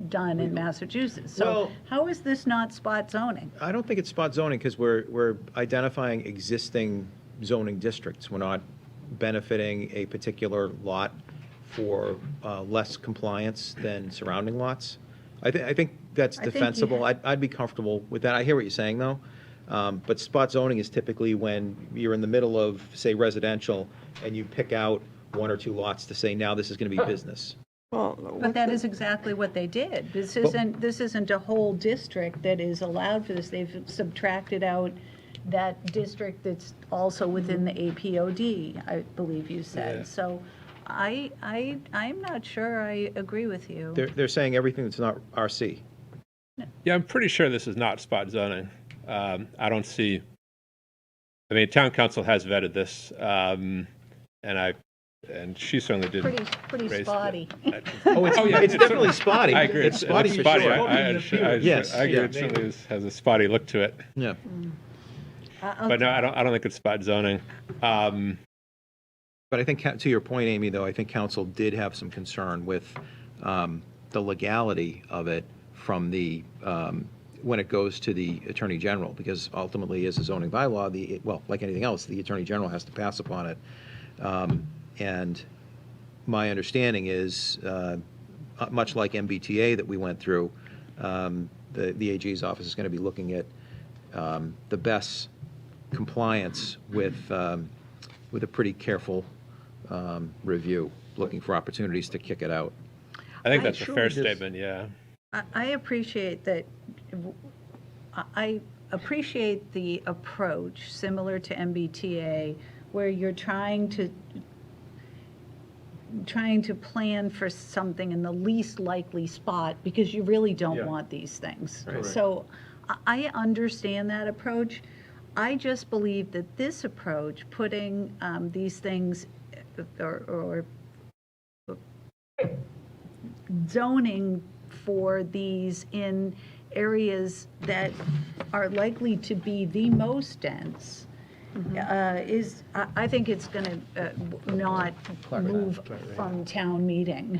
done in Massachusetts. So how is this not spot zoning? I don't think it's spot zoning because we're identifying existing zoning districts. We're not benefiting a particular lot for less compliance than surrounding lots. I think that's defensible. I'd be comfortable with that. I hear what you're saying, though. But spot zoning is typically when you're in the middle of, say, residential, and you pick out 1 or 2 lots to say, now this is going to be business. But that is exactly what they did. This isn't a whole district that is allowed for this. They've subtracted out that district that's also within the APOD, I believe you said. Yeah. So I'm not sure I agree with you. They're saying everything that's not RC. Yeah, I'm pretty sure this is not spot zoning. I don't see. Town council has vetted this, and she certainly did. Pretty spotty. It's definitely spotty. I agree. It's spotty for spotty. sure. Yes, I agree. It certainly has a spotty look to it. Yeah. But no, I don't think it's spot zoning. But I think, to your point, Amy, though, I think council did have some concern with the legality of it from the, when it goes to the Attorney General, because ultimately, as a zoning bylaw, well, like anything else, the Attorney General has to pass upon it. And my understanding is, much like MBTA that we went through, the AG's office is going to be looking at the best compliance with a pretty careful review, looking for opportunities to kick it out. I think that's a fair statement, yeah. I appreciate that. I appreciate the approach similar to MBTA, where you're trying to plan for something in the least likely spot because you really don't want these things. Right. So I understand that approach. I just believe that this approach, putting these things or zoning for these in areas that are likely to be the most dense, I think it's going to not move from town meeting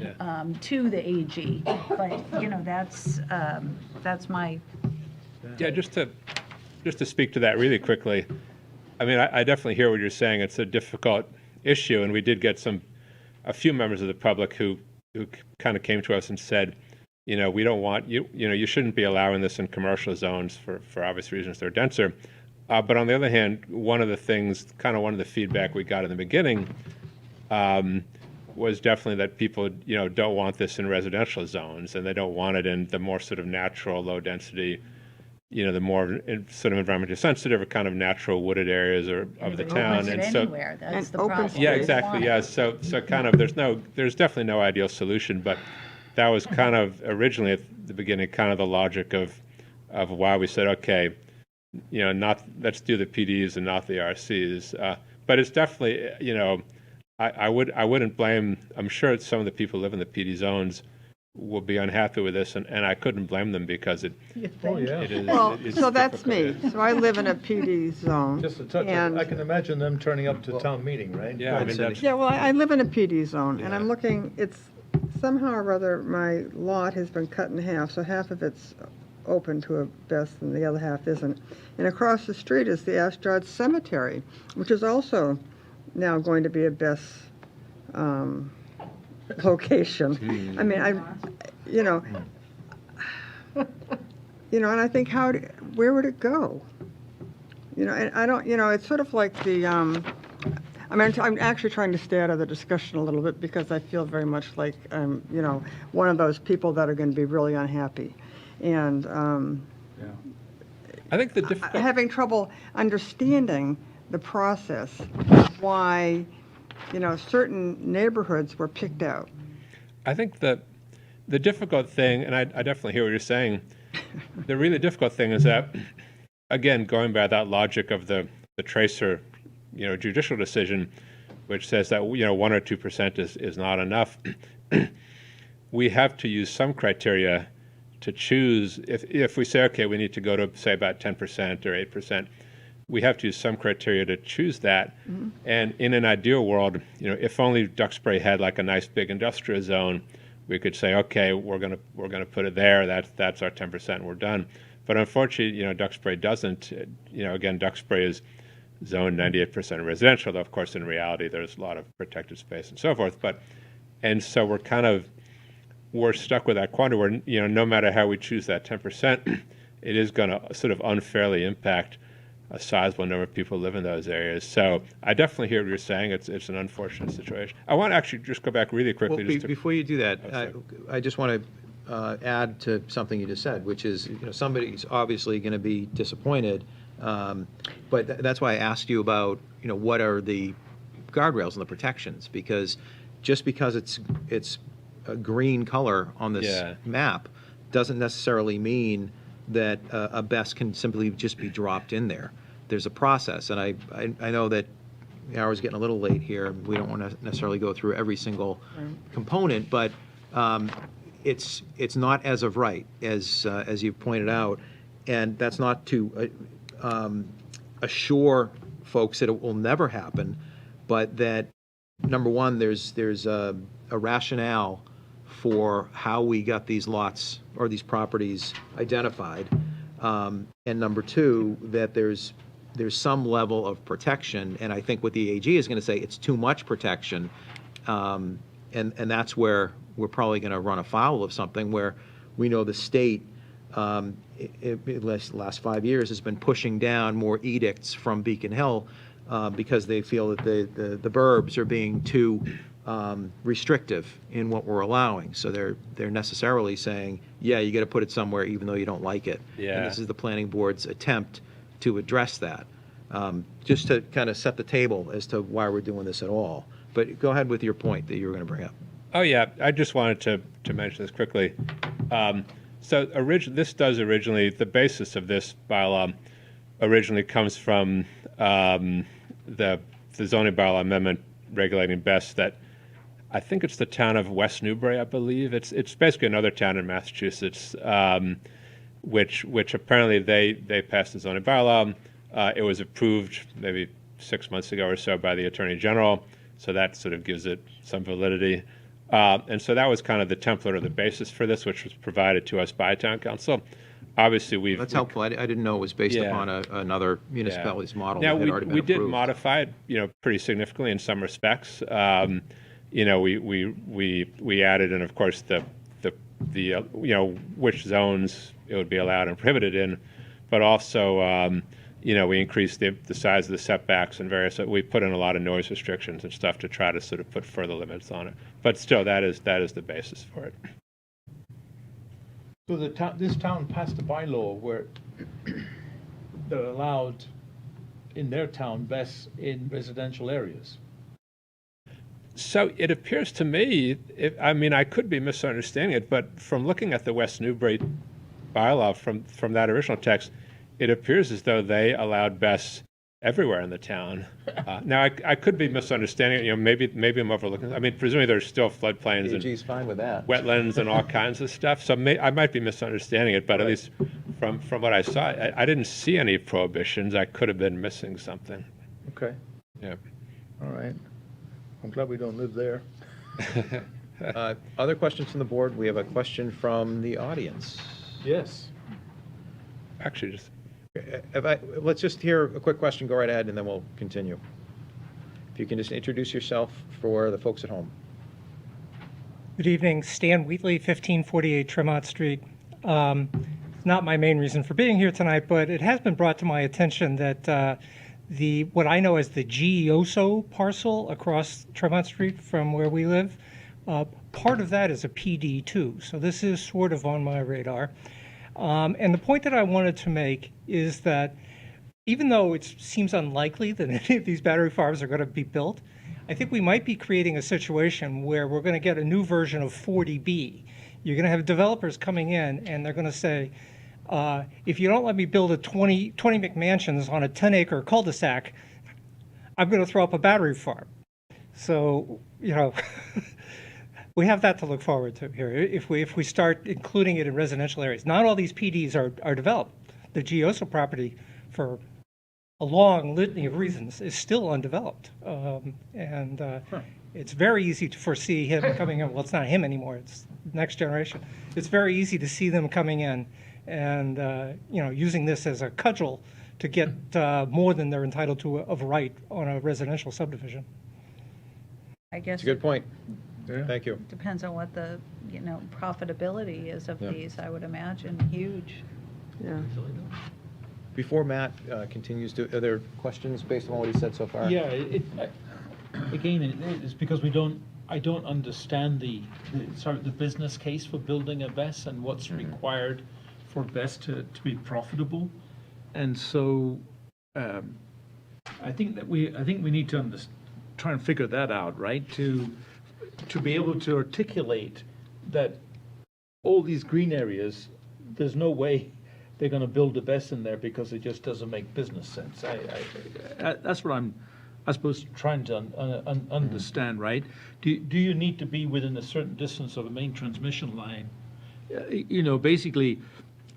to the AG. But, you know, that's my... Yeah, just to speak to that really quickly, I mean, I definitely hear what you're saying. It's a difficult issue, and we did get a few members of the public who kind of came to us and said, you know, we don't want you shouldn't be allowing this in commercial zones for obvious reasons, they're denser. But on the other hand, one of the feedback we got in the beginning was definitely that people, don't want this in residential zones, and they don't want it in the more sort of natural, low density, the more sort of environmentally sensitive or kind of natural wooded areas of the town. And so anywhere, that's the problem. Yeah, exactly. Yeah. So kind of there's definitely no ideal solution, but that was kind of originally at the beginning kind of the logic of why we said, okay, let's do the PDs and not the RCs. But it's definitely, I wouldn't blame. I'm sure some of the people who live in the PD zones will be unhappy with this, and I couldn't blame them because it is. Well, it's so that's difficult. me. So I live in a PD zone. Just a touch, I can imagine them turning up to town meeting, right? Yeah, I mean, that's, Yeah, well, I live in a PD zone, and Yeah. I'm looking, it's, somehow or other, my lot has been cut in half, so half of it's open to a best and the other half isn't. And across the street is the Ashdod Cemetery, which is also now going to be a best location. I mean, and I think where would it go? And I don't, it's sort of like the, I'm actually trying to stay out of the discussion a little bit because I feel very much like I'm, one of those people that are going to be really unhappy. And I think the difficult. having trouble understanding the process, why, certain neighborhoods were picked out. I think the difficult thing, and I definitely hear what you're saying, the really difficult thing is that, again, going by that logic of the Tracer, judicial decision, which says that, 1 or 2% is not enough, we have to use some criteria to choose. If we say, okay, we need to go to, say, about 10% or 8%, we have to use some criteria to choose that. Mm-hmm. And in an ideal world, if only Duxbury had like a nice big industrial zone, we could say, okay, we're gonna put it there. That's our 10%, and we're done. But unfortunately, Duxbury doesn't. Again, Duxbury is zoned 98% residential, though of course in reality there's a lot of protected space and so forth. And so we're stuck with that quandary where no matter how we choose that 10%, it is going to sort of unfairly impact a sizable number of people who live in those areas. So I definitely hear what you're saying. It's an unfortunate situation. I want to actually just go back really quickly. Well, before you do that, I just want to add to something you just said, which is somebody's obviously going to be disappointed, but that's why I asked you about what are the guardrails and the protections, because just because it's a green color on this map doesn't necessarily mean that a BESS can simply just be dropped in there. There's a process, and I know that the hour's getting a little late here. We don't want to necessarily go through every single component, but it's not as of right, as you pointed out, and that's not to assure folks that it will never happen, but that number one, there's a rationale for how we got these lots or these properties identified. And number two, that there's some level of protection, and I think what the AG is going to say, it's too much protection, and that's where we're probably going to run afoul of something where we know the state, last 5 years, has been pushing down more edicts from Beacon Hill because they feel that the burbs are being too restrictive in what we're allowing. So they're necessarily saying, yeah, you got to put it somewhere even though you don't like it. Yeah. And this is the planning board's attempt to address that, just to kind of set the table as to why we're doing this at all. But go ahead with your point that you were going to bring up. Oh, yeah, I just wanted to mention this quickly. So the basis of this bylaw originally comes from the zoning bylaw amendment regulating best that I think it's the town of West Newbury, I believe. It's basically another town in Massachusetts, which apparently they passed the zoning bylaw. It was approved maybe 6 months ago or so by the Attorney General, so that sort of gives it some validity. And so that was kind of the template or the basis for this, which was provided to us by Town Council. Obviously, That's helpful. I didn't know it was based upon another municipality's model Now, that had already been we did approved. modify it, pretty significantly in some respects. We added in, of course, the which zones it would be allowed and prohibited in, but also, we increased the size of the setbacks and various. We put in a lot of noise restrictions and stuff to try to sort of put further limits on it. But still, that is the basis for it. So this town passed a bylaw where they're allowed in their town best in residential areas. So it appears to me, I could be misunderstanding it, but from looking at the West Newbury bylaw from that original text, it appears as though they allowed BESS everywhere in the town. Now, I could be misunderstanding it. Maybe I'm overlooking. Presumably there's still floodplains and AG's fine with that. wetlands and all kinds of stuff. So I might be misunderstanding it, but at least from what I saw, I didn't see any prohibitions. I could have been missing something. Okay, Yeah. all right. I'm glad we don't live there. Other questions from the board? We have a question from the audience. Yes. Actually, just. Let's just hear a quick question, go right ahead, and then we'll continue. If you can just introduce yourself for the folks at home. Good evening, Stan Wheatley, 1548 Tremont Street. It's not my main reason for being here tonight, but it has been brought to my attention that what I know as the GEOSO parcel across Tremont Street from where we live, part of that is a PD too. So this is sort of on my radar. And the point that I wanted to make is that even though it seems unlikely that any of these battery farms are going to be built, I think we might be creating a situation where we're going to get a new version of 40B. You're going to have developers coming in and they're going to say, if you don't let me build 20 McMansions on a 10-acre cul-de-sac, I'm going to throw up a battery farm. So, we have that to look forward to here. If we start including it in residential areas, not all these PDs are developed. The GEOSO property, for a long litany of reasons, is still undeveloped, it's very easy to foresee him coming in. Well, it's not him anymore; it's next generation. It's very easy to see them coming in and using this as a cudgel to get more than they're entitled to of right on a residential subdivision. I guess It's a good point. Yeah. Thank you. it depends on what the, profitability is of these, I would imagine, huge. Yeah. Before Matt continues, are there questions based on what he said so far? Yeah, it's because I don't understand the business case for building a BESS and what's required for BESS to be profitable. And so I think we need to try and figure that out, right? To be able to articulate that all these green areas, there's no way they're going to build a BESS in there because it just doesn't make business sense. That's what I'm, I suppose, trying to understand, right? Do you need to be within a certain distance of a main transmission line? Basically,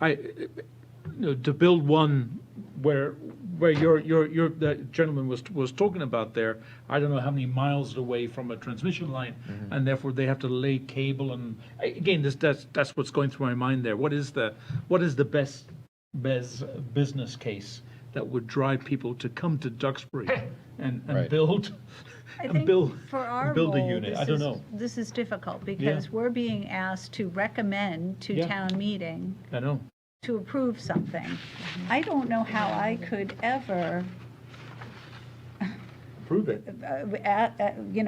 to build one where where the gentleman was talking about there, I don't know how many miles away from a transmission line, and therefore they have to lay cable, and again, that's what's going through my mind there. What is the best business case that would drive people to come to Duxbury and Right. build I and think build for our build a role, unit? this I don't is- know. This is difficult because we're being asked to recommend to Yeah. town meeting I know. to approve something. I don't know how I could ever, Prove it.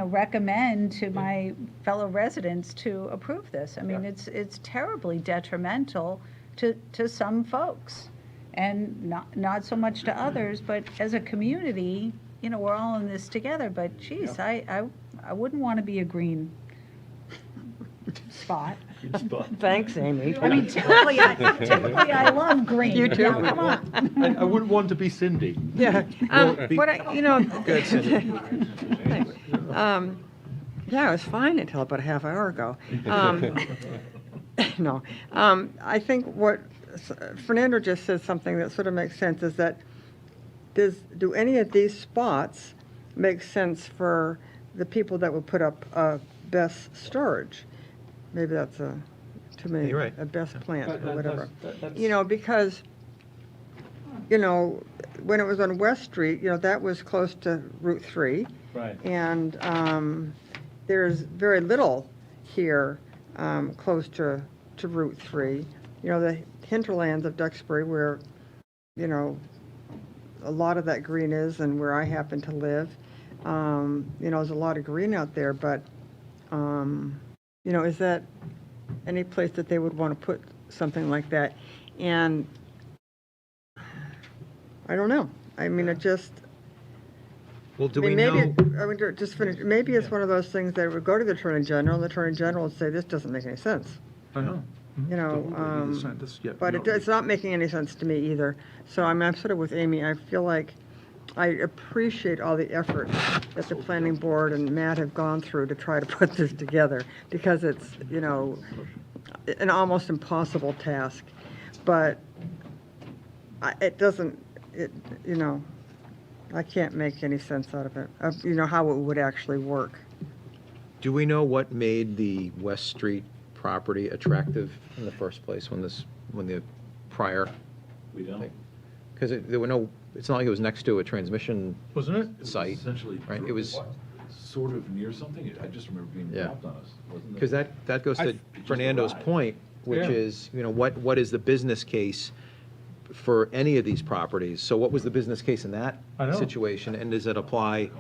recommend to my fellow residents to approve this. I mean, it's terribly detrimental to some folks and not so much to others, but as a community, we're all in this together, but geez, I wouldn't want to be a green spot. Thanks, Amy. I mean, typically I love green. You too. Now, come on. I wouldn't want to be Cindy. Yeah, what Good, Cindy. thanks. Yeah, it was fine until about a half hour ago. No, I think what Fernando just said something that sort of makes sense is that do any of these spots make sense for the people that would put up best storage? Maybe that's too many, You're right. a best plant or whatever. That's- Because, when it was on West Street, that was close to Route 3. Right. And there's very little here close to Route 3. The hinterlands of Duxbury where, a lot of that green is and where I happen to live. There's a lot of green out there, but, is that any place that they would want to put something like that? And I don't know. I mean, it just, Well, do I we mean, know? maybe, just finish, maybe it's one of those things that would go to the Attorney General, and the Attorney General would say, this doesn't make any sense. I know. But it's not making any sense to me either. So I'm sort of with Amy. I feel like I appreciate all the effort that the planning board and Matt have gone through to try to put this together, because it's, an almost impossible task. But it doesn't, I can't make any sense out of it, how it would actually work. Do we know what made the West Street property attractive in the first place when the prior? We don't. Because there were no, it's not like it was next to a transmission Wasn't it? It was site, essentially, right? It was, sort of near something. I just remember being Yeah. dropped on us, wasn't it? because that goes to Fernando's point, which Yeah. is, what is the business case for any of these properties? So what was the business case in that I know. situation, and does it apply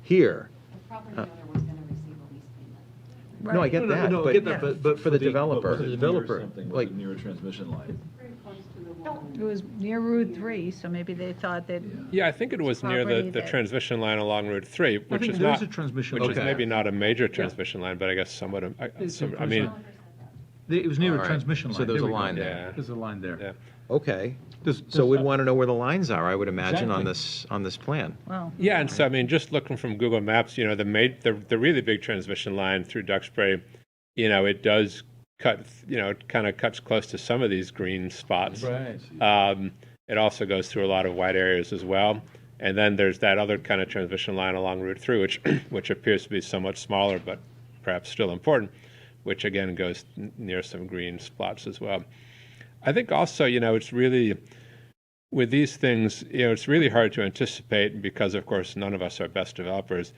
here? Property owner was going to receive a lease payment. No, I get that, I get that, but for the developer, Was it near developer, something? Was like- it near a transmission line? It was near Route 3, so maybe they thought that, Yeah, I think it was near Property the that- transmission line along Route 3, I which think is there not, is a transmission. which is Okay. maybe not a major transmission line, but I guess somewhat, It's a I mean, It was near All a right. transmission line. So there's There a we go. line there. There's a line there. yeah. okay. Does- So does- we'd want to know where the lines are, I would imagine, on Exactly. this plan. well. Yeah, and so I mean, just looking from Google Maps, the really big transmission line through Duxbury, it does cut, it kind of cuts close to some of these green spots. Right. It also goes through a lot of white areas as well. And then there's that other kind of transmission line along Route 3, which appears to be somewhat smaller, but perhaps still important, which again goes near some green spots as well. I think also, it's really, with these things, it's really hard to anticipate because, of course, none of us are best developers,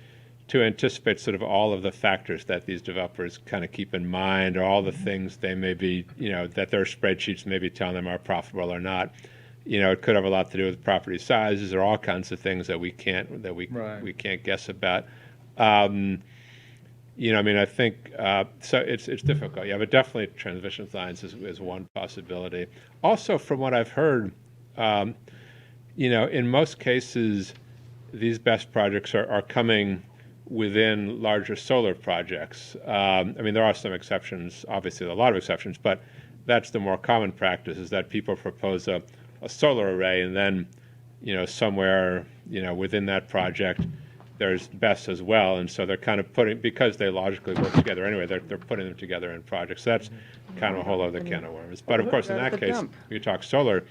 to anticipate sort of all of the factors that these developers kind of keep in mind, or all the things they may be, that their spreadsheets may be telling them are profitable or not. It could have a lot to do with property sizes or all kinds of things that we can't Right. we can't guess about. I mean, I think so. It's difficult. Yeah, but definitely transmission lines is one possibility. Also, from what I've heard, in most cases, these BEST projects are coming within larger solar projects. I mean, there are some exceptions. Obviously, there are a lot of exceptions, but that's the more common practice: is that people propose a solar array, and then, somewhere, within that project, there's BESS as well, and so they're kind of because they logically work together anyway, they're putting them together in projects. So that's kind of a whole other can of worms. But of course, in Right at that the case, dump. if you talk solar,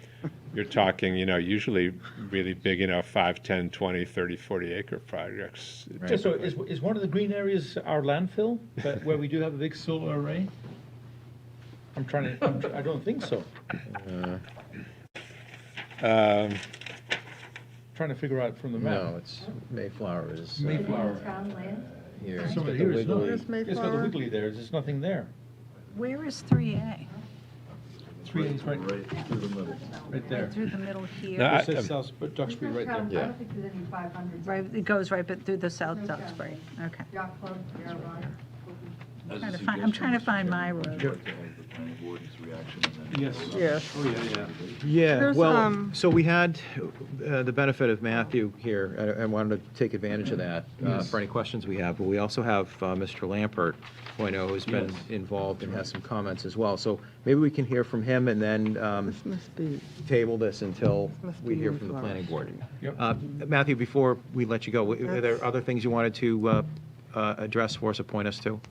you're talking, usually really big, 5, 10, 20, 30, 40 acre projects. Yeah, so is one of the green areas our landfill, where we do have a big solar array? I don't think so. Trying to figure out from the map. No, it's Mayflower is Mayflower. Town land? here. So It's got here the is not. wiggly- Where's It's got the Mayflower? wiggly there, there's nothing there. Where is 3A? 3 is right through the middle. right there. Right through the middle here? No, It says South Duxbury right there. I don't think there's any 500. Right, it goes right but through the South Duxbury. Okay. Yacht Club, Carolina. I'm trying to find my road. Yes. Yes. Oh, yeah. Yeah, There's, well, so we had the benefit of Matthew here, and wanted to take advantage of that for any questions we have. But we also have Mr. Lampert, who I know has been involved and has some comments as well. So maybe we can hear from him and then This must be, table this until must we be hear from the Mayflower. planning board. Yep. Matthew, before we let you go, are there other things you wanted to address for us or point us to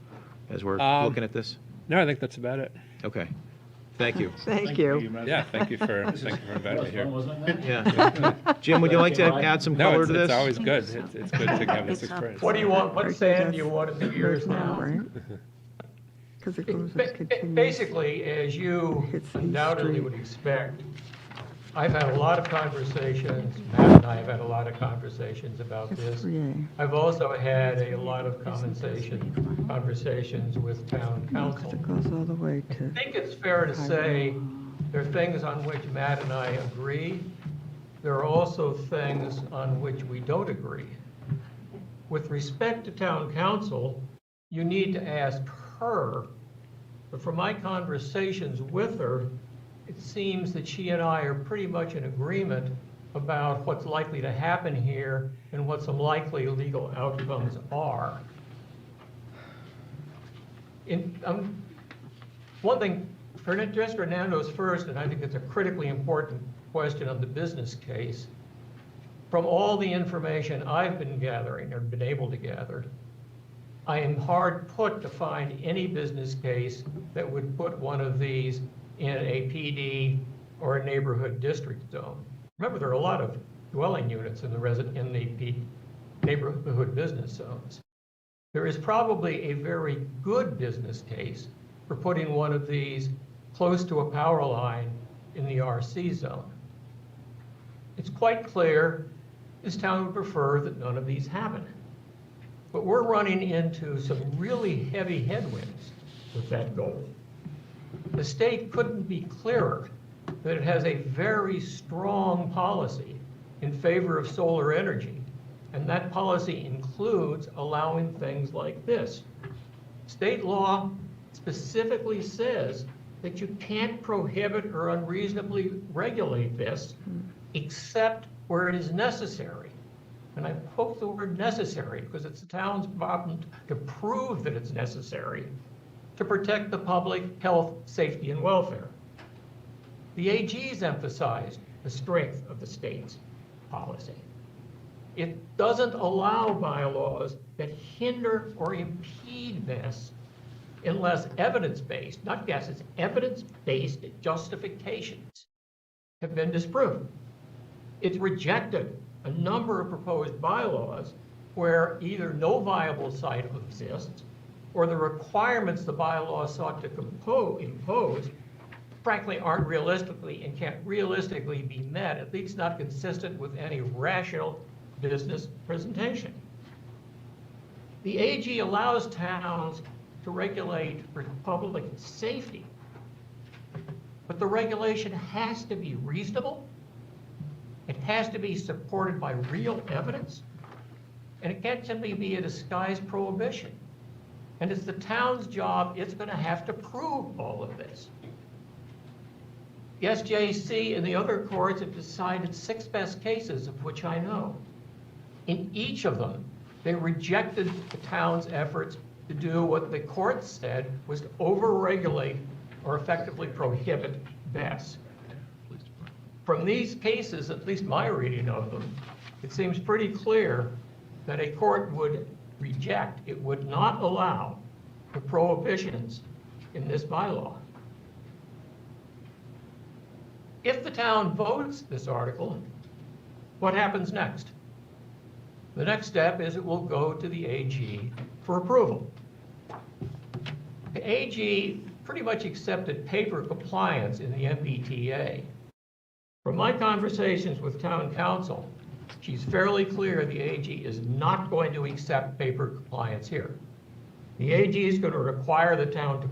as we're looking at this? No, I think that's about it. Okay, thank you. thank you. Yeah, thank you for inviting me here. Yeah. Jim, would you like to add some No, color it's to this? always good. It's good to have this experience. What do you want, what sand do you want in the ears now? Right? Because it goes, it's continuous. Basically, as you It's the undoubtedly street. would expect, I've had a lot of conversations, Matt and I have had a lot of conversations about It's this. 3A. I've also had a lot of conversations with town council. Because it goes all the way I to, think it's fair to say there are things on which Matt and I agree. There are also things on which we don't agree. With respect to town council, you need to ask her, but from my conversations with her, it seems that she and I are pretty much in agreement about what's likely to happen here and what some likely legal outcomes are. One thing, just Fernando's first, and I think it's a critically important question of the business case. From all the information I've been gathering or been able to gather, I am hard put to find any business case that would put one of these in a PD or a neighborhood district zone. Remember, there are a lot of dwelling units in the neighborhood business zones. There is probably a very good business case for putting one of these close to a power line in the RC zone. It's quite clear this town would prefer that none of these happen. But we're running into some really heavy headwinds with that goal. The state couldn't be clearer that it has a very strong policy in favor of solar energy, and that policy includes allowing things like this. State law specifically says that you can't prohibit or unreasonably regulate this except where it is necessary. And I quote the word necessary because it's the town's problem to prove that it's necessary to protect the public health, safety, and welfare. The AG's emphasized the strength of the state's policy. It doesn't allow bylaws that hinder or impede this unless evidence-based, not guesses, evidence-based justifications have been disproven. It's rejected a number of proposed bylaws where either no viable site exists or the requirements the bylaw sought to impose, frankly, aren't realistically and can't realistically be met, at least not consistent with any rational business presentation. The AG allows towns to regulate for public safety, but the regulation has to be reasonable, it has to be supported by real evidence, and it can't simply be a disguised prohibition. And it's the town's job, it's going to have to prove all of this. The SJC and the other courts have decided 6 best cases of which I know. In each of them, they rejected the town's efforts to do what the court said was to overregulate or effectively prohibit BESS. From these cases, at least my reading of them, it seems pretty clear that a court would reject, it would not allow the prohibitions in this bylaw. If the town votes this article, what happens next? The next step is it will go to the AG for approval. The AG pretty much accepted paper compliance in the MBTA. From my conversations with town council, she's fairly clear the AG is not going to accept paper compliance here. The AG is going to require the town to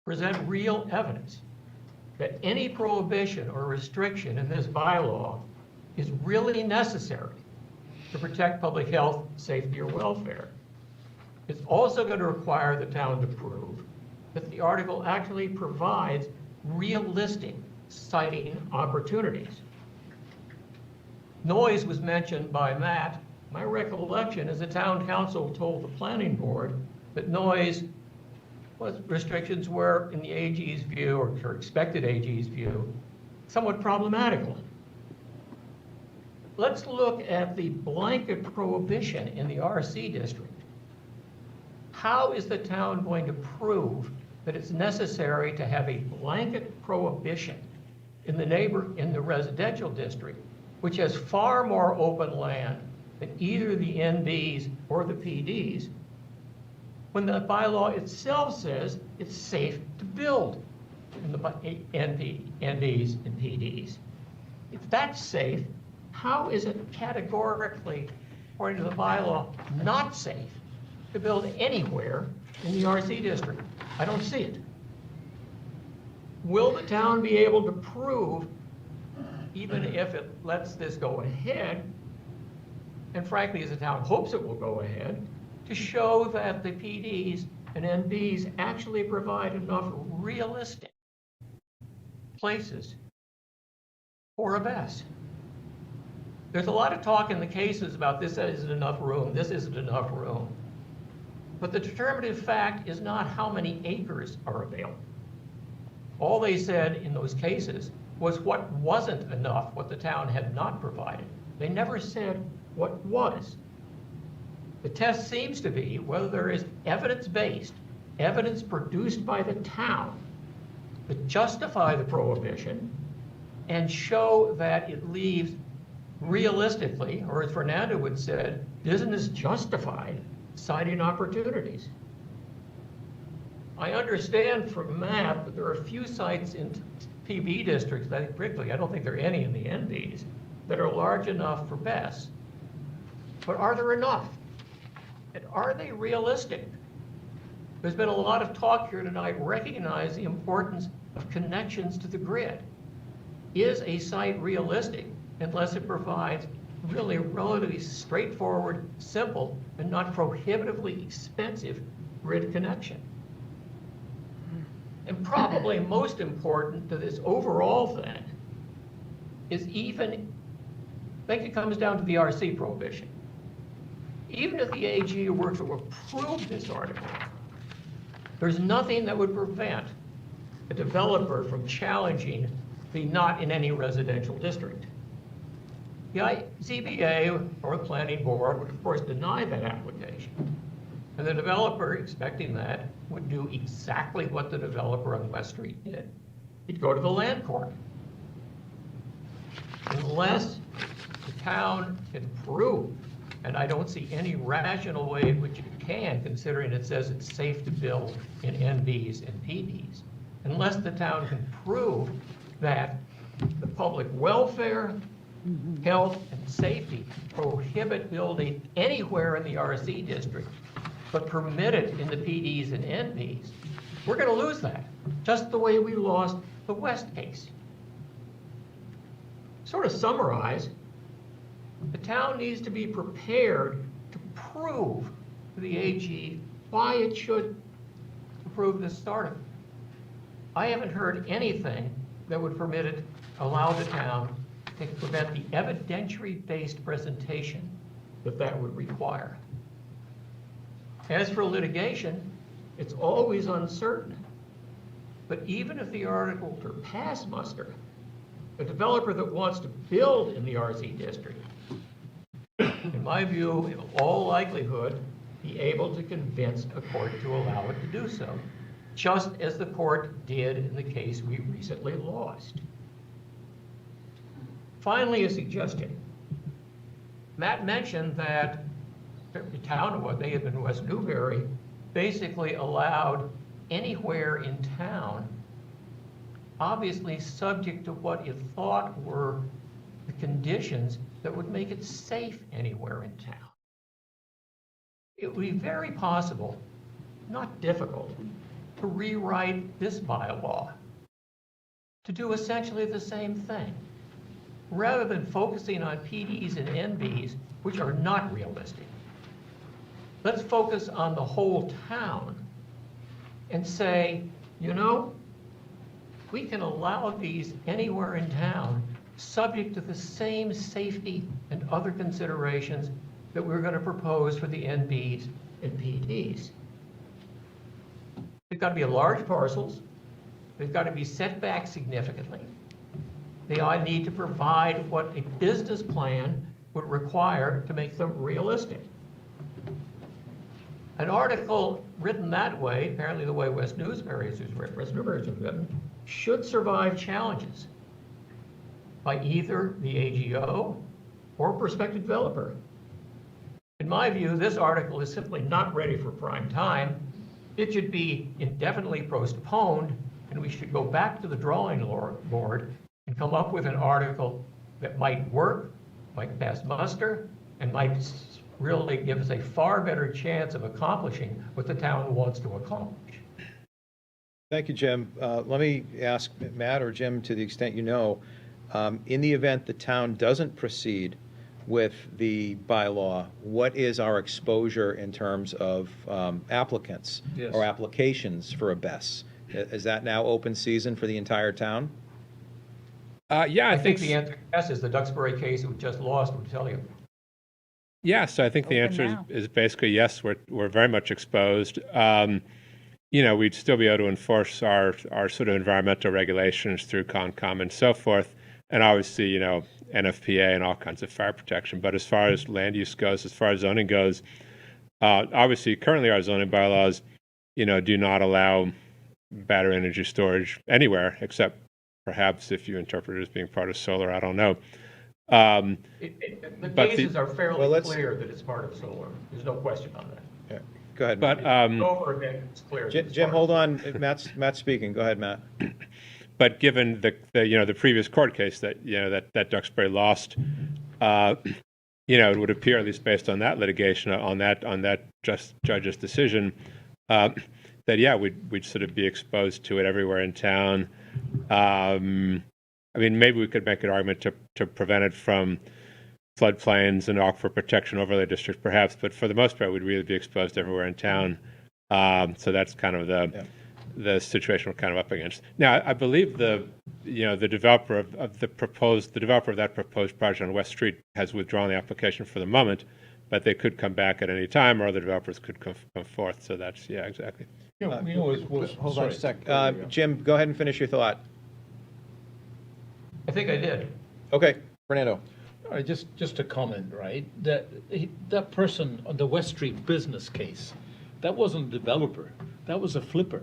present real evidence that any prohibition or restriction in this bylaw is really necessary to protect public health, safety, or welfare. It's also going to require the town to prove that the article actually provides realistic siting opportunities. Noise was mentioned by Matt. My recollection is the town council told the planning board that noise restrictions were, in the AG's view, or expected AG's view, somewhat problematical. Let's look at the blanket prohibition in the RC district. How is the town going to prove that it's necessary to have a blanket prohibition in the residential district, which has far more open land than either the NBs or the PDs, when the bylaw itself says it's safe to build in the NBs and PDs? If that's safe, how is it categorically, according to the bylaw, not safe to build anywhere in the RC district? I don't see it. Will the town be able to prove, even if it lets this go ahead, and frankly, as the town hopes it will go ahead, to show that the PDs and NBs actually provide enough realistic places for a BES? There's a lot of talk in the cases about this isn't enough room, this isn't enough room. But the determinative fact is not how many acres are available. All they said in those cases was what wasn't enough, what the town had not provided. They never said what was. The test seems to be whether there is evidence-based, evidence produced by the town that justify the prohibition and show that it leaves realistically, or as Fernando would said, business justified siting opportunities. I understand from Matt that there are a few sites in PB districts, particularly, I don't think there are any in the NBs, that are large enough for BES. But are there enough? And are they realistic? There's been a lot of talk here tonight recognizing the importance of connections to the grid. Is a site realistic unless it provides really relatively straightforward, simple, and not prohibitively expensive grid connection? And probably most important to this overall thing is I think it comes down to the RC prohibition. Even if the AG were to approve this article, there's nothing that would prevent a developer from challenging the not in any residential district. The ZBA or the planning board would of course deny that application. And the developer, expecting that, would do exactly what the developer on West Street did. He'd go to the land court. Unless the town can prove, and I don't see any rational way in which it can, considering it says it's safe to build in NBs and PDs, unless the town can prove that the public welfare, health, and safety prohibit building anywhere in the RC district, but permit it in the PDs and NBs, we're going to lose that, just the way we lost the West case. Sort of summarize, the town needs to be prepared to prove to the AG why it should approve this article. I haven't heard anything that would allow the town to prevent the evidentiary-based presentation that would require. As for litigation, it's always uncertain. But even if the article were to pass muster, a developer that wants to build in the RC district, in my view, in all likelihood, be able to convince a court to allow it to do so, just as the court did in the case we recently lost. Finally, a suggestion. Matt mentioned that the town of what they had been in West Newbury basically allowed anywhere in town, obviously subject to what it thought were the conditions that would make it safe anywhere in town. It would be very possible, not difficult, to rewrite this bylaw to do essentially the same thing. Rather than focusing on PDs and NBs, which are not realistic, let's focus on the whole town and say, you know, we can allow these anywhere in town, subject to the same safety and other considerations that we're going to propose for the NBs and PDs. They've got to be large parcels. They've got to be set back significantly. They all need to provide what a business plan would require to make them realistic. An article written that way, apparently the way West Newbury is written, should survive challenges by either the AGO or prospective developer. In my view, this article is simply not ready for prime time. It should be indefinitely postponed, and we should go back to the drawing board and come up with an article that might work, might pass muster, and might really give us a far better chance of accomplishing what the town wants to accomplish. Thank you, Jim. Let me ask Matt or Jim, to the extent you know, in the event the town doesn't proceed with the bylaw, what is our exposure in terms of applicants Yes. or applications for a BES? Is that now open season for the entire town? Yeah, I think the answer yes is the Duxbury case that we just lost would tell you. Yeah, so I think the Open answer now. is basically yes, we're very much exposed. You know, we'd still be able to enforce our sort of environmental regulations through Concom and so forth, and obviously, you know, NFPA and all kinds of fire protection. But as far as land use goes, as far as zoning goes, obviously currently our zoning bylaws, you know, do not allow battery energy storage anywhere except perhaps if you interpret it as being part of solar, I don't know. The But cases are fairly Well, let's- clear that it's part of solar. There's no question on that. Yeah. Go ahead. But Over again, it's clear. that it's Jim, part hold of on. Matt's speaking. Go ahead, Matt. But given the you know the previous court case that you know that Duxbury lost, you know, it would appear, at least based on that litigation, on that judge's decision, that yeah, we'd sort of be exposed to it everywhere in town. I mean, maybe we could make an argument to prevent it from floodplains and aquifer protection overlay districts, perhaps, but for the most part, we'd really be exposed everywhere in town. So that's kind of the situation we're kind of up against. Now, I believe the developer of that proposed project on West Street has withdrawn the application for the moment, but they could come back at any time, or other developers could come forth. So that's yeah, exactly. You know, we always was, Hold on a sorry. sec. Jim, go ahead and finish your thought. I think I did. Okay, Fernando. All right, just a comment, right? That person on the West Street business case, that wasn't a developer. That was a flipper,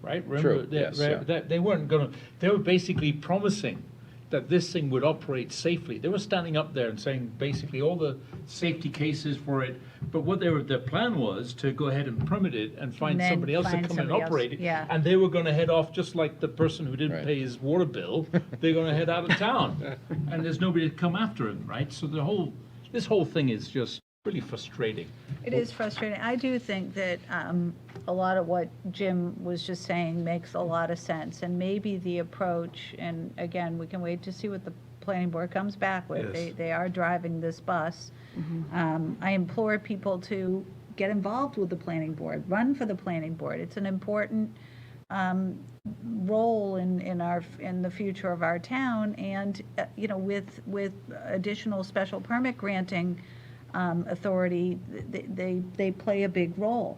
right? Remember, True, yes, yeah. they weren't gonna. They were basically promising that this thing would operate safely. They were standing up there and saying basically all the safety cases for it. But what their plan was to go ahead and permit it and find And then somebody else to find come and somebody else, operate it. yeah. And they were going to head off just like the person who didn't Right. pay his water bill. They're going to head out of town, and there's nobody to come after him, right? So this whole thing is just really frustrating. It is frustrating. I do think that a lot of what Jim was just saying makes a lot of sense, and maybe the approach, and again, we can wait to see what the planning board comes back with. Yes. They are driving this bus. I implore people to get involved with the planning board, run for the planning board. It's an important role in the future of our town, and you know, with additional special permit granting authority, they play a big role.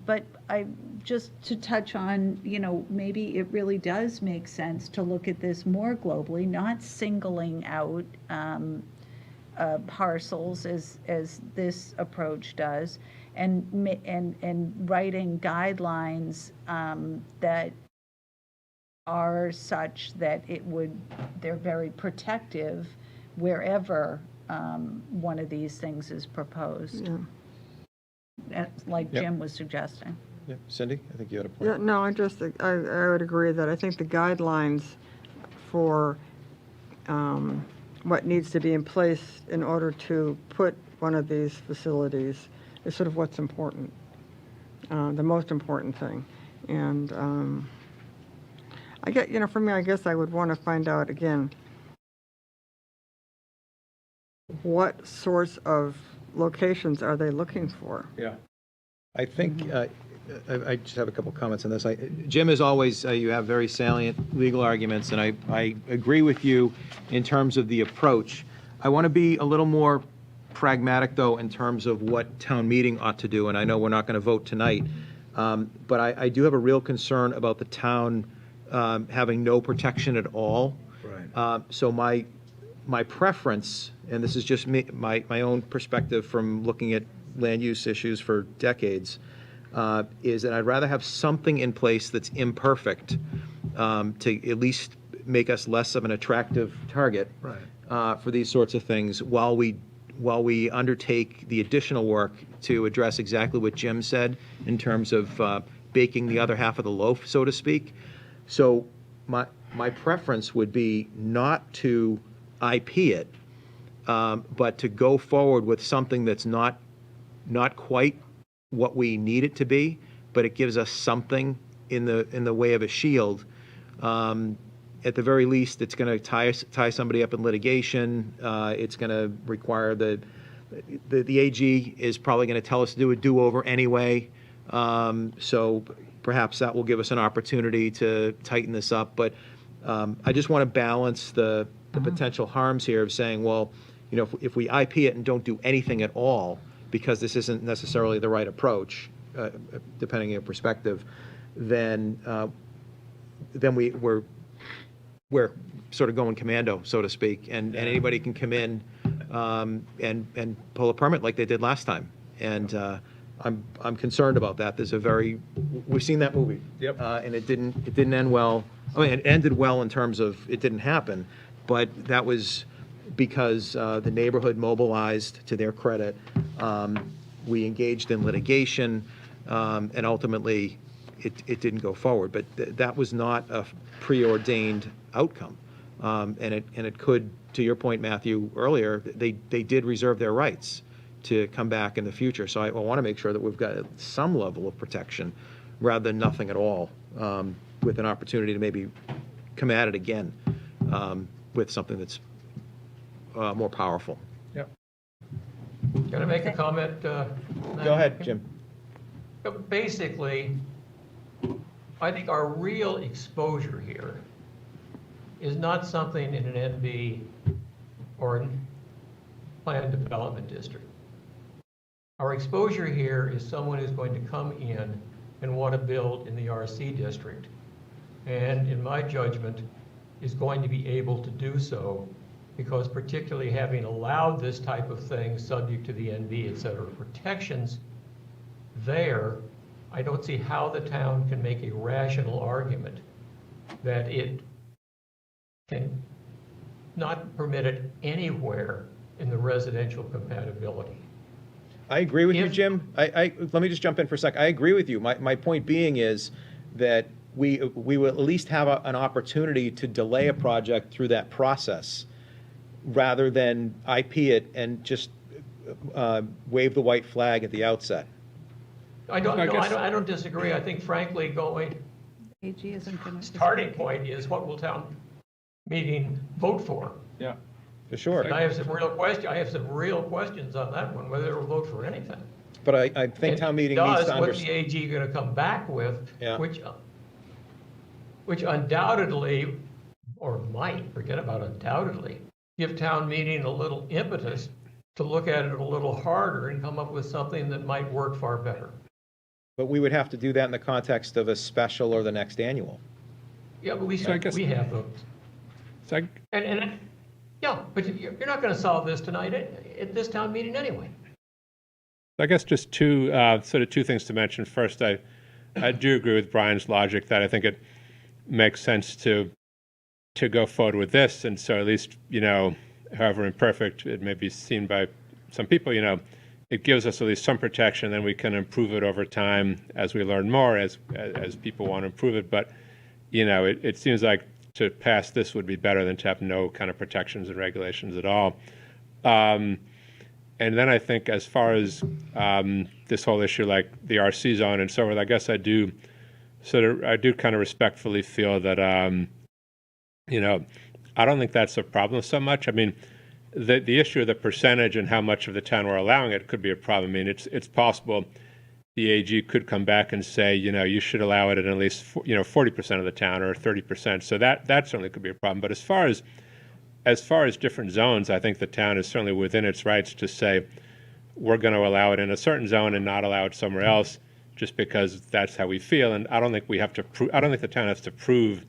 But just to touch on, you know, maybe it really does make sense to look at this more globally, not singling out parcels as this approach does, and writing guidelines that are such that they're very protective wherever one of these things is proposed. Like Yep. Jim was suggesting. Yeah, Cindy, I think you had a point. Yeah, no, I would agree that I think the guidelines for what needs to be in place in order to put one of these facilities is sort of what's important, the most important thing. And for me, I guess I would want to find out again, what sorts of locations are they looking for? Yeah. I think, I just have a couple comments on this. Jim, as always, you have very salient legal arguments, and I agree with you in terms of the approach. I want to be a little more pragmatic, though, in terms of what town meeting ought to do, and I know we're not going to vote tonight, but I do have a real concern about the town having no protection at all. Right. So my preference, and this is just my own perspective from looking at land use issues for decades, is that I'd rather have something in place that's imperfect to at least make us less of an attractive target for these sorts of things while we undertake the additional work to address exactly what Jim said in terms of baking the other half of the loaf, so to speak. So my preference would be not to IP it, but to go forward with something that's not quite what we need it to be, but it gives us something in the way of a shield. At the very least, it's going to tie somebody up in litigation. It's going to require the AG is probably going to tell us to do a do-over anyway. So perhaps that will give us an opportunity to tighten this up. But I just want to balance the potential harms here of saying, well, if we IP it and don't do anything at all, because this isn't necessarily the right approach, depending on your perspective, then we're sort of going commando, so to speak, and anybody can come in and pull a permit like they did last time. And I'm concerned about that. We've seen that movie. Yep. And it didn't end well. I mean, it ended well in terms of it didn't happen, but that was because the neighborhood mobilized, to their credit. We engaged in litigation, and ultimately it didn't go forward. But that was not a preordained outcome. And it could, to your point, Matthew, earlier, they did reserve their rights to come back in the future. So I want to make sure that we've got some level of protection rather than nothing at all, with an opportunity to maybe come at it again with something that's more powerful. Yep. Can I make a comment? Go ahead, Jim. Basically, I think our real exposure here is not something in an NB or a planned development district. Our exposure here is someone who's going to come in and want to build in the RC district, and in my judgment, is going to be able to do so because, particularly having allowed this type of thing subject to the NB, et cetera, protections there, I don't see how the town can make a rational argument that it can not permit it anywhere in the residential compatibility. I agree with you, Jim. Let me just jump in for a sec. I agree with you. My point being is that we will at least have an opportunity to delay a project through that process rather than IP it and just wave the white flag at the outset. I don't disagree. I think frankly AG isn't going to. starting point is what will town meeting vote for? Yeah. For sure. And I have some real questions on that one, whether it'll vote for anything. But I think town meeting needs to What's the understand. AG going to come back with, Yeah. which undoubtedly, or might, forget about undoubtedly, give town meeting a little impetus to look at it a little harder and come up with something that might work far better. But we would have to do that in the context of a special or the next annual. Yeah, but we So I guess- have those. So Yeah, but you're not going to solve this tonight at this town meeting anyway. I guess just two things to mention. First, I do agree with Brian's logic that I think makes sense to go forward with this. And so at least, however imperfect it may be seen by some people, it gives us at least some protection, then we can improve it over time as we learn more, as people want to improve it. But, it seems like to pass this would be better than to have no kind of protections and regulations at all. And then I think as far as this whole issue, like the RC zone and so forth, I guess I do kind of respectfully feel that, I don't think that's a problem so much. I mean, the issue of the percentage and how much of the town we're allowing it could be a problem. I mean, it's possible the AG could come back and say, you should allow it in at least 40% of the town or 30%. So that certainly could be a problem. But as far as different zones, I think the town is certainly within its rights to say we're going to allow it in a certain zone and not allow it somewhere else, just because that's how we feel. And I don't think we have to. I don't think the town has to prove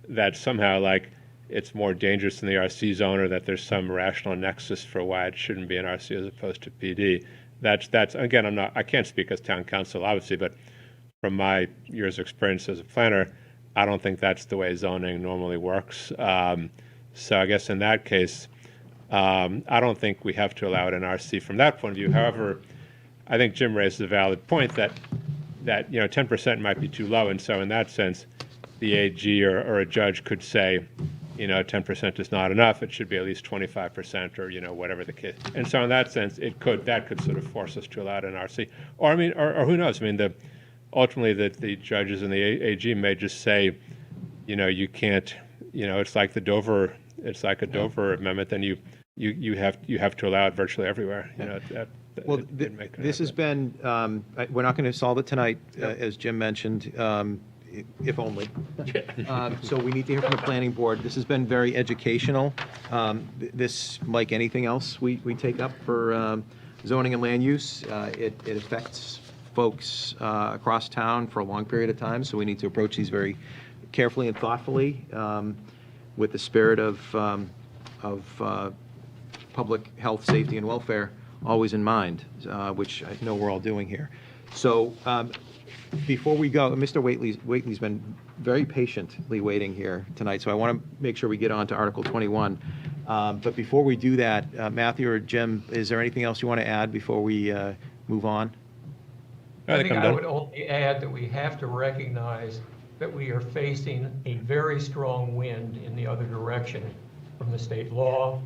that somehow like it's more dangerous in the RC zone, or that there's some rational nexus for why it shouldn't be an RC as opposed to PD. That's again, I can't speak as town council, obviously, but from my years of experience as a planner, I don't think that's the way zoning normally works. So I guess in that case, I don't think we have to allow it in RC from that point of view. However, I think Jim raises a valid point that 10% might be too low, and so in that sense, the AG or a judge could say, 10% is not enough. It should be at least 25%, or whatever the case. And so in that sense, that could sort of force us to allow it in RC. Or or who knows? I mean, ultimately the judges and the AG may just say, you can't. It's like the Dover. It's like a Dover amendment. Then you have to allow it virtually everywhere. Well, this has been, we're not going to solve it tonight, as Jim mentioned, if only. So we need to hear from the planning board. This has been very educational. This, like anything else we take up for zoning and land use, it affects folks across town for a long period of time, so we need to approach these very carefully and thoughtfully with the spirit of public health, safety, and welfare always in mind, which I know we're all doing here. So before we go, Mr. Whately's been very patiently waiting here tonight, so I want to make sure we get on to Article 21. But before we do that, Matthew or Jim, is there anything else you want to add before we move on? I think I would only add that we have to recognize that we are facing a very strong wind in the other direction from the state law,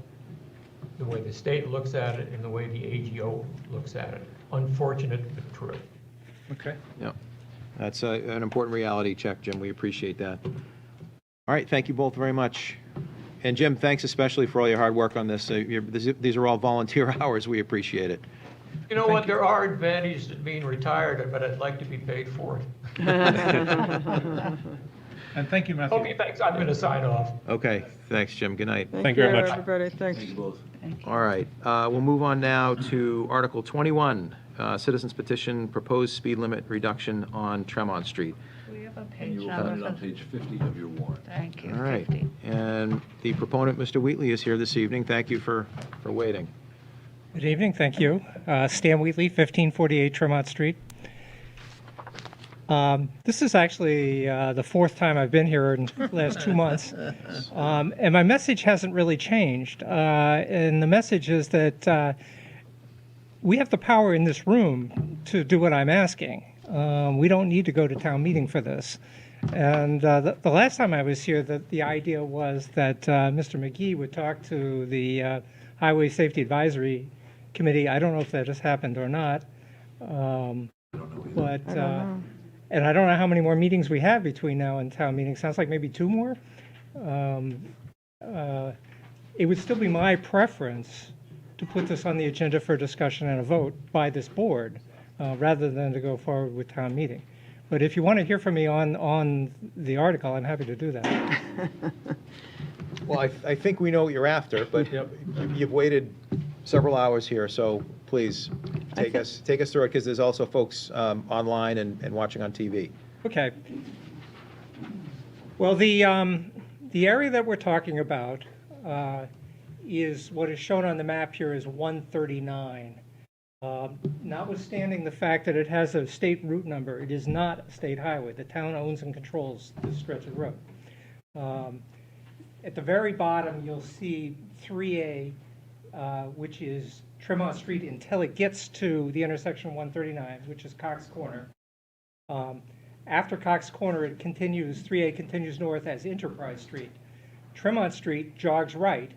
the way the state looks at it, and the way the AGO looks at it. Unfortunate, but true. Okay. Yeah. That's an important reality check, Jim. We appreciate that. All right. Thank you both very much. And Jim, thanks especially for all your hard work on this. These are all volunteer hours. We appreciate it. You know what? There are advantages to being retired, but I'd like to be paid for it. And thank you, Matthew. Okay, thanks. I'm going to sign off. Okay. Thanks, Jim. Good night. Thank you very much, everybody. Thanks. Thank you both. All right. We'll move on now to Article 21, Citizens Petition, Proposed Speed Limit Reduction on Tremont Street. We have a And page you will number find it on for- page 50 of your warrant. Thank you. All right. 50. And the proponent, Mr. Wheatley, is here this evening. Thank you for waiting. Good evening, thank you. Stan Wheatley, 1548 Tremont Street. This is actually the fourth time I've been here in the last 2 months. And my message hasn't really changed. And the message is that we have the power in this room to do what I'm asking. We don't need to go to town meeting for this. And the last time I was here, the idea was that Mr. McGee would talk to the Highway Safety Advisory Committee. I don't know if that has happened or not. But and I don't know how many more meetings we have between now and town meeting. Sounds like maybe 2 more. It would still be my preference to put this on the agenda for discussion and a vote by this board, rather than to go forward with town meeting. But if you want to hear from me on the article, I'm happy to do that. Well, I think we know what you're after, but you've waited several hours here, so please take us through it, because there's also folks online and watching on TV. Okay. Well, the area that we're talking about is what is shown on the map here is 139. Notwithstanding the fact that it has a state route number, it is not a state highway. The town owns and controls this stretch of road. At the very bottom, you'll see 3A, which is Tremont Street until it gets to the intersection 139, which is Cox Corner. After Cox Corner, it continues, 3A continues north as Enterprise Street. Tremont Street jogs right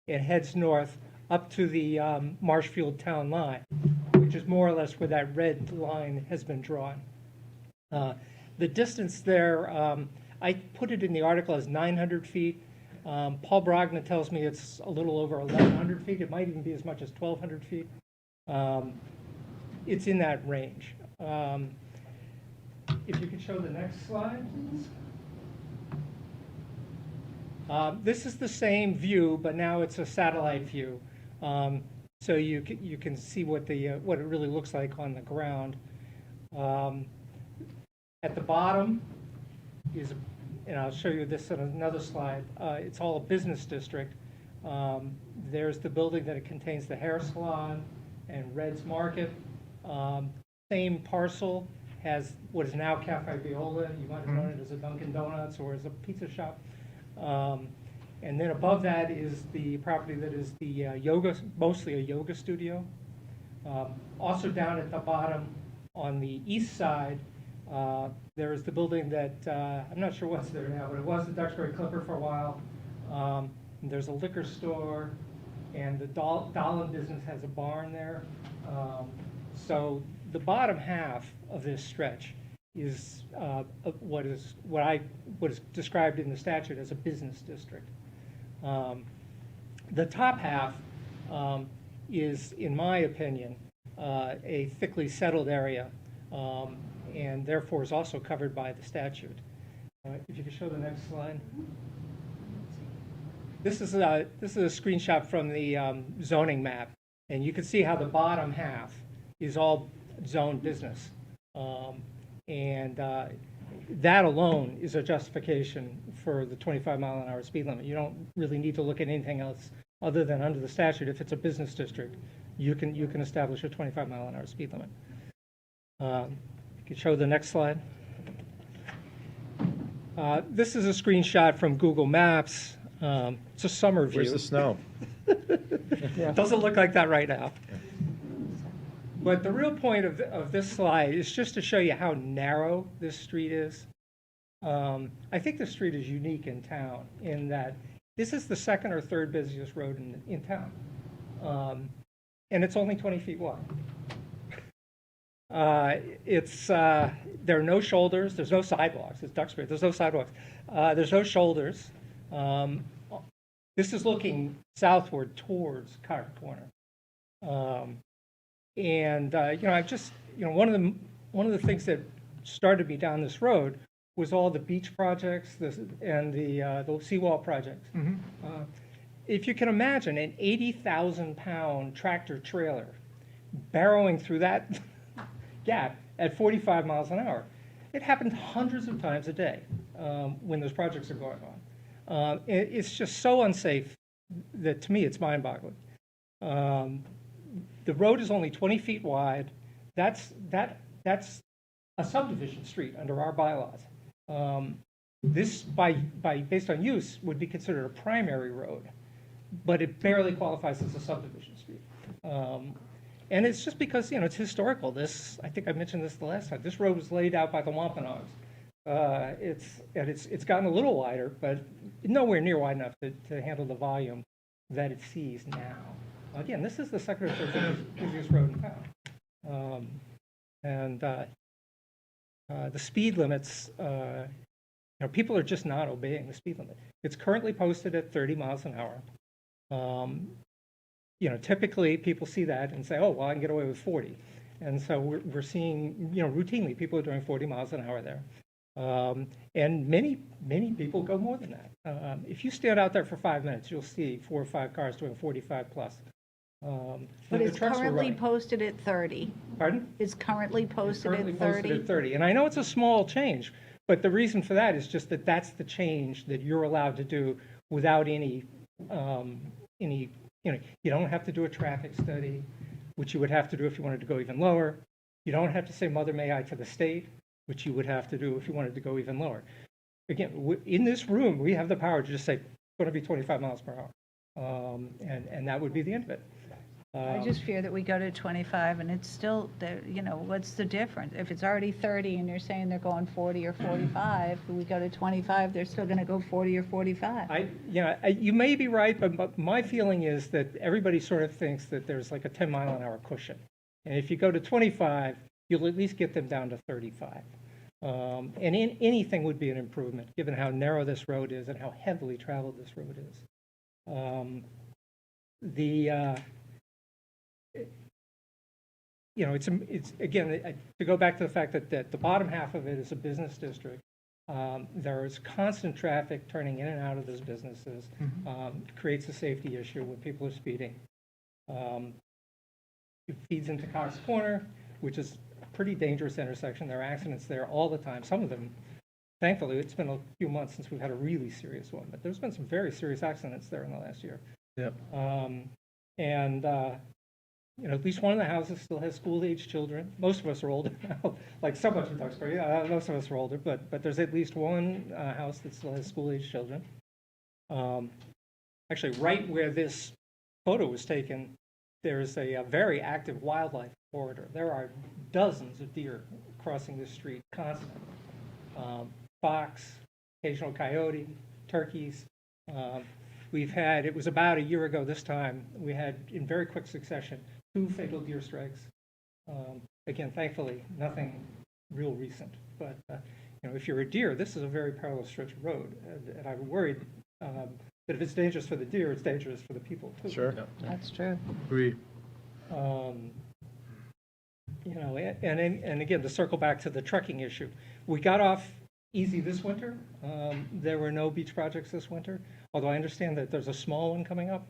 and heads north up to the Marshfield Town line, which is more or less where that red line has been drawn. The distance there, I put it in the article as 900 feet. Paul Brogna tells me it's a little over 1,100 feet. It might even be as much as 1,200 feet. It's in that range. If you could show the next slide, please. This is the same view, but now it's a satellite view. So you can see what it really looks like on the ground. At the bottom is, and I'll show you this on another slide, it's all a business district. There's the building that it contains the hair salon and Red's Market. Same parcel has what is now Cafe Viola. You might have known it as a Dunkin' Donuts or as a pizza shop. And then above that is the property that is the mostly a yoga studio. Also down at the bottom on the east side, there is the building that, I'm not sure what's there now, but it was the Duxbury Clipper for a while. There's a liquor store, and the Dolan business has a barn there. So the bottom half of this stretch is what is described in the statute as a business district. The top half is, in my opinion, a thickly settled area, and therefore is also covered by the statute. If you could show the next slide. This is a screenshot from the zoning map, and you can see how the bottom half is all zoned business. That alone is a justification for the 25-mile-an-hour speed limit. You don't really need to look at anything else other than under the statute. If it's a business district, you can establish a 25-mile-an-hour speed limit. You can show the next slide. This is a screenshot from Google Maps. It's a summer view. Where's the snow? Doesn't look like that right now. But the real point of this slide is just to show you how narrow this street is. I think this street is unique in town in that this is the second or third busiest road in town. And it's only 20 feet wide. There are no shoulders. There's no sidewalks. It's Duxbury. There's no sidewalks. There's no shoulders. This is looking southward towards Cox Corner. I've just, one of the things that started me down this road was all the beach projects and the seawall projects. If you can imagine an 80,000-pound tractor trailer barreling through that gap at 45 miles an hour, it happened hundreds of times a day when those projects are going on. It's just so unsafe that, to me, it's mind-boggling. The road is only 20 feet wide. That's a subdivision street under our bylaws. This, based on use, would be considered a primary road, but it barely qualifies as a subdivision street. And it's just because, it's historical. I think I mentioned this the last time. This road was laid out by the Wampanoags. It's gotten a little wider, but nowhere near wide enough to handle the volume that it sees now. Again, this is the second or third busiest road in town. The speed limits, people are just not obeying the speed limit. It's currently posted at 30 miles an hour. Typically people see that and say, oh, well, I can get away with 40. And so we're seeing, routinely people are doing 40 miles an hour there. And many people go more than that. If you stand out there for 5 minutes, you'll see 4 or 5 cars doing 45 plus. But it's currently posted at 30. Pardon? It's currently posted at 30. Posted at 30. And I know it's a small change, but the reason for that is just that's the change that you're allowed to do without any, you don't have to do a traffic study. which you would have to do if you wanted to go even lower. You don't have to say Mother May I to the state, which you would have to do if you wanted to go even lower. Again, in this room, we have the power to just say, it's going to be 25 miles per hour. And that would be the end of it. I just fear that we go to 25 and it's still, what's the difference? If it's already 30 and you're saying they're going 40 or 45, we go to 25, they're still going to go 40 or 45. You may be right, but my feeling is that everybody sort of thinks that there's like a 10-mile-an-hour cushion. And if you go to 25, you'll at least get them down to 35. And anything would be an improvement, given how narrow this road is and how heavily traveled this road is. It's again, to go back to the fact that the bottom half of it is a business district. There is constant traffic turning in and out of those businesses. Creates a safety issue when people are speeding. It feeds into Cox Corner, which is a pretty dangerous intersection. There are accidents there all the time. Some of them, thankfully, it's been a few months since we've had a really serious one, but there's been some very serious accidents there in the last year. Yep. At least one of the houses still has school-age children. Most of us are older now, like so much in Duxbury. Most of us are older, but there's at least one house that still has school-age children. Actually, right where this photo was taken, there's a very active wildlife corridor. There are dozens of deer crossing this street constantly. Fox, occasional coyote, turkeys. It was about a year ago this time, we had in very quick succession 2 fatal deer strikes. Again, thankfully, nothing real recent. But if you're a deer, this is a very perilous stretch of road, and I'm worried that if it's dangerous for the deer, it's dangerous for the people too. Sure. That's true. Agree. And again, to circle back to the trucking issue, we got off easy this winter. There were no beach projects this winter, although I understand that there's a small one coming up.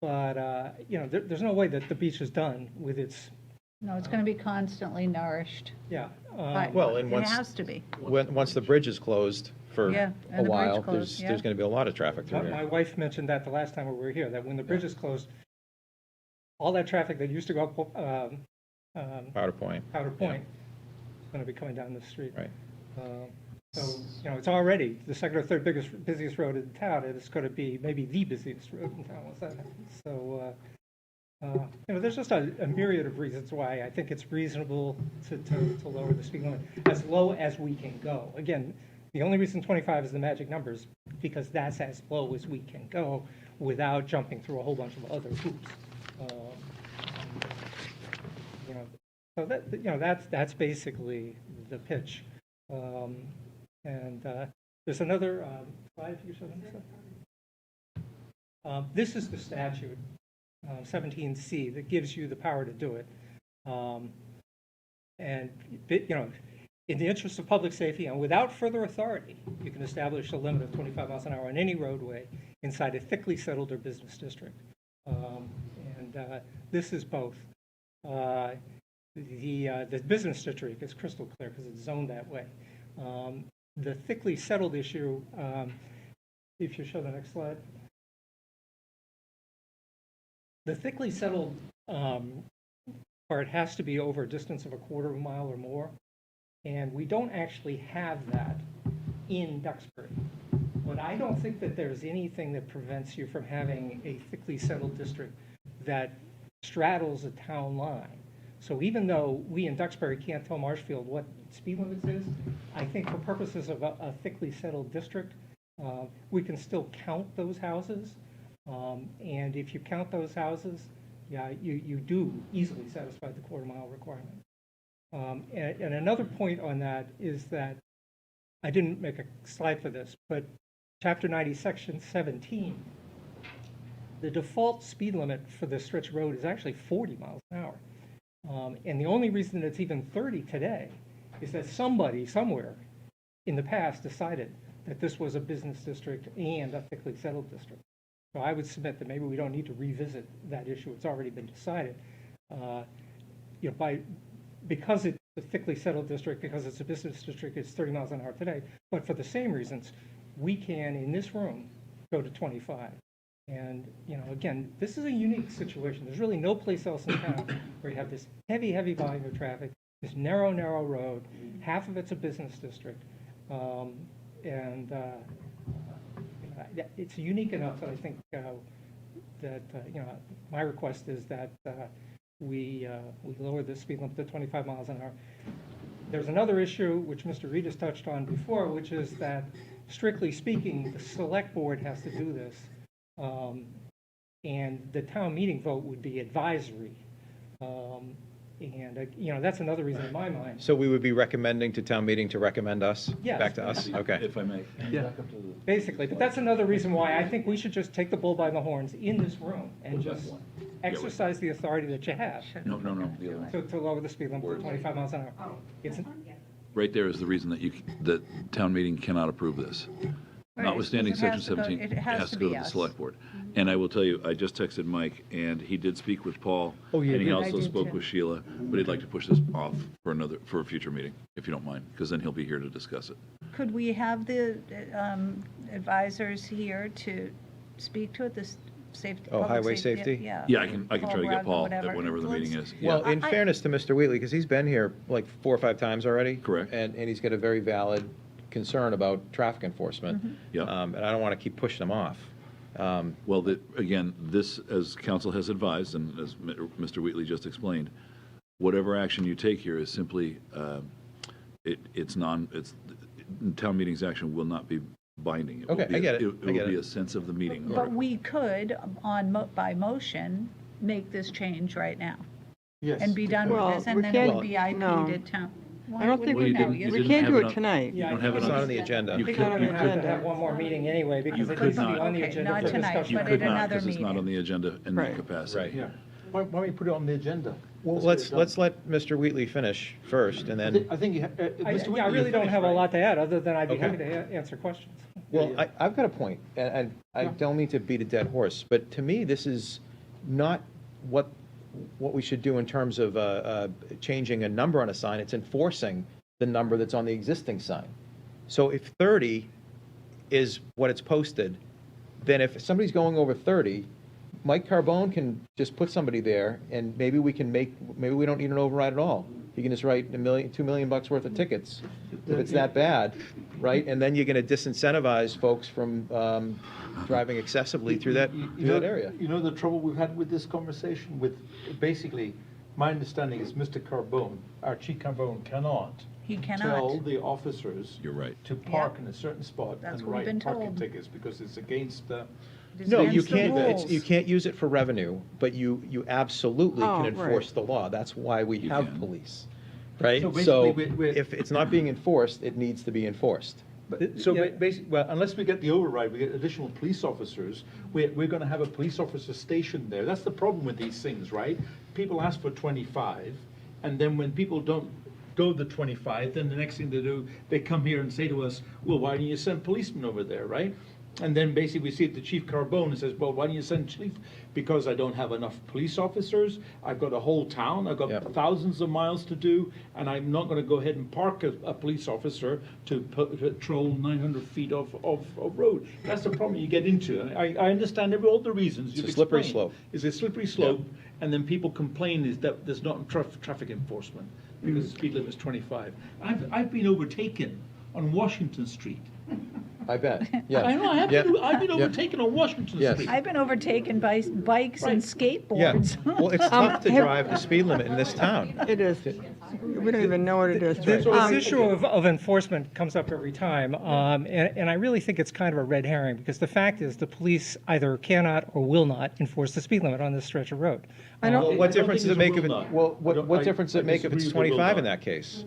There's no way that the beach is done with its. No, it's going to be constantly nourished. Yeah. It has to be. Once the bridge is closed for Yeah, a and the bridge while, closed, there's going to be a lot of traffic through My there. wife mentioned that the last time we were here, that when the bridge is closed, all that traffic that used to go up Powder Point. is going to be coming down the street. Right. It's already the second or third busiest road in town, and it's going to be maybe the busiest road in town once that happens. So, there's just a myriad of reasons why I think it's reasonable to lower the speed limit as low as we can go. Again, the only reason 25 is the magic numbers, because that's as low as we can go without jumping through a whole bunch of other hoops. So that's basically the pitch. There's another slide if you show them. This is the statute, 17C, that gives you the power to do it. In the interest of public safety and without further authority, you can establish a limit of 25 miles an hour on any roadway inside a thickly settled or business district. This is both. The business district is crystal clear because it's zoned that way. The thickly settled issue, if you show the next slide. The thickly settled part has to be over a distance of a quarter of a mile or more, and we don't actually have that in Duxbury. But I don't think that there's anything that prevents you from having a thickly settled district that straddles a town line. So even though we in Duxbury can't tell Marshfield what speed limits is, I think for purposes of a thickly settled district, we can still count those houses. And if you count those houses, yeah, you do easily satisfy the quarter-mile requirement. And another point on that is that I didn't make a slide for this, but Chapter 90, Section 17, the default speed limit for this stretch of road is actually 40 miles an hour. And the only reason it's even 30 today is that somebody somewhere in the past decided that this was a business district and a thickly settled district. So I would submit that maybe we don't need to revisit that issue. It's already been decided. Because it's a thickly settled district, because it's a business district, it's 30 miles an hour today. But for the same reasons, we can, in this room, go to 25. And, again, this is a unique situation. There's really no place else in town where you have this heavy, heavy volume of traffic, this narrow, narrow road, half of it's a business district. It's unique enough that I think that, my request is that we lower the speed limit to 25 miles an hour. There's another issue, which Mr. Reed has touched on before, which is that, strictly speaking, the select board has to do this. And the town meeting vote would be advisory. That's another reason in my mind. So we would be recommending to town meeting to recommend us? Yes. Back to us? Okay. If I may. Yeah. Basically, but that's another reason why I think we should just take the bull by the horns in this room and just exercise the authority that you have No, the other one. to lower the speed limit to 25 miles an hour. It's, Right there is the reason that town meeting cannot approve this. Right, Notwithstanding it has section to go- 17, it has to go be to the us. select board. And I will tell you, I just texted Mike, and he did speak with Paul. Oh, yeah, And he did. I also did spoke too. with Sheila, but he'd like to push this off for a future meeting, if you don't mind, because then he'll be here to discuss it. Could we have the advisors here to speak to it, this safety? Oh, public highway safety? Yeah. Yeah, I can try to get Bragg or Paul whatever. at whenever the meeting Let's- is. Well, Yeah. in fairness to Mr. Wheatley, because he's been here like 4 or 5 times already. Correct. And he's got a very valid concern about traffic enforcement. Yeah. And I don't want to keep pushing him off. Well, again, this, as council has advised, and as Mr. Wheatley just explained, whatever action you take here is simply, town meeting's action will not be binding. It will Okay, be I get it. It I will get be it. a sense of the meeting. But we could, by motion, make this change right now Yes. and be done with Well, this, and we then can't- it would be IP'd no. at town. I don't think Well, you we didn't- can, you we didn't can't have do it it on- tonight. You don't have It's it not on on the agenda. You I think could- we you have to could- have one more meeting anyway, because it could needs to be not. on the Okay, agenda not for tonight, discussion. You but could at not, another because it's not meeting. on the agenda in that Right. capacity. Yeah. Why don't we put it on the agenda? Well, let's let Mr. Wheatley finish first, and then, I think, Mr. Whitney, I really you don't finished, have a right? lot to add, other than I'd be Okay. happy to answer questions. well, I've got a point, and I don't mean to beat a dead horse, but to me, this is not what we should do in terms of changing a number on a sign. It's enforcing the number that's on the existing sign. So if 30 is what it's posted, then if somebody's going over 30, Mike Carbone can just put somebody there, and maybe we don't need an override at all. He can just write $2 million worth of tickets, if it's that bad, right? And then you're gonna disincentivize folks from driving excessively through that area. You know the trouble we've had with this conversation with, basically, my understanding is Mr. Carbone, our Chief Carbone cannot He tell cannot. the officers You're right. to park in a certain spot That's and what we've been write parking told. tickets because it's against the. It's No, you against the can't, rules. you can't use it for revenue, but you absolutely Oh, can right. enforce the law. That's why we You have can. police, right? So So basically, if it's not being enforced, it needs to be enforced. So Yeah. basically, well, unless we get the override, we get additional police officers, we're gonna have a police officer stationed there. That's the problem with these things, right? People ask for 25, and then when people don't go the 25, then the next thing they do, they come here and say to us, well, why don't you send policemen over there, right? And then basically we see it to Chief Carbone and says, well, why don't you send chief? Because I don't have enough police officers. I've got a whole town. I've got Yep. thousands of miles to do, and I'm not going to go ahead and park a police officer to patrol 900 feet of road. That's the problem you get into. I understand all the reasons. It's a you've slippery explained. slope. It's a slippery slope, and then people complain is that there's not traffic enforcement because the speed limit is 25. I've been overtaken on Washington Street. I bet, yeah. I know, I've Yeah. been Yeah. overtaken on Washington Yes. Street. I've been overtaken by bikes and Right. Yeah, skateboards. well, it's tough to drive the speed limit in this town. It is. We don't even know what it is. This issue of enforcement comes up every time, and I really think it's kind of a red herring, because the fact is the police either cannot or will not enforce the speed limit on this stretch of road. I don't- Well, what difference does it make if it, well, I don't- what I- difference does it I make if it's disagree with the will 25 in not. that case?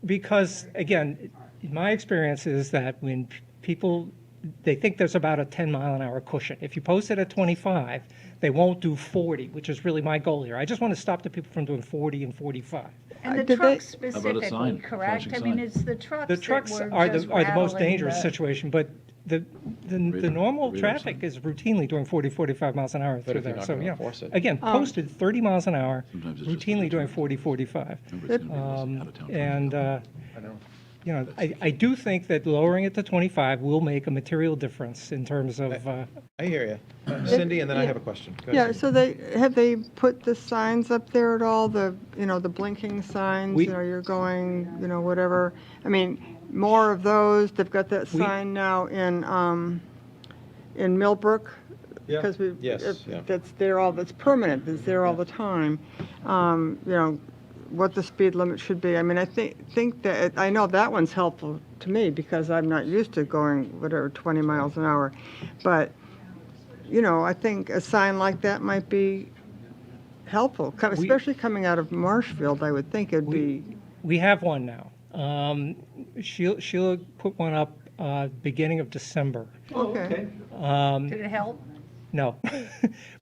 Because, again, my experience is that when people, they think there's about a 10-mile-an-hour cushion. If you post it at 25, they won't do 40, which is really my goal here. I just want to stop the people from doing 40 and 45. And the Did they- trucks about a specifically, sign, correct? flashing I mean, sign? it's the trucks The that trucks were are just the most rattling dangerous the- situation, but the normal radar traffic sign. is routinely doing 40, 45 miles an hour But through if you're there. not So, gonna you know, enforce it. again, posted 30 miles an hour, Sometimes it's just routinely a doing 40, 45. Remember, it's gonna be out of town And, you know, I do think that lowering it to 25 will make a material difference in terms of, I hear you. Cindy, and then I have a question. Go ahead, Yeah, Cindy. so have they put the signs up there at all, the blinking signs, We- you're going, whatever. I mean, more of those, they've got that sign now in Millbrook. Yeah. Because Yes, yeah. that's that's permanent, it's there all the time. What the speed limit should be. I mean, I think that, I know that one's helpful to me because I'm not used to going, 20 miles an hour. But, I think a sign like that might be helpful, especially coming out of Marshfield, I would think it'd be. we have one now. Sheila put one up beginning of December. Okay. Did it help? No,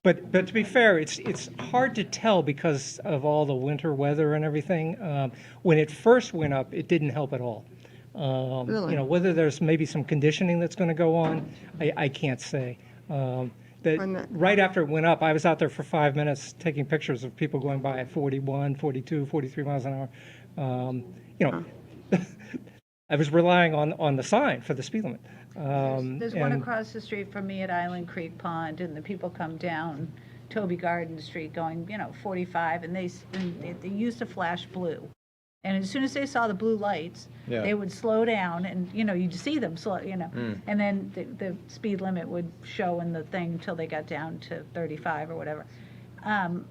but to be fair, it's hard to tell because of all the winter weather and everything. When it first went up, it didn't help at all. Really? Whether there's maybe some conditioning that's going to go on, I can't say. Right after it went up, I was out there for 5 minutes taking pictures of people going by at 41, 42, 43 miles an hour. I was relying on the sign for the speed limit. There's one across the street from me at Island Creek Pond, and the people come down Toby Garden Street going, 45, and they used to flash blue. And as soon as they saw the blue lights, Yeah. they would slow down, and, you'd see them slow, and then the speed limit would show in the thing until they got down to 35 or whatever.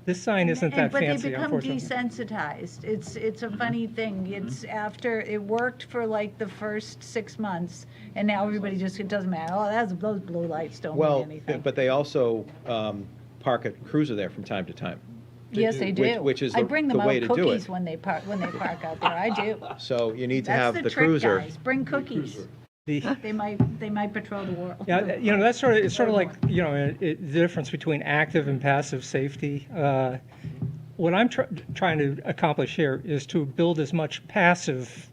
This sign isn't that But fancy, they become unfortunately. desensitized. It's a funny thing. It's after, it worked for like the first 6 months, and now everybody just, it doesn't matter. Oh, those blue lights don't mean Well, anything. but they also park a cruiser there from time to time. Yes, they do. Which is I the bring them way out to do cookies it. when they park out there. I do. So you need to That's have the the trick, cruiser. guys. Bring cookies. They might patrol the world. Yeah, that's it's sort of like, the difference between active and passive safety. What I'm trying to accomplish here is to build as much passive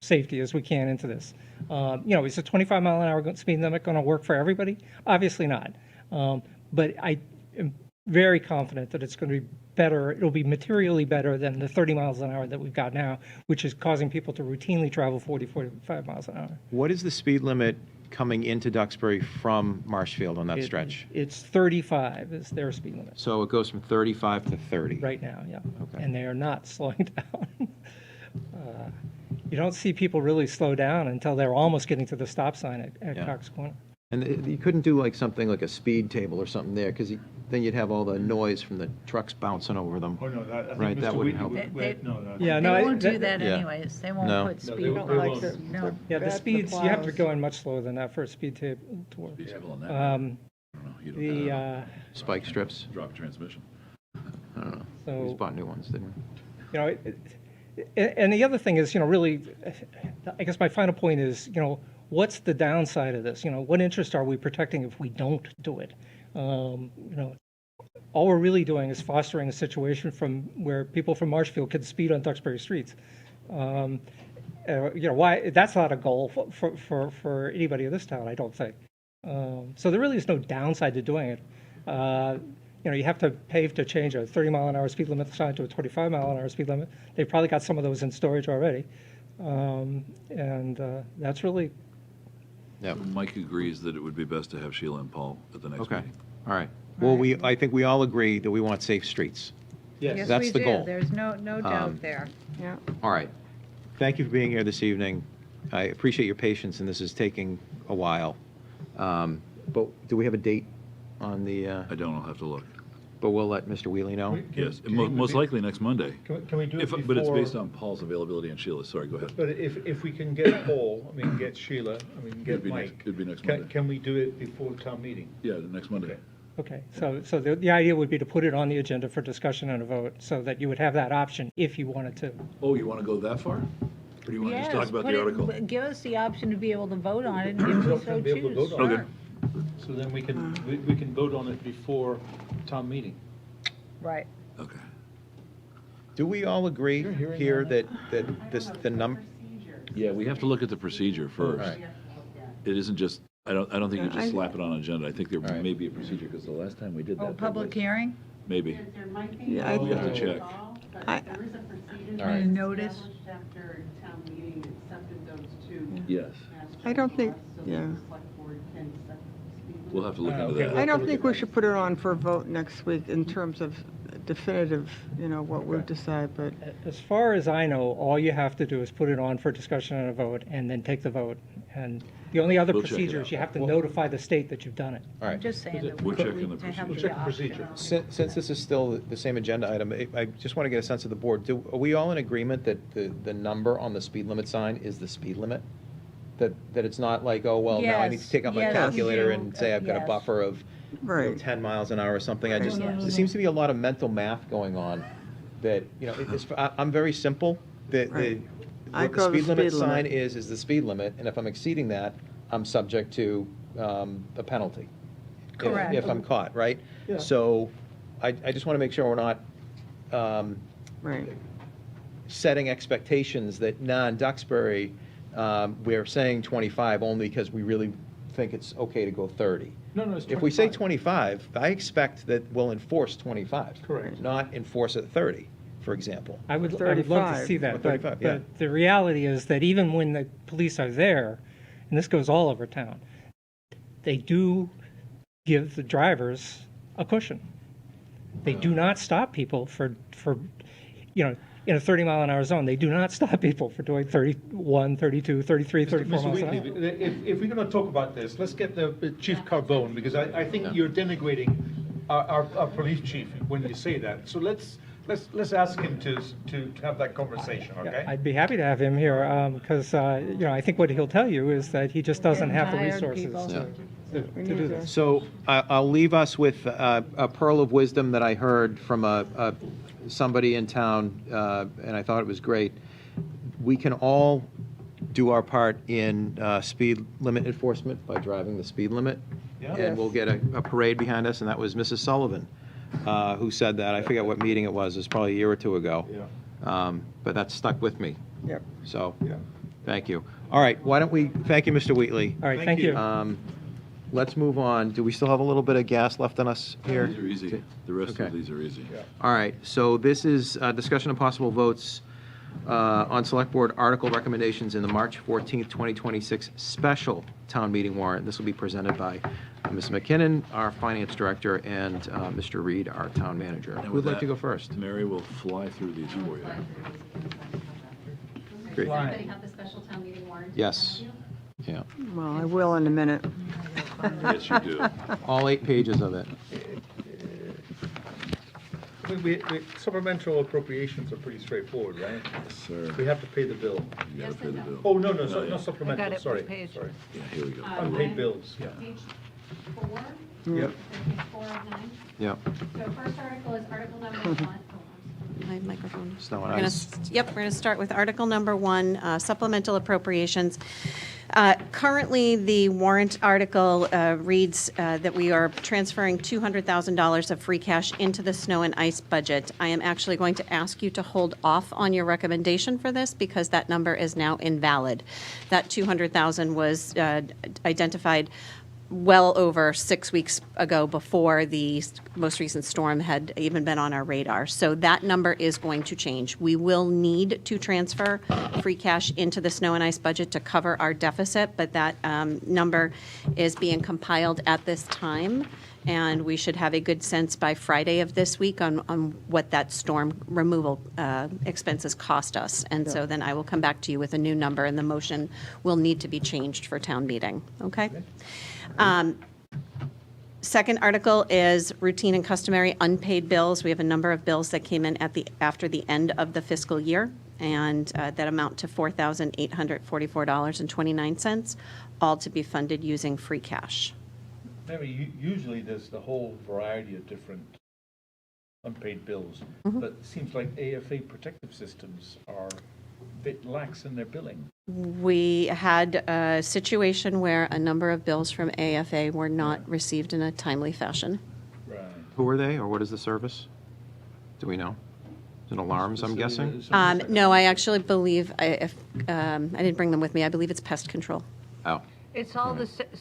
safety as we can into this. Is a 25 mile an hour speed limit going to work for everybody? Obviously not. But I am very confident that it's going to be better. It'll be materially better than the 30 miles an hour that we've got now, which is causing people to routinely travel 45 miles an hour. What is the speed limit coming into Duxbury from Marshfield on that stretch? It's 35 is their speed limit So it goes from 35 to 30. right now, yeah. Okay. And they are not slowing down. You don't see people really slow down until they're almost getting to the stop sign at Yeah. Cox Corner. And you couldn't do like something like a speed table or something there, because then you'd have all the noise from the trucks bouncing over them. Oh, no, I think Right, that Mr. wouldn't Wheatley help. would- no, no. Yeah, They no, won't do that yeah. anyways. They won't No. put No, speed. they Don't like won't. to- No. Yeah, the That's speeds, you have to plows. go in much slower than that for a speed table to work. Feasible on that. Um, I don't know. You don't The, have Spike strips. drop transmission. I don't know. We just bought new ones, didn't we? And the other thing is, really, I guess my final point is, what's the downside of this? What interest are we protecting if we don't do it? All we're really doing is fostering a situation from where people from Marshfield can speed on Duxbury streets. Why? That's not a goal for anybody in this town, I don't think. So there really is no downside to doing it. You have to pay to change a 30 mile an hour speed limit sign to a 25 mile an hour speed limit. They've probably got some of those in storage already. That's really, Yeah. Mike agrees that it would be best to have Sheila and Paul at the next Okay. meeting. All right. Well, I think we all agree that we want safe streets. Yes, That's we the do. goal. There's no doubt there. Yeah. All right. Thank you for being here this evening. I appreciate your patience, and this is taking a while. But do we have a date on the, I don't, I'll have to look. but we'll let Mr. Wheatley know? Yes, most likely next Monday. Can we do it before? But it's based on Paul's availability and Sheila's. Sorry, go ahead. But if we can get Paul, get Sheila, It'd get be Mike. it'd be next Monday. Can we do it before town meeting? Yeah, next Monday. Okay. okay. So the idea would be to put it on the agenda for discussion and a vote so that you would have that option if you wanted to. Oh, you want to go that far? Or do you want to just talk about put the it- article? Give us the option to be able to vote on it if we so Be able to choose. vote on it. Okay. So then we can vote on it before town meeting. Right. Okay. Do we all agree here that the number? Yeah, we have to look at the procedure first. All right. It isn't just, I don't think you Yeah, just slap it on an agenda. I think there All right. may be a procedure, because the last time we did that. Oh, there public was- hearing? Maybe. There might be. Yeah, I We have to check. I- There is a procedure. All right. Notice. established after town meeting accepted those two. Yes. I don't think- So the yeah. select board can set the speed We'll have to look into Okay. that. I don't think we should put it on for a vote next week in terms of definitive, what we'll decide, but, As far as I know, all you have to do is put it on for discussion and a vote, and then take the vote. And the only other We'll check it procedure out. is you have to notify the state that you've done it. All I'm right. just saying that We're we checking need the to have procedure. the Check the option. procedure. Since this is still the same agenda item, I just want to get a sense of the board. Are we all in agreement that the number on the speed limit sign is the speed limit? That it's not like, oh, well, now I need to Yes, take out my yes, calculator you- and say I've got a yes. buffer of right. 10 miles an hour or something. Right. There seems to be a lot of mental math going on that, I'm very simple. Right. I What the go the speed limit speed sign limit. is the speed limit, and if I'm exceeding that, I'm subject to a penalty. Correct. If I'm caught, right? Yeah. So I just want to make sure we're not Right. setting expectations that, in Duxbury, we're saying 25 only because we really think it's okay to go 30. No, it's 25. If we say 25, I expect that we'll enforce 25. Correct. Not enforce at 30, for example. I would love to 35. see Or that, but 35, yeah. but the reality is that even when the police are there, and this goes all over town, they do give the drivers a cushion. They do not stop people for in a 30-mile-an-hour zone, they do not stop people for doing 31, 32, 33, 34 Mr. miles an hour. Wheatley, if we're going to talk about this, let's get the Chief Carbone, because I think you're denigrating our police chief when you say that. So let's ask him to have that conversation, okay? I'd be happy to have him here, because, I think what he'll tell you is that he just doesn't have the Tired resources people. to do this. So I'll leave us with a pearl of wisdom that I heard from somebody in town, and I thought it was great. We can all do our part in speed limit enforcement by driving the speed limit. Yeah. And we'll get a parade behind us, and that was Mrs. Sullivan who said that. I forget what meeting it was. It was probably a year or two ago. Yeah. But that stuck with me. Yep. So, Yeah. thank you. All right, why don't we, thank you, Mr. Wheatley. All right, Thank thank you. Let's move on. Do we still have a little bit of gas left in us here? These are easy. The rest Okay. of these are easy. All right, so this is discussion of possible votes on Select Board article recommendations in the March 14th, 2026 special town meeting warrant. This will be presented by Ms. McKinnon, our Finance Director, and Mr. Reed, our Town Manager. And Who with would like to that, go first? Mary will fly through these for you. Great. Does everybody have the special town meeting warrant? Yes. Yeah, Well, I will in a minute. Yes, you do. all 8 pages of it. Supplemental appropriations are pretty straightforward, right? Yes, sir. We have to pay the bill. You gotta pay the bill. Oh, no, yeah. not supplemental, I got it, sorry, what page? sorry. Yeah, here we go. Unpaid bills, yeah. Page 4, Yep. page 4 of 9. Yeah. So first article is article number 1. My microphone. Snow and We're gonna ice. Yep, we're going to start with article number 1, supplemental appropriations. Currently, the warrant article reads that we are transferring $200,000 of free cash into the snow and ice budget. I am actually going to ask you to hold off on your recommendation for this because that number is now invalid. That $200,000 was identified well over 6 weeks ago before the most recent storm had even been on our radar. So that number is going to change. We will need to transfer free cash into the snow and ice budget to cover our deficit, but that number is being compiled at this time. And we should have a good sense by Friday of this week on what that storm removal expenses cost us. And so then I will come back to you with a new number, and the motion will need to be changed for town meeting, okay? Second article is routine and customary unpaid bills. We have a number of bills that came in after the end of the fiscal year, and that amount to $4,844.29, all to be funded using free cash. Mary, usually there's the whole variety of different unpaid bills, but it seems like AFA protective systems are a bit lax in their billing. We had a situation where a number of bills from AFA were not received in a timely fashion. Right. Who are they, or what is the service? Do we know? Is it alarms, I'm guessing? No, I actually believe, I didn't bring them with me, I believe it's pest control. Oh, It's all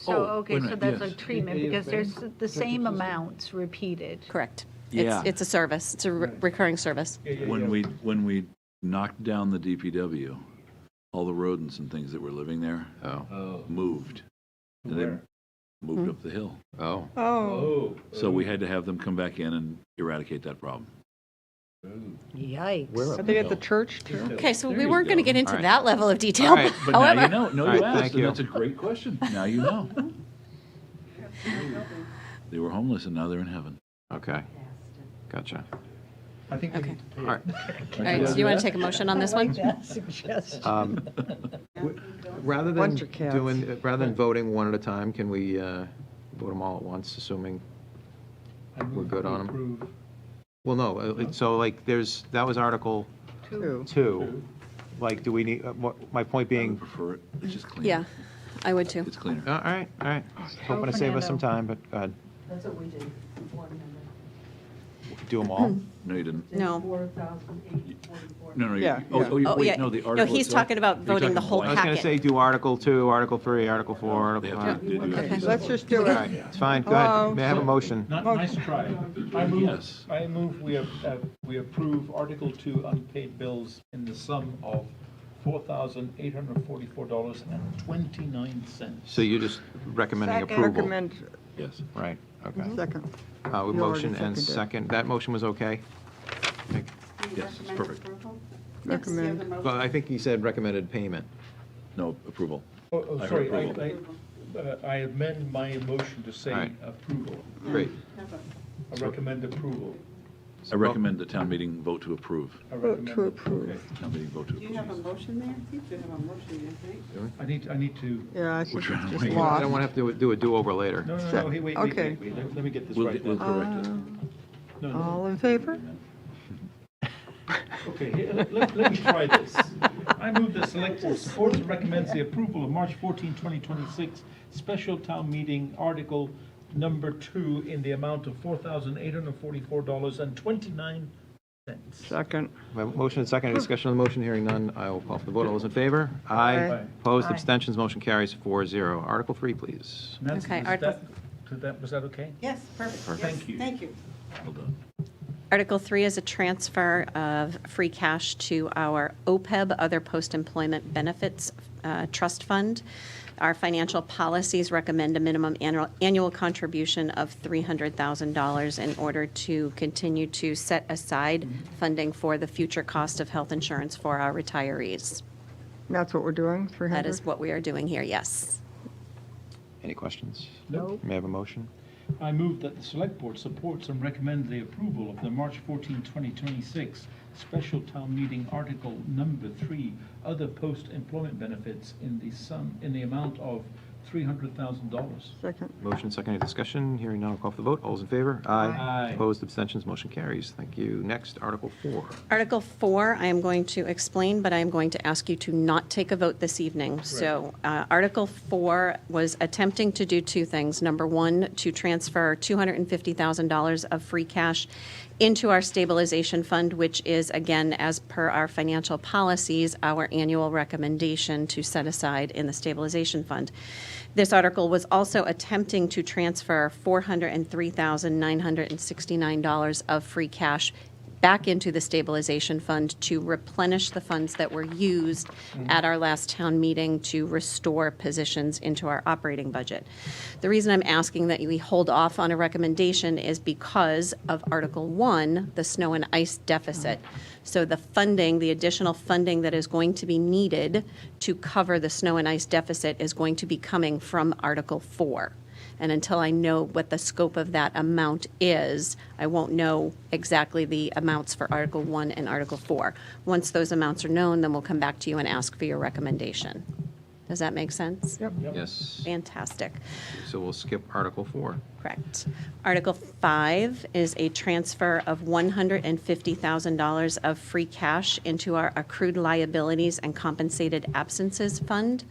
Oh, okay, wait a so minute, that's yes. a treatment, because there's the same amounts repeated. Correct. Yeah. It's a service. It's a recurring service. When we knocked down the DPW, all the rodents and things that were living there moved. And they moved up the hill. Oh. Oh, So we had to have them come back in and eradicate that problem. Yikes. are they at the church too? Okay, so There we you weren't going to go. get into All right. that level of detail. All right, But now However, you know. No, All you right, asked, thank and you. that's a great question. Now you know. They were homeless and now they're in heaven. Okay. Gotcha. I think we Okay. need to pay All right. All right, do you want to take a motion on this one? Rather than Bunch of cats. rather than voting one at a time, can we vote them all at once, assuming we're good on them? approve. Well, no, so like that was Article Two. 2. Like, do we need, my point I would being, prefer it. It's just cleaner. Yeah, I would too. It's cleaner. all right. Hoping to save us some time, but go ahead. That's what we did, board member. Do them all? No, you didn't. No. 4,844. No, Yeah. Oh, Oh, wait, yeah. no, the No, article he's itself? talking about You're voting the talking whole I was blank. going to packet. say do Article 2, Article 3, Article 4, They Article have 5. to do that. Okay. Let's just do All right, it. it's fine, go ahead. Hello? May I have a motion? Nice try. Yes. I move we approve Article 2 unpaid bills in the sum of $4,844.29. So you're just recommending approval? Recommend, Yes. Right, okay. second. With You already motion and seconded. second, that motion was okay? Yes, it's perfect. Recommend. Well, I think he said recommended payment. No, approval. Oh, I heard sorry, approval. I amend my motion to All say right. approval. Great. I recommend approval. I recommend the town meeting vote to approve. I Vote recommend to it. approve. Okay. Town meeting vote to approve. motion there? I think you have a motion, I need to, Yeah, I think We're trying it's to just wait. I lost. don't want to have to do a do-over later. no, hey, wait, Okay. let me get this We'll right. we'll correct it. No, no. All in favor? Okay, let me try this. I move the select board supports and recommends the approval of March 14, 2026 special town meeting article number 2 in the amount of $4,844.29. Second. We have a motion and second, any discussion on the motion, hearing none, I will call for the vote. All those in favor? Aye. Opposed, abstentions, motion carries 4-0. Article 3, please. Nancy, Okay, was Article- was that okay? Yes, perfect. Thank you. Thank you. Well done. Article 3 is a transfer of free cash to our OPEB, Other Post-Employment Benefits Trust Fund. Our financial policies recommend a minimum annual contribution of $300,000 in order to continue to set aside funding for the future cost of health insurance for our retirees. That's what we're doing, 300? That is what we are doing here, yes. Any questions? Nope. May I have a motion? I move that the select board supports and recommends the approval of the March 14, 2026 special town meeting article number 3, other post-employment benefits in the amount of $300,000. Second. Motion, second, any discussion, hearing none, I'll call for the vote. All those in favor? Aye. Opposed, abstentions, motion carries. Thank you. Next, Article 4. Article 4, I am going to explain, but I am going to ask you to not take a vote this evening. So Article 4 was attempting to do two things. Number one, to transfer $250,000 of free cash into our stabilization fund, which is, again, as per our financial policies, our annual recommendation to set aside in the stabilization fund. This article was also attempting to transfer $403,969 of free cash back into the stabilization fund to replenish the funds that were used at our last town meeting to restore positions into our operating budget. The reason I'm asking that we hold off on a recommendation is because of Article 1, the snow and ice deficit. So the funding, the additional funding that is going to be needed to cover the snow and ice deficit is going to be coming from Article 4. And until I know what the scope of that amount is, I won't know exactly the amounts for Article 1 and Article 4. Once those amounts are known, then we'll come back to you and ask for your recommendation. Does that make sense? Yep. Yes. Fantastic. So we'll skip Article 4. Correct. Article 5 is a transfer of $150,000 of free cash into our accrued liabilities and compensated absences fund.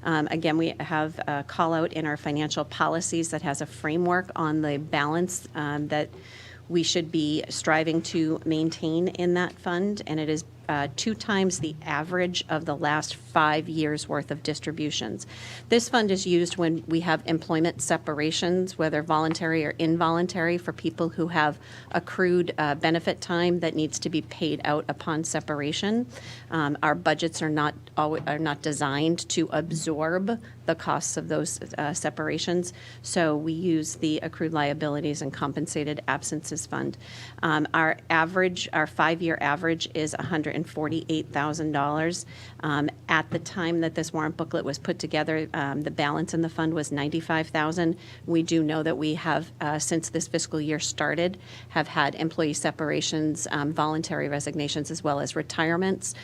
Again, we have a call out in our financial policies that has a framework on the balance that we should be striving to maintain in that fund, and it is 2 times the average of the last 5 years' worth of distributions. This fund is used when we have employment separations, whether voluntary or involuntary, for people who have accrued benefit time that needs to be paid out upon separation. Our budgets are not designed to absorb the costs of those separations, so we use the accrued liabilities and compensated absences fund. Our 5-year average is $148,000. At the time that this warrant booklet was put together, the balance in the fund was $95,000. We do know that we have, since this fiscal year started, have had employee separations, voluntary resignations, as well as retirements,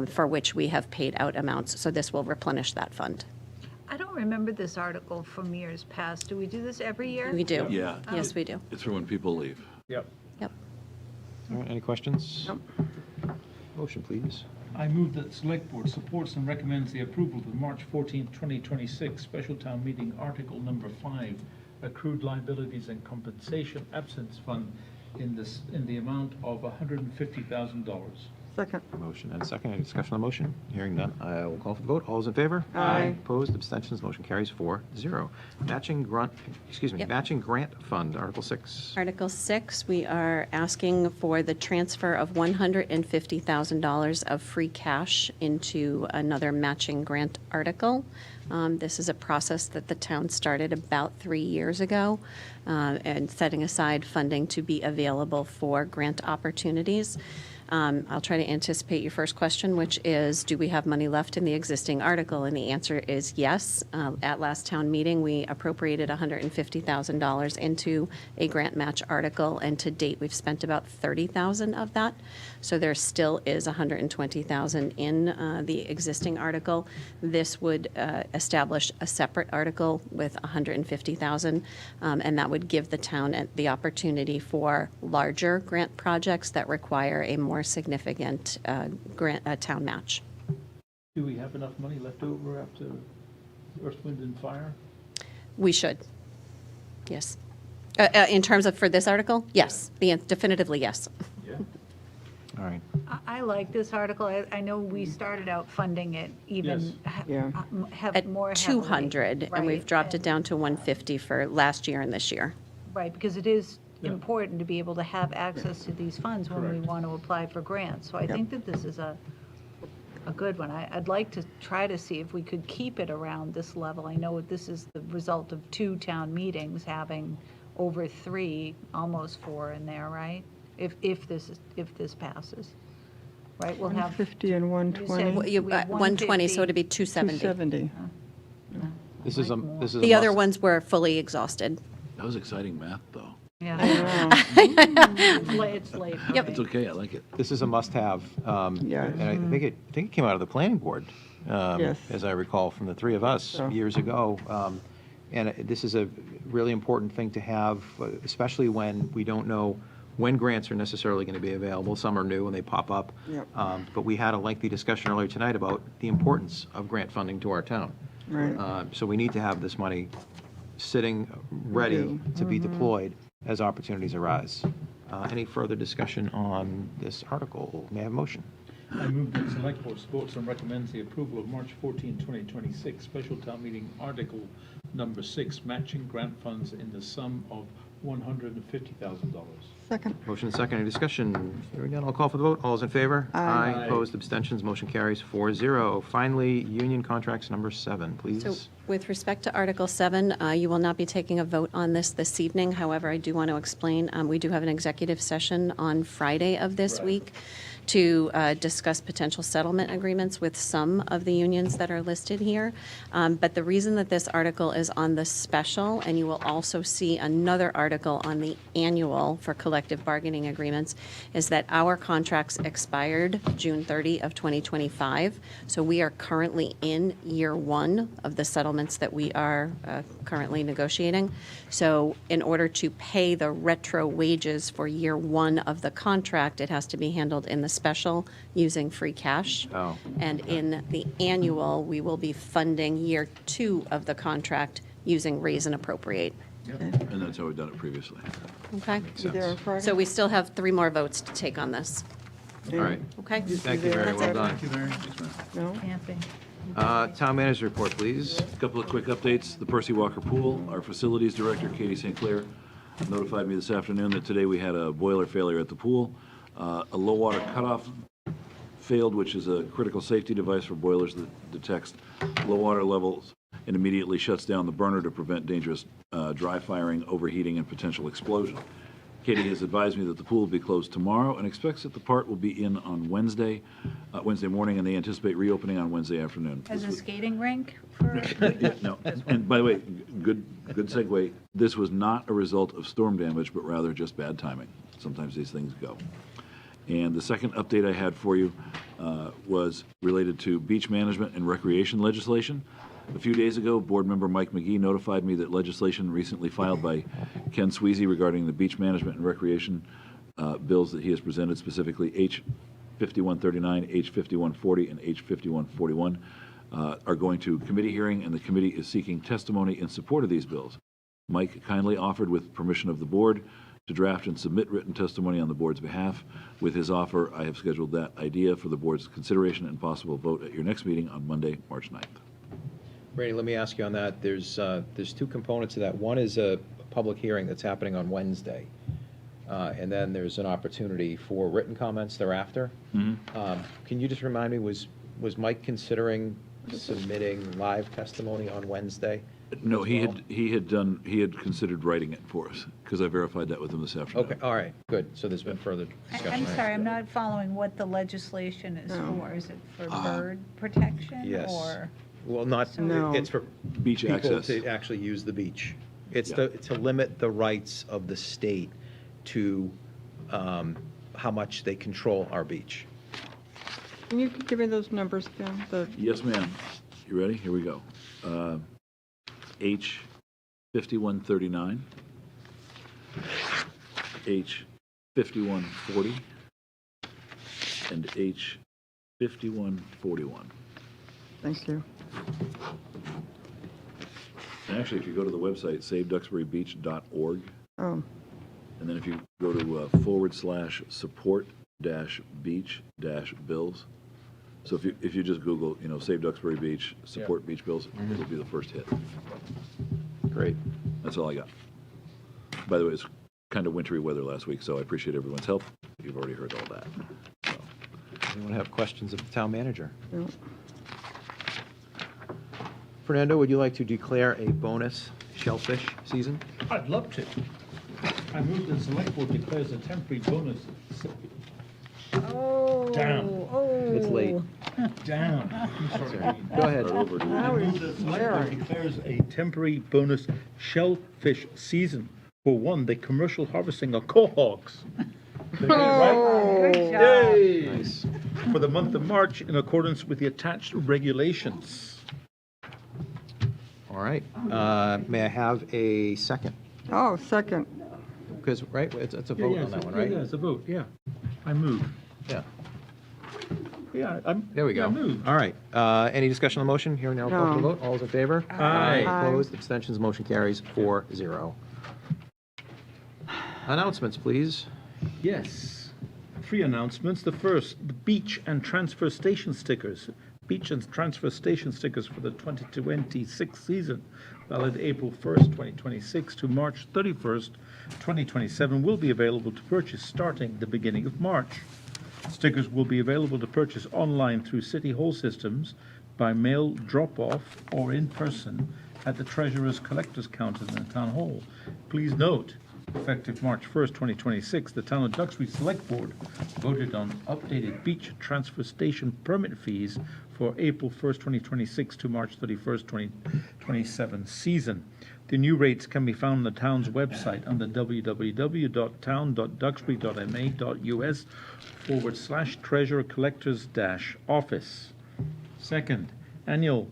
for which we have paid out amounts. So this will replenish that fund. I don't remember this article from years past. Do we do this every year? We do. Yeah. Yes, we do. It's for when people leave. Yep. Yep. All right, any questions? Nope. Motion, please. I move that the Select Board supports and recommends the approval of the March 14, 2026 Special Town Meeting Article Number 5, Accrued Liabilities and Compensation Absence Fund in the amount of $150,000. Second. Motion and a second. Any discussion on the motion? Hearing none, I will call for the vote. All those in favor? Aye. Opposed, abstentions, motion carries 4-0. Matching grant fund, Article 6. Article 6, we are asking for the transfer of $150,000 of free cash into another matching grant article. This is a process that the town started about 3 years ago, and setting aside funding to be available for grant opportunities. I'll try to anticipate your first question, which is, do we have money left in the existing article? And the answer is yes. At last town meeting, we appropriated $150,000 into a grant match article, and to date, we've spent about $30,000 of that. So there still is $120,000 in the existing article. This would establish a separate article with $150,000, and that would give the town the opportunity for larger grant projects that require a more significant town match. Do we have enough money left over after Earth, Wind, and Fire? We should. Yes. In terms of for this article, yes. Definitively yes. Yeah. All right. I like this article. I know we started out funding it even Yeah. have more At heavily. 200, and Right, we've dropped it down to 150 for last year and this year. Right, because it is Yeah. important to be able to have access to these funds when we Correct. want to apply for grants. So I think that this is a good one. I'd like to try to see if we could keep it around this level. I know this is the result of 2 town meetings having over 3, almost 4 in there, right? If this passes, right? We'll have 150 and 120. Well, You, We have 120, so 150. it'd be 270. 270. This is a The other must- ones were fully exhausted. That was exciting math, though. Yeah, Oh, it's late for Yep. me. It's okay, I like it. This is a must-have. Yes. And I think it came out of the planning board, Yes. as I recall, from the 3 of us So. years ago. And this is a really important thing to have, especially when we don't know when grants are necessarily going to be available. Some are new and they pop up. Yep. But we had a lengthy discussion earlier tonight about the importance of grant funding to our town. Right. So we need to have this money sitting ready do. to be deployed as opportunities arise. Any further discussion on this article? May I have a motion? I move that the Select Board supports and recommends the approval of March 14, 2026 Special Town Meeting Article Number 6, Matching Grant Funds in the sum of $150,000. Second. Motion and second, any discussion? Hearing none, I'll call for the vote. All those in favor? Aye. Opposed, abstentions, motion carries 4-0. Finally, union contracts number 7, please. So with respect to Article 7, you will not be taking a vote on this evening. However, I do want to explain, we do have an executive session on Friday of this week to discuss potential settlement agreements with some of the unions that are listed here. But the reason that this article is on the special, and you will also see another article on the annual for collective bargaining agreements, is that our contracts expired June 30 of 2025. So we are currently in year 1 of the settlements that we are currently negotiating. So in order to pay the retro wages for year 1 of the contract, it has to be handled in the special using free cash. Oh. And in the annual, we will be funding year 2 of the contract using raise and appropriate. And that's how we've done it previously. Okay? Be there on Friday? So we still have 3 more votes to take on this. All right. Okay? Thank you, Mary. Well done. No? Camping. Town manager report, please. A couple of quick updates. The Percy Walker Pool, our facilities director, Katie St. Clair, notified me this afternoon that today we had a boiler failure at the pool. A low water cutoff failed, which is a critical safety device for boilers that detects low water levels and immediately shuts down the burner to prevent dangerous dry firing, overheating, and potential explosion. Katie has advised me that the pool will be closed tomorrow and expects that the part will be in on Wednesday morning, and they anticipate reopening on Wednesday afternoon. As a skating rink for, No, and by the way, good segue. This was not a result of storm damage, but rather just bad timing. Sometimes these things go. And the second update I had for you was related to beach management and recreation legislation. A few days ago, board member Mike McGee notified me that legislation recently filed by Ken Sweezy regarding the beach management and recreation bills that he has presented, specifically H 5139, H 5140, and H 5141, are going to committee hearing, and the committee is seeking testimony in support of these bills. Mike kindly offered, with permission of the board, to draft and submit written testimony on the board's behalf. With his offer, I have scheduled that idea for the board's consideration and possible vote at your next meeting on Monday, March 9th. Brady, let me ask you on that. There's two components to that. One is a public hearing that's happening on Wednesday, and then there's an opportunity for written comments thereafter. Can you just remind me, was Mike considering submitting live testimony on Wednesday? No, he had considered writing it for us, because I verified that with him this afternoon. Okay, all right, good. So there's been further discussion. I'm right? sorry, I'm not following what the legislation is No. for. Is it for bird protection? Yes. Or? Well, not, No. it's for Beach people access. to actually use the beach. It's Yeah. to limit the rights of the state to how much they control our beach. Can you give me those numbers again? Yes, ma'am. You ready? Here we go. H 5139, H 5140, and H 5141. Thank you. And actually, if you go to the website, saveduxburybeach.org, Oh, and then if you go to /support-beach-bills, so if you just Google, Save Duxbury Beach, support beach bills, it'll be the first hit. Great. That's all I got. By the way, it's kind of wintry weather last week, so I appreciate everyone's help. You've already heard all that. So. Anyone have questions of the town manager? no. Fernando, would you like to declare a bonus shellfish season? I'd love to. I move the select board declares a temporary bonus. Oh. Down. It's late. Down. I'm sorry. Go ahead. I move the select board declares a temporary bonus shellfish season for the commercial harvesting of quahogs. Good job. Yay! Nice. For the month of March, in accordance with the attached regulations. All right. May I have a second? Oh, second. Because, right, it's a vote on that one, right? Yeah, it's a vote, yeah. I move. Yeah. Yeah, There we go. I move. All right. Any discussion on the motion? Hearing now, call for the No. vote. All those in favor? Aye. Aye. Opposed? Abstentions? Motion carries 4-0. Announcements, please. Yes. 3 announcements. The first, the beach and transfer station stickers. Beach and transfer station stickers for the 2026 season, valid April 1st, 2026 to March 31st, 2027, will be available to purchase starting the beginning of March. Stickers will be available to purchase online through City Hall systems, by mail drop-off, or in person at the Treasurer's Collector's Counter in the Town Hall. Please note, effective March 1st, 2026, the Town of Duxbury Selectboard voted on updated beach transfer station permit fees for April 1st, 2026 to March 31st, 2027 season. The new rates can be found on the town's website under www.town.duxbury.ma.us/treasurer collectors-office. Second, annual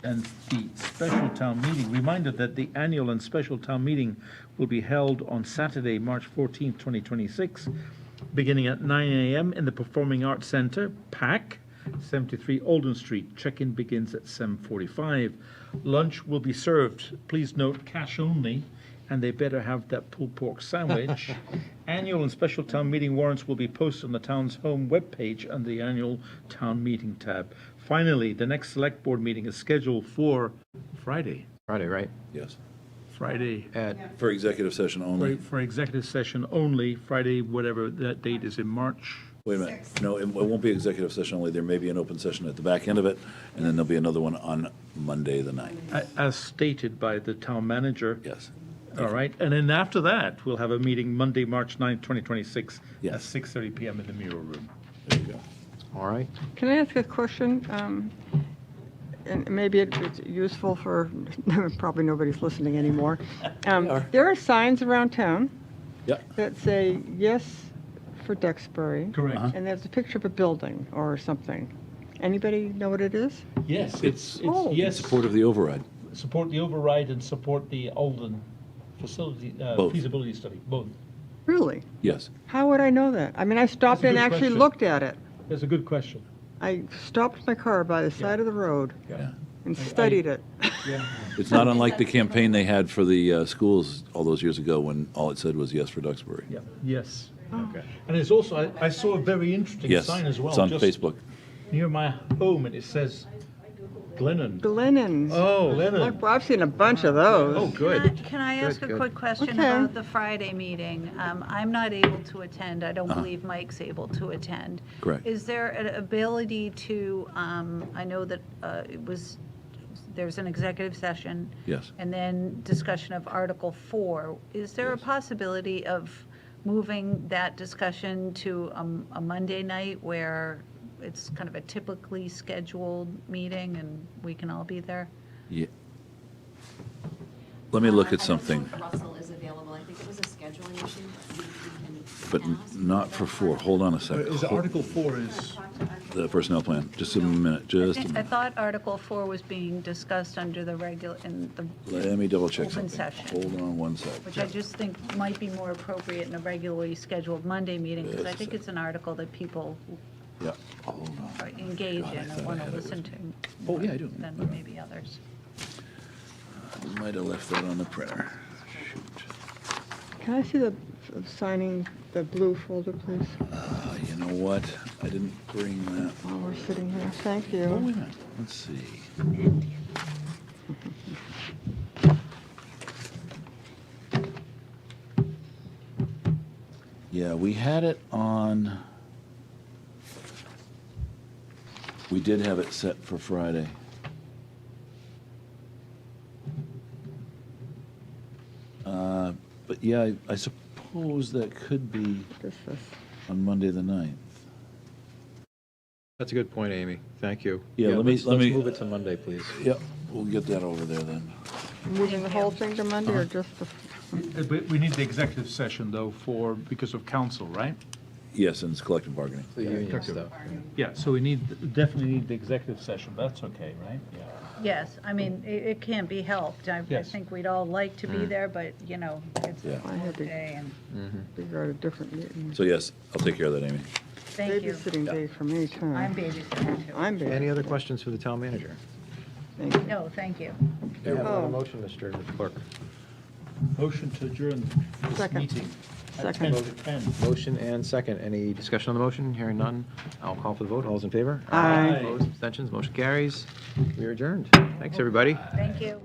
and the special town meeting. Reminder that the annual and special town meeting will be held on Saturday, March 14th, 2026, beginning at 9 a.m. in the Performing Arts Center, PAC, 73 Alden Street. Check-in begins at 7:45. Lunch will be served, please note, cash only, and they better have that pulled pork sandwich. Annual and special town meeting warrants will be posted on the town's home webpage under the annual town meeting tab. Finally, the next select board meeting is scheduled for Friday. Friday, right? Yes. Friday At, For executive session only. for executive session only, Friday, whatever that date is in March. Wait a minute. No, it won't be executive session only. There may be an open session at the back end of it, and then there'll be another one on Monday, the 9th. As stated by the town manager. Yes. All right, and then after that, we'll have a meeting Monday, March 9th, 2026, at Yes. 6:30 PM in the Mural Room. There you go. all right. Can I ask a question? And maybe it's useful for, probably nobody's listening anymore. There are signs around town Yeah. that say yes for Duxbury. Correct. And there's a picture of a building or something. Anybody know what it is? Yes, it's Oh. yes. Support of the override. Support the override and support the Alden facility, Both. feasibility study, both. Really? Yes. How would I know that? I mean, I stopped That's a and good actually question. looked at it. That's a good question. I stopped my car by the side of the road Yeah. and studied it. Yeah. It's not unlike the campaign they had for the schools all those years ago when all it said was yes for Duxbury. Yeah, yes. Okay. And it's also, I saw a very interesting Yes, sign as well. it's on just Facebook. near my home, and it says Glennon. Glennon's. Oh, Glennon. I've seen a bunch of those. Oh, good. Can I ask Good, a good. quick question Okay. about the Friday meeting? I'm not able to attend. I don't believe Mike's able to attend. Correct. Is there an ability to, I know that there's an executive session. Yes. And then discussion of Article 4. Is there a possibility of moving that discussion to a Monday night where it's kind of a typically scheduled meeting and we can all be there? Yeah. Let me look at something, Russell is available. I think it was a scheduling issue. but not for 4. Hold on a second. Is Article 4 is, The personnel plan. Just a minute, just a I minute. thought Article 4 was being discussed under the in the Let me double check open something. session, Hold on one sec. which I just think might be more appropriate in a regularly scheduled Monday meeting, because I Yes. think it's an article that people Yeah, hold on. are engaged God, I in thought and I want to had it listen with to. Oh, yeah, I do. Than maybe others. Might have left that on the printer. Shoot. Can I see the signing, the blue folder, please? You know what? I didn't bring that. While we're sitting here, thank Oh, wait a you. minute. Let's see. Yeah, we had it on, we did have it set for Friday. But yeah, I suppose that could be This is- on Monday the 9th. That's a good point, Amy. Thank you. Yeah, let me- let's move it to Monday, please. Yep, we'll get that over there then. Moving the whole thing to Monday or just the? we need the executive session, though, because of council, right? Yes, and it's collective bargaining. The union stuff. Yeah, so definitely need the executive session. That's okay, right? Yeah. Yes, I mean, it can't be helped. I Yes. think we'd all like to be there, but, it's Yeah. a I had to day, and figure out a different meeting. So yes, I'll take care of that, Amy. thank you. Babysitting day for me, too. I'm babysitting too. I'm babysitting. Any other questions for the town manager? Thank you. No, thank you. Do you have another Oh. motion, Mr. Clerk? Motion to adjourn this Second. meeting at Second. 10:10. Motion and second. Any discussion on the motion? Hearing none, I'll call for the vote. All those in favor? Aye. Opposed, abstentions, motion carries. We are adjourned. Thanks, everybody. Thank you.